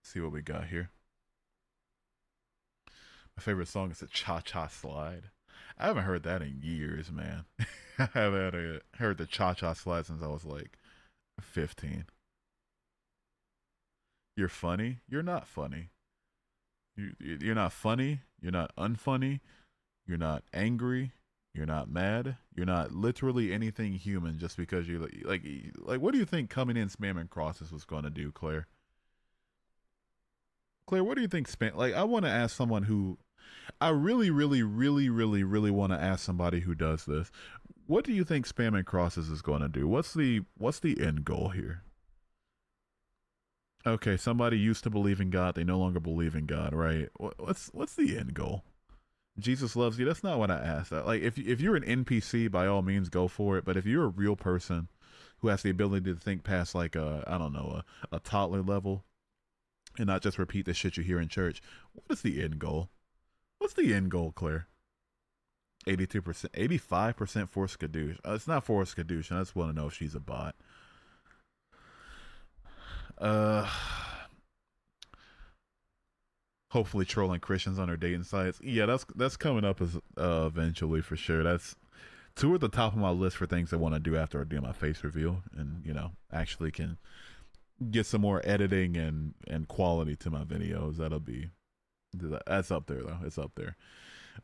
See what we got here. My favorite song is the Cha-Cha Slide. I haven't heard that in years, man. I haven't heard the Cha-Cha Slide since I was like 15. You're funny? You're not funny. You're not funny. You're not unfunny. You're not angry. You're not mad. You're not literally anything human just because you like what do you think coming in spamming crosses was going to do, Claire? Claire, what do you think I want to ask someone who I really want to ask somebody who does this. What do you think spamming crosses is going to do? What's the end goal here? Okay, somebody used to believe in God, they no longer believe in God, right? What's the end goal? Jesus loves you. That's not what I asked. Like if you're an NPC, by all means go for it, but if you're a real person who has the ability to think past like a toddler level and not just repeat the shit you hear in church, what is the end goal? What's the end goal, Claire? 82%, 85% for Skadoosh. It's not for Skadoosh. I just want to know if she's a bot. Hopefully trolling Christians on their dating sites. Yeah, that's coming up as eventually for sure. That's two at the top of my list for things I want to do after I do my face reveal, and actually can get some more editing and quality to my videos. That's up there though. It's up there.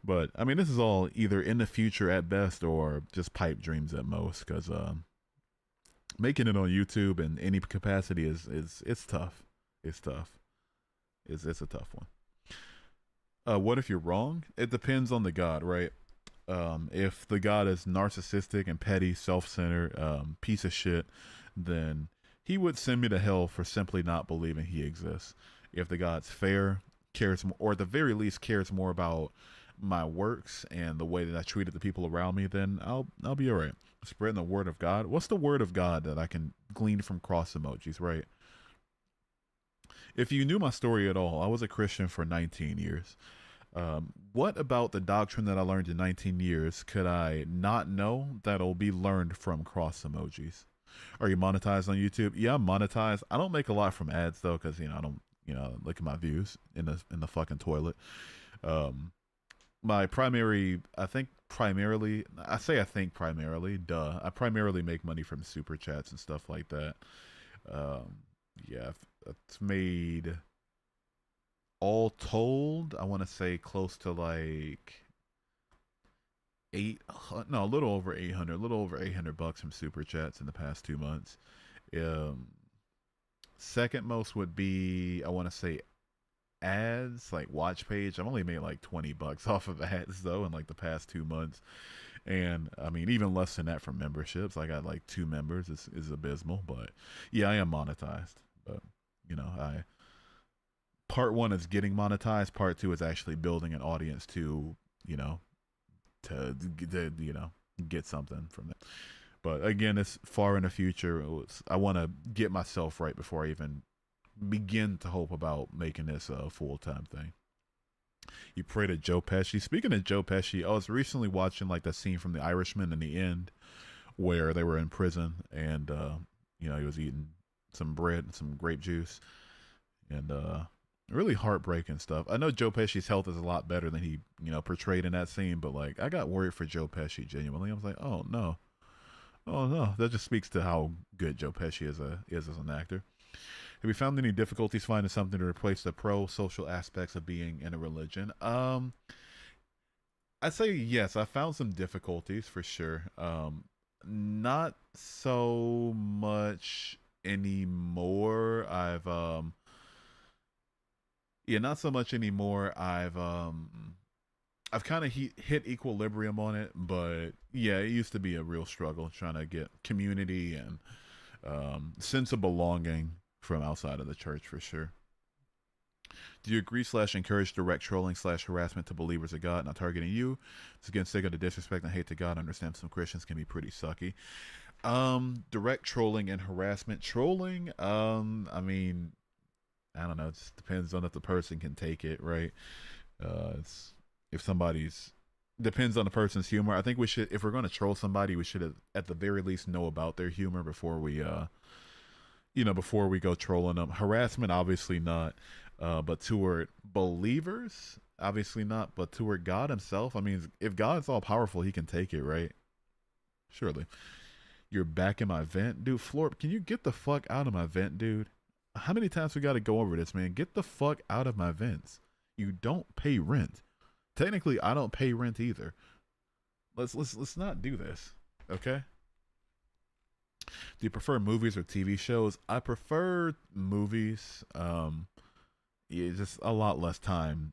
But I mean, this is all either in the future at best or just pipe dreams at most. Because making it on YouTube in any capacity is tough. It's tough. It's a tough one. What if you're wrong? It depends on the God, right? If the God is narcissistic and petty, self-centered, piece of shit, then he would send me to hell for simply not believing he exists. If the God's fair, cares, or at the very least cares more about my works and the way that I treated the people around me, then I'll be all right. Spreading the word of God. What's the word of God that I can glean from cross emojis, right? If you knew my story at all, I was a Christian for 19 years. What about the doctrine that I learned in 19 years could I not know that'll be learned from cross emojis? Are you monetized on YouTube? Yeah, I'm monetized. I don't make a lot from ads though, because I don't look at my views in the fucking toilet. My primary, I primarily make money from super chats and stuff like that. Yeah, it's made, all told, I want to say close to like a little over 800 bucks from super chats in the past 2 months. Second most would be, I want to say, ads, like watch page. I've only made like 20 bucks off of ads though in like the past 2 months. And I mean, even less than that from memberships. I got like 2 members. Is abysmal, but yeah, I am monetized. But part 1 is getting monetized. Part 2 is actually building an audience to get something from it. But again, it's far in the future. I want to get myself right before I even begin to hope about making this a full-time thing. You pray to Joe Pesci. Speaking of Joe Pesci, I was recently watching like the scene from The Irishman in the end where they were in prison and he was eating some bread and some grape juice and really heartbreaking stuff. I know Joe Pesci's health is a lot better than he portrayed in that scene, but like I got worried for Joe Pesci genuinely. I was like, oh no, that just speaks to how good Joe Pesci is as an actor. Have you found any difficulties finding something to replace the pro-social aspects of being in a religion? I'd say yes. I found some difficulties for sure. Not so much anymore. Not so much anymore. I've kind of hit equilibrium on it, but yeah, it used to be a real struggle trying to get community and sense of belonging from outside of the church for sure. Do you agree / encourage direct trolling / harassment to believers of God, not targeting you? It's against sake of the disrespect and hate to God. I understand some Christians can be pretty sucky. Direct trolling and harassment. Trolling, I mean, I don't know. It just depends on if the person can take it, right? Depends on the person's humor. I think we should, if we're going to troll somebody, we should at the very least know about their humor before we go trolling them. Harassment, obviously not. But toward believers, obviously not. But toward God himself, I mean, if God's all powerful, he can take it, right? Surely. You're back in my vent. Dude, Florp, can you get the fuck out of my vent, dude? How many times we got to go over this, man? Get the fuck out of my vents. You don't pay rent. Technically, I don't pay rent either. Let's not do this, okay? Do you prefer movies or TV shows? I prefer movies. Just a lot less time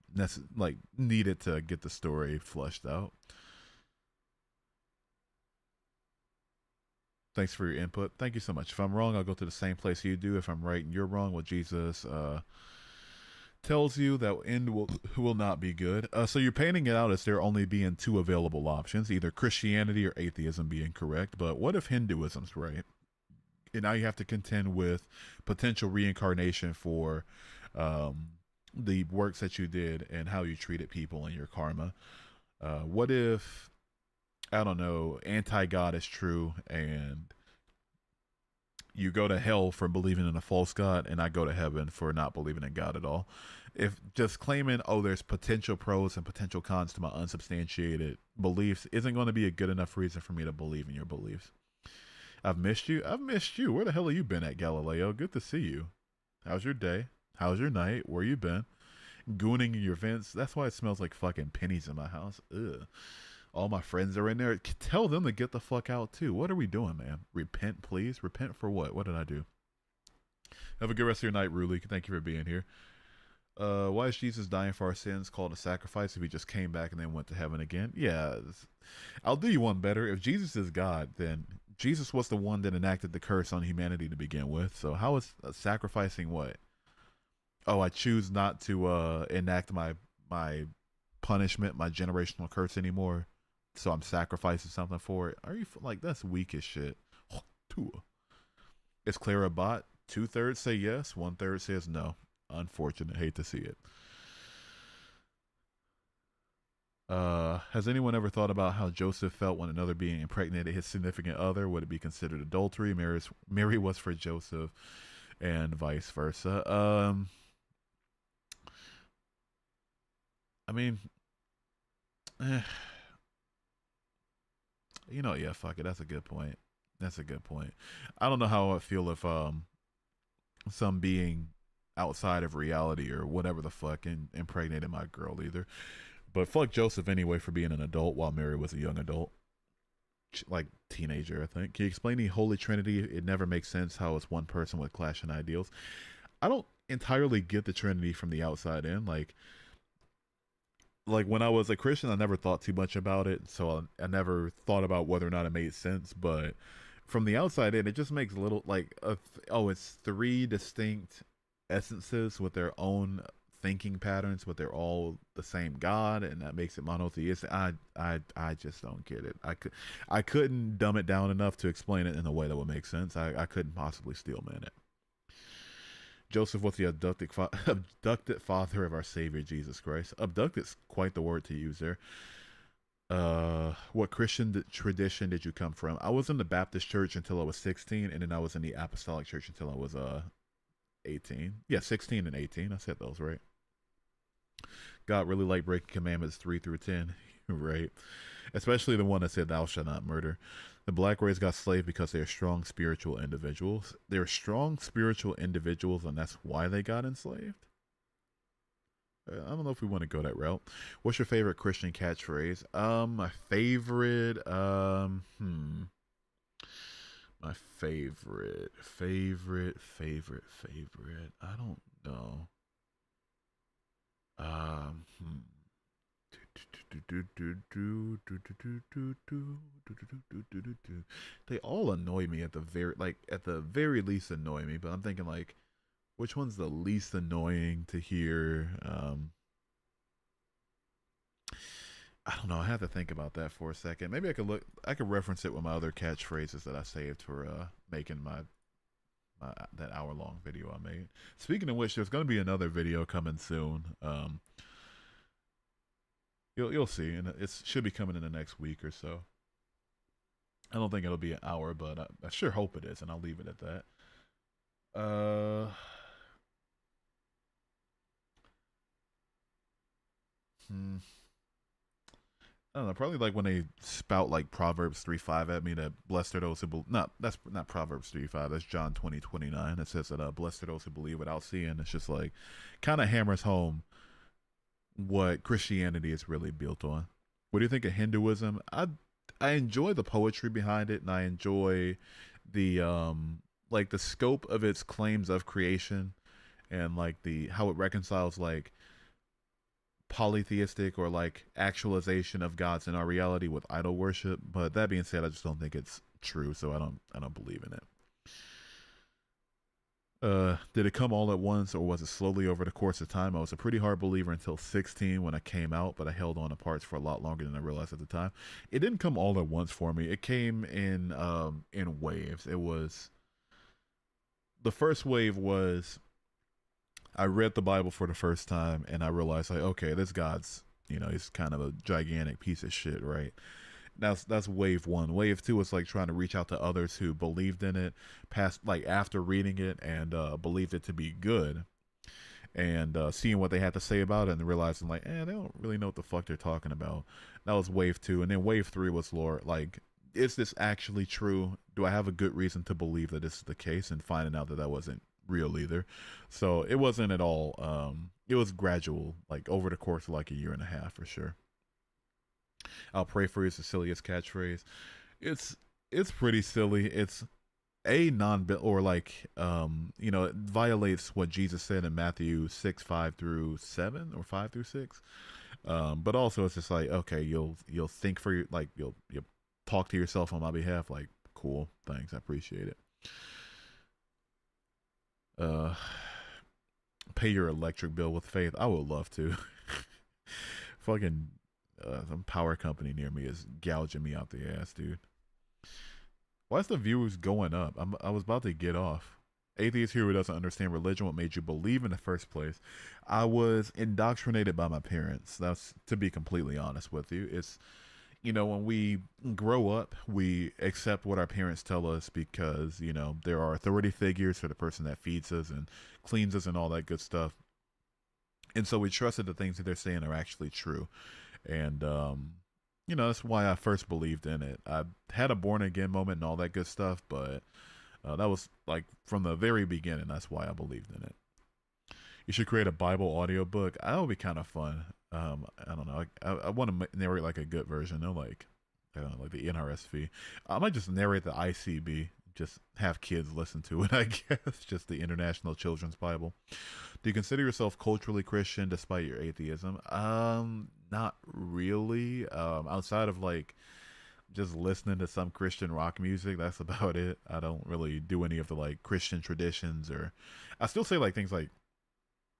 needed to get the story fleshed out. Thanks for your input. Thank you so much. If I'm wrong, I'll go to the same place you do. If I'm right and you're wrong, well, Jesus tells you that end will not be good. So you're painting it out as there only being 2 available options, either Christianity or atheism being correct. But what if Hinduism's right? And now you have to contend with potential reincarnation for the works that you did and how you treated people and your karma. What if, I don't know, anti-God is true and you go to hell for believing in a false God and I go to heaven for not believing in God at all? If just claiming, there's potential pros and potential cons to my unsubstantiated beliefs isn't going to be a good enough reason for me to believe in your beliefs. I've missed you. Where the hell have you been at, Galileo? Good to see you. How's your day? How's your night? Where you been? Gooning in your vents. That's why it smells like fucking pennies in my house. Ugh. All my friends are in there. Tell them to get the fuck out too. What are we doing, man? Repent, please. Repent for what? What did I do? Have a good rest of your night, Ruli. Thank you for being here. Why is Jesus dying for our sins called a sacrifice if he just came back and then went to heaven again? Yeah, I'll do you one better. If Jesus is God, then Jesus was the one that enacted the curse on humanity to begin with. So how is sacrificing what? oh, I choose not to enact my punishment, my generational curse anymore. So I'm sacrificing something for it. Are you like that's weak as shit? Is Clara a bot? 2/3 say yes, 1/3 says no. Unfortunate. Hate to see it. Has anyone ever thought about how Joseph felt when another being impregnated his significant other? Would it be considered adultery? Mary was for Joseph, and vice versa. I mean, you know, yeah, fuck it. That's a good point. That's a good point. I don't know how I feel if some being outside of reality or whatever the fuck impregnated my girl either. But fuck Joseph anyway for being an adult while Mary was a young adult. Like teenager, I think. Can you explain the Holy Trinity? It never makes sense how it's one person with clashing ideals. I don't entirely get the Trinity from the outside in. Like when I was a Christian, I never thought too much about it, so I never thought about whether or not it made sense. But from the outside in, it just makes a little like it's three distinct essences with their own thinking patterns, but they're all the same God, and that makes it monotheistic. I just don't get it. I couldn't dumb it down enough to explain it in a way that would make sense. I couldn't possibly steelman it. Joseph was the abducted father of our Savior Jesus Christ. Abducted's quite the word to use there. What Christian tradition did you come from? I was in the Baptist church until I was 16, and then I was in the Apostolic church until I was 18. Yeah, 16 and 18. I said those right. God really liked breaking commandments 3 through 10, right? Especially the one that said thou shalt not murder. The black race got slaved because they're strong spiritual individuals. They're strong spiritual individuals, and that's why they got enslaved. I don't know if we want to go that route. What's your favorite Christian catchphrase? My favorite, my favorite. I don't know. They all annoy me at the very least annoy me, but I'm thinking like which one's the least annoying to hear? I don't know. I have to think about that for a second. Maybe I could reference it with my other catchphrases that I saved for making my that hour-long video I made. Speaking of which, there's going to be another video coming soon. You'll see, and it should be coming in the next week or so. I don't think it'll be an hour, but I sure hope it is, and I'll leave it at that. I don't know, probably like when they spout like Proverbs 3:5 at me that blessed are those who that's not Proverbs 3:5, that's John 20:29. It says that blessed are those who believe without seeing. It's just like kind of hammers home what Christianity is really built on. What do you think of Hinduism? I enjoy the poetry behind it, and I enjoy the like the scope of its claims of creation, and like how it reconciles like polytheistic or like actualization of gods in our reality with idol worship. But that being said, I just don't think it's true, so I don't believe in it. Did it come all at once, or was it slowly over the course of time? I was a pretty hard believer until 16 when I came out, but I held on to parts for a lot longer than I realized at the time. It didn't come all at once for me. It came in waves. It was the first wave was I read the Bible for the first time, and I realized, like, okay, this God's, he's kind of a gigantic piece of shit, right? That's wave one. Wave two is like trying to reach out to others who believed in it, after reading it and believed it to be good, and seeing what they had to say about it, and realizing like, they don't really know what the fuck they're talking about. That was wave two, and then wave three was Lord, like, is this actually true? Do I have a good reason to believe that this is the case? And finding out that wasn't real either. So it wasn't at all it was gradual, like over the course of like a year and a half for sure. I'll pray for you, Cecilia's catchphrase. It's pretty silly. It's a or like it violates what Jesus said in Matthew 6:5-7 or 5-6. But also it's just like, okay, you'll think for your, like you'll talk to yourself on my behalf, like, cool, thanks, I appreciate it. pay your electric bill with faith. I would love to. Fucking some power company near me is gouging me out the ass, dude. Why is the views going up? I was about to get off. Atheist here who doesn't understand religion, what made you believe in the first place? I was indoctrinated by my parents. That's, to be completely honest with you. It's, you know, when we grow up, we accept what our parents tell us because, you know, there are authority figures for the person that feeds us and cleans us and all that good stuff. And so we trust that the things that they're saying are actually true. And, you know, that's why I first believed in it. I had a born again moment and all that good stuff, but that was like from the very beginning. That's why I believed in it. You should create a Bible audiobook. That would be kind of fun. I don't know. I want to narrate like a good version. No, like, I don't know, like the NRSV. I might just narrate the ICB. Just have kids listen to it, I guess. Just the International Children's Bible. Do you consider yourself culturally Christian despite your atheism? Not really. Outside of like just listening to some Christian rock music, that's about it. I don't really do any of the like Christian traditions, or I still say like things like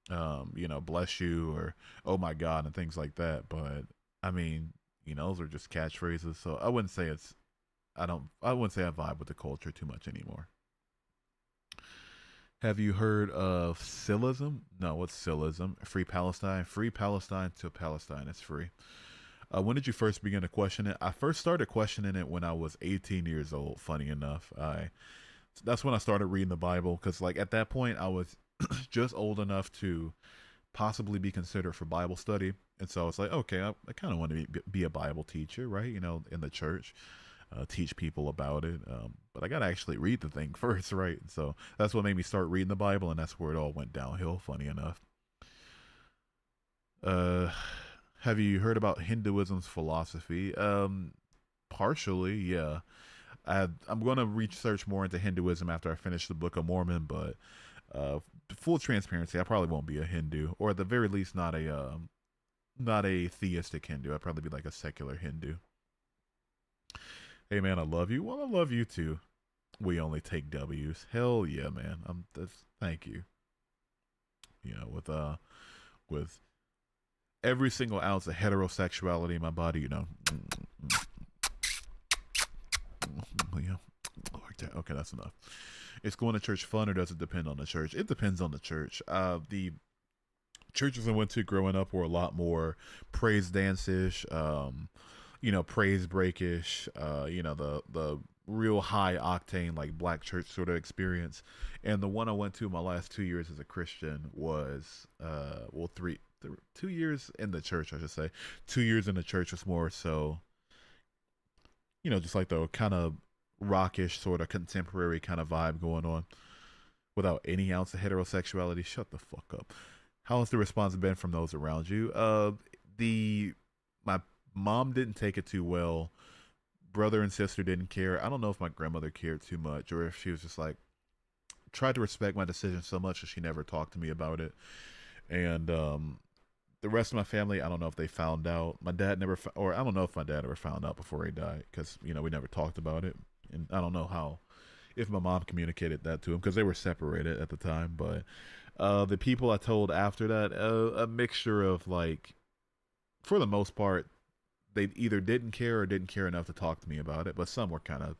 you know, bless you or oh my God and things like that. But I mean, you know, those are just catchphrases. So I wouldn't say I wouldn't say I vibe with the culture too much anymore. Have you heard of Silism? No, what's Silism? Free Palestine. Free Palestine to Palestine. It's free. When did you first begin to question it? I first started questioning it when I was 18 years old, funny enough. That's when I started reading the Bible, because like at that point I was just old enough to possibly be considered for Bible study. And so it's like, okay, I kind of want to be a Bible teacher, right? You know, in the church. Teach people about it, but I gotta actually read the thing first, right? So that's what made me start reading the Bible, and that's where it all went downhill, funny enough. Have you heard about Hinduism's philosophy? Partially, yeah. I'm going to research more into Hinduism after I finish the Book of Mormon, but full transparency, I probably won't be a Hindu, or at the very least not a theistic Hindu. I'd probably be like a secular Hindu. Hey man, I love you. Well, I love you too. We only take W's. Hell yeah, man. Thank you. You know, with every single ounce of heterosexuality in my body, you know. Yeah. Okay, that's enough. Is going to church fun, or does it depend on the church? It depends on the church. The churches I went to growing up were a lot more praise dance-ish, you know, praise breakish, you know, the real high octane, like black church sort of experience. And the one I went to my last 2 years as a Christian was, well, 2 years in the church, I should say. 2 years in the church was more so, you know, just like the kind of rockish sort of contemporary kind of vibe going on without any ounce of heterosexuality. Shut the fuck up. How has the response been from those around you? My mom didn't take it too well. Brother and sister didn't care. I don't know if my grandmother cared too much, or if she was just like, tried to respect my decision so much that she never talked to me about it. And the rest of my family, I don't know if they found out. My dad never, or I don't know if my dad ever found out before he died, because, you know, we never talked about it. And I don't know if my mom communicated that to him, because they were separated at the time. But the people I told after that, a mixture of like, for the most part, they either didn't care or didn't care enough to talk to me about it, but some were kind of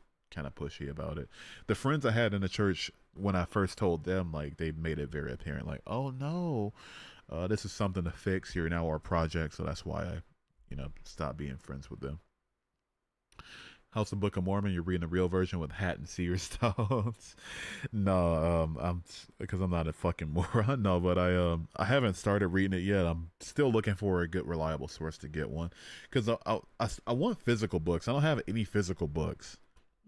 pushy about it. The friends I had in the church, when I first told them, like, they made it very apparent, like, oh no, this is something to fix. You're now our project, so that's why I, you know, stopped being friends with them. How's the Book of Mormon? You're reading the real version with hat and seer stones? No, I'm because I'm not a fucking moron. No, but I haven't started reading it yet. I'm still looking for a good, reliable source to get one, because I want physical books. I don't have any physical books,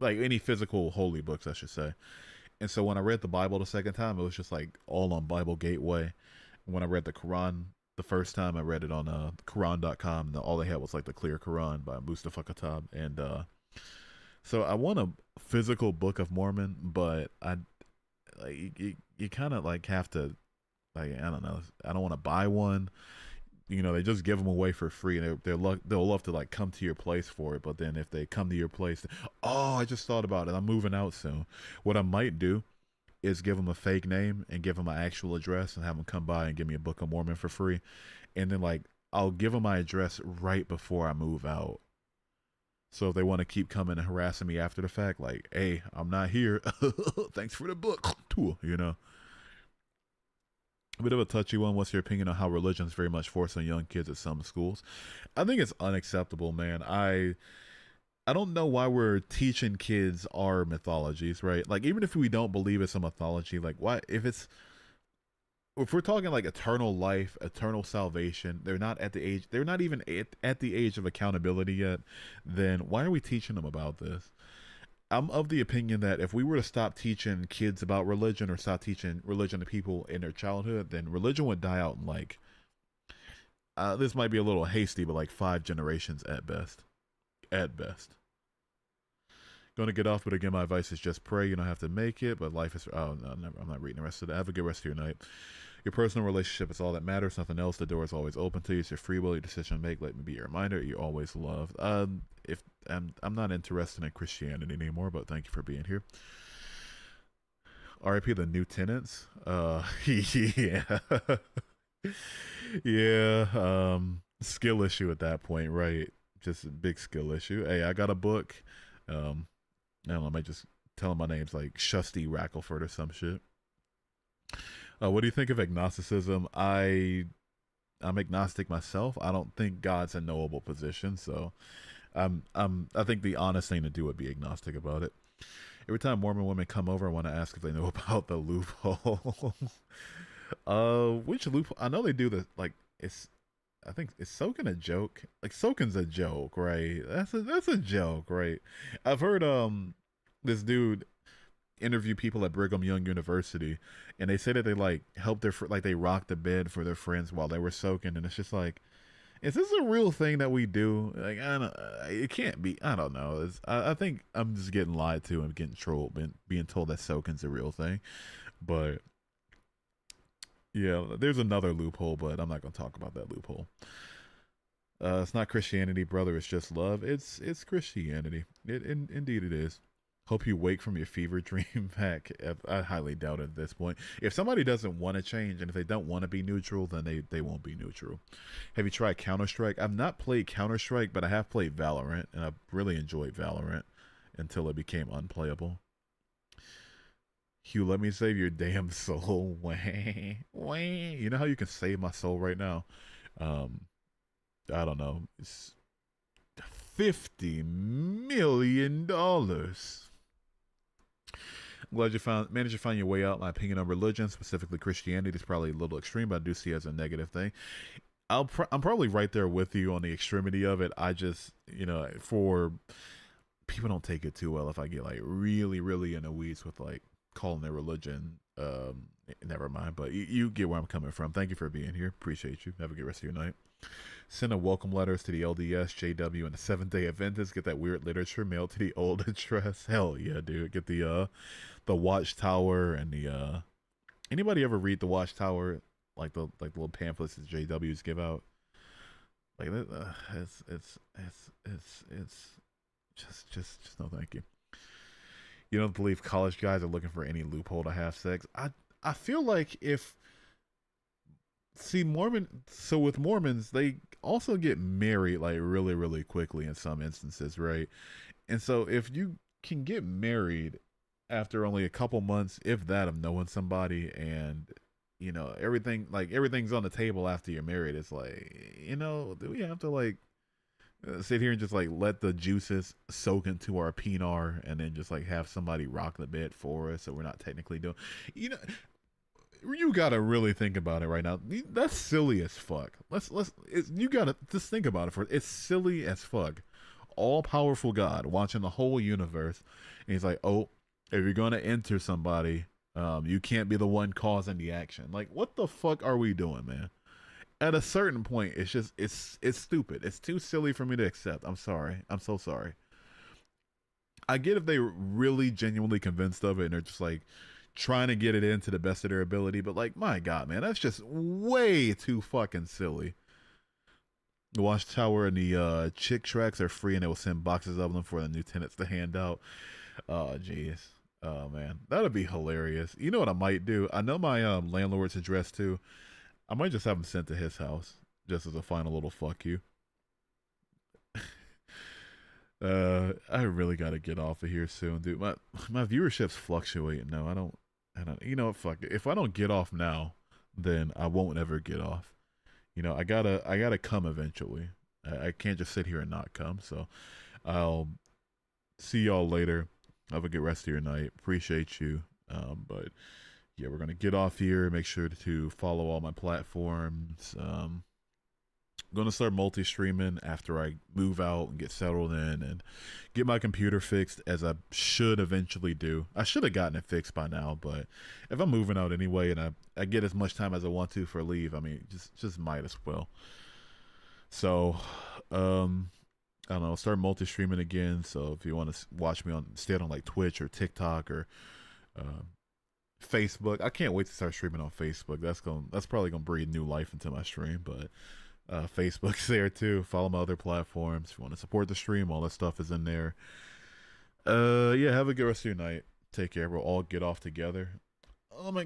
like any physical holy books, I should say. And so when I read the Bible the second time, it was just like all on Bible Gateway. When I read the Quran the first time, I read it on Quran.com, and all they had was like the Clear Quran by Mustafa Khattab, and so I want a physical Book of Mormon, but you kind of like have to, like, I don't know, I don't want to buy one. You know, they just give them away for free, and they'll love to like come to your place for it. But then if they come to your place, oh, I just thought about it, I'm moving out soon. What I might do is give them a fake name and give them my actual address and have them come by and give me a Book of Mormon for free. And then like I'll give them my address right before I move out. So if they want to keep coming and harassing me after the fact, like, hey, I'm not here. Thanks for the book. You know. A bit of a touchy one. What's your opinion on how religion is very much forced on young kids at some schools? I think it's unacceptable, man. I don't know why we're teaching kids our mythologies, right? Like, even if we don't believe it's a mythology, like, why, if we're talking like eternal life, eternal salvation, they're not even at the age of accountability yet, then why are we teaching them about this? I'm of the opinion that if we were to stop teaching kids about religion or stop teaching religion to people in their childhood, then religion would die out in like, this might be a little hasty, but like 5 generations at best. At best. Going to get off, but again, my advice is just pray. You don't have to make it, but life is... Oh, no, never, I'm not reading the rest of that. Have a good rest of your night. Your personal relationship is all that matters. Nothing else. The door is always open to you. It's your free will, your decision to make. Let me be your reminder. You're always loved. If I'm not interested in Christianity anymore, but thank you for being here. R.I.P. the new tenants. Yeah. Yeah. Skill issue at that point, right? Just a big skill issue. Hey, I got a book. I don't know, I might just tell him my name's like Shusty Rackleford or some shit. What do you think of agnosticism? I'm agnostic myself. I don't think God's a knowable position, so I think the honest thing to do would be agnostic about it. Every time Mormon women come over, I want to ask if they know about the loophole. Which loophole? I know they do the like. I think is soaking a joke. Like soaking's a joke, right? That's a joke, right? I've heard this dude interview people at Brigham Young University, and they say that they like helped they rocked the bed for their friends while they were soaking, and it's just like, is this a real thing that we do? Like, it can't be. I don't know. I think I'm just getting lied to and getting trolled, being told that soaking's a real thing, but. Yeah, there's another loophole, but I'm not going to talk about that loophole. It's not Christianity, brother. It's just love. It's Christianity. Indeed it is. Hope you wake from your fever dream back. I highly doubt it at this point. If somebody doesn't want to change, and if they don't want to be neutral, then they won't be neutral. Have you tried Counter-Strike? I've not played Counter-Strike, but I have played Valorant, and I really enjoyed Valorant until it became unplayable. Hugh, let me save your damn soul. You know how you can save my soul right now? I don't know. It's $50 million. I'm glad you managed to find your way out. My opinion on religion, specifically Christianity, is probably a little extreme, but I do see it as a negative thing. I'm probably right there with you on the extremity of it. I just, for people don't take it too well if I get like really, really in the weeds with like calling their religion. Never mind, but you get where I'm coming from. Thank you for being here. Appreciate you. Have a good rest of your night. Send a welcome letters to the LDS, JW, and the Seventh-day Adventists. Get that weird literature mailed to the old address. Hell yeah, dude. Get the Watchtower and the anybody ever read the Watchtower, like the little pamphlets that JWs give out? Like it's just no thank you. You don't believe college guys are looking for any loophole to have sex? I feel like with Mormons, they also get married like really, really quickly in some instances, right? And so if you can get married after only a couple months, if that, of knowing somebody, and everything's on the table after you're married, it's like, do we have to like sit here and just like let the juices soak into our pinar and then just like have somebody rock the bed for us, so we're not technically doing, you gotta really think about it right now. That's silly as fuck. You gotta just think about it it's silly as fuck. All powerful God watching the whole universe, and he's like, oh, if you're gonna enter somebody, you can't be the one causing the action. Like, what the fuck are we doing, man? At a certain point, it's just it's stupid. It's too silly for me to accept. I'm sorry. I'm so sorry. I get if they were really genuinely convinced of it and they're just like trying to get it in to the best of their ability, but like, my God, man, that's just way too fucking silly. The Watchtower and the Chick tracks are free, and they will send boxes of them for the new tenants to hand out. Oh, jeez. Oh man, that'd be hilarious. You know what I might do? I know my landlord's address too. I might just have him sent to his house, just as a final little fuck you. I really gotta get off of here soon, dude. My viewership's fluctuating now. I don't. You know what? Fuck it. If I don't get off now, then I won't ever get off. You know, I gotta come eventually. I can't just sit here and not come. So, I'll see y'all later. Have a good rest of your night. Appreciate you. But yeah, we're gonna get off here. Make sure to follow all my platforms. I'm gonna start multi-streaming after I move out and get settled in and get my computer fixed, as I should eventually do. I should have gotten it fixed by now, but if I'm moving out anyway and I get as much time as I want to for leave, I mean, just might as well. So, I don't know, start multi-streaming again. So if you want to watch me stay on like Twitch or TikTok or Facebook, I can't wait to start streaming on Facebook. That's probably gonna breathe new life into my stream, but. Facebook's there too. Follow my other platforms. If you want to support the stream, all that stuff is in there. Yeah, have a good rest of your night. Take care. We'll all get off together. Oh my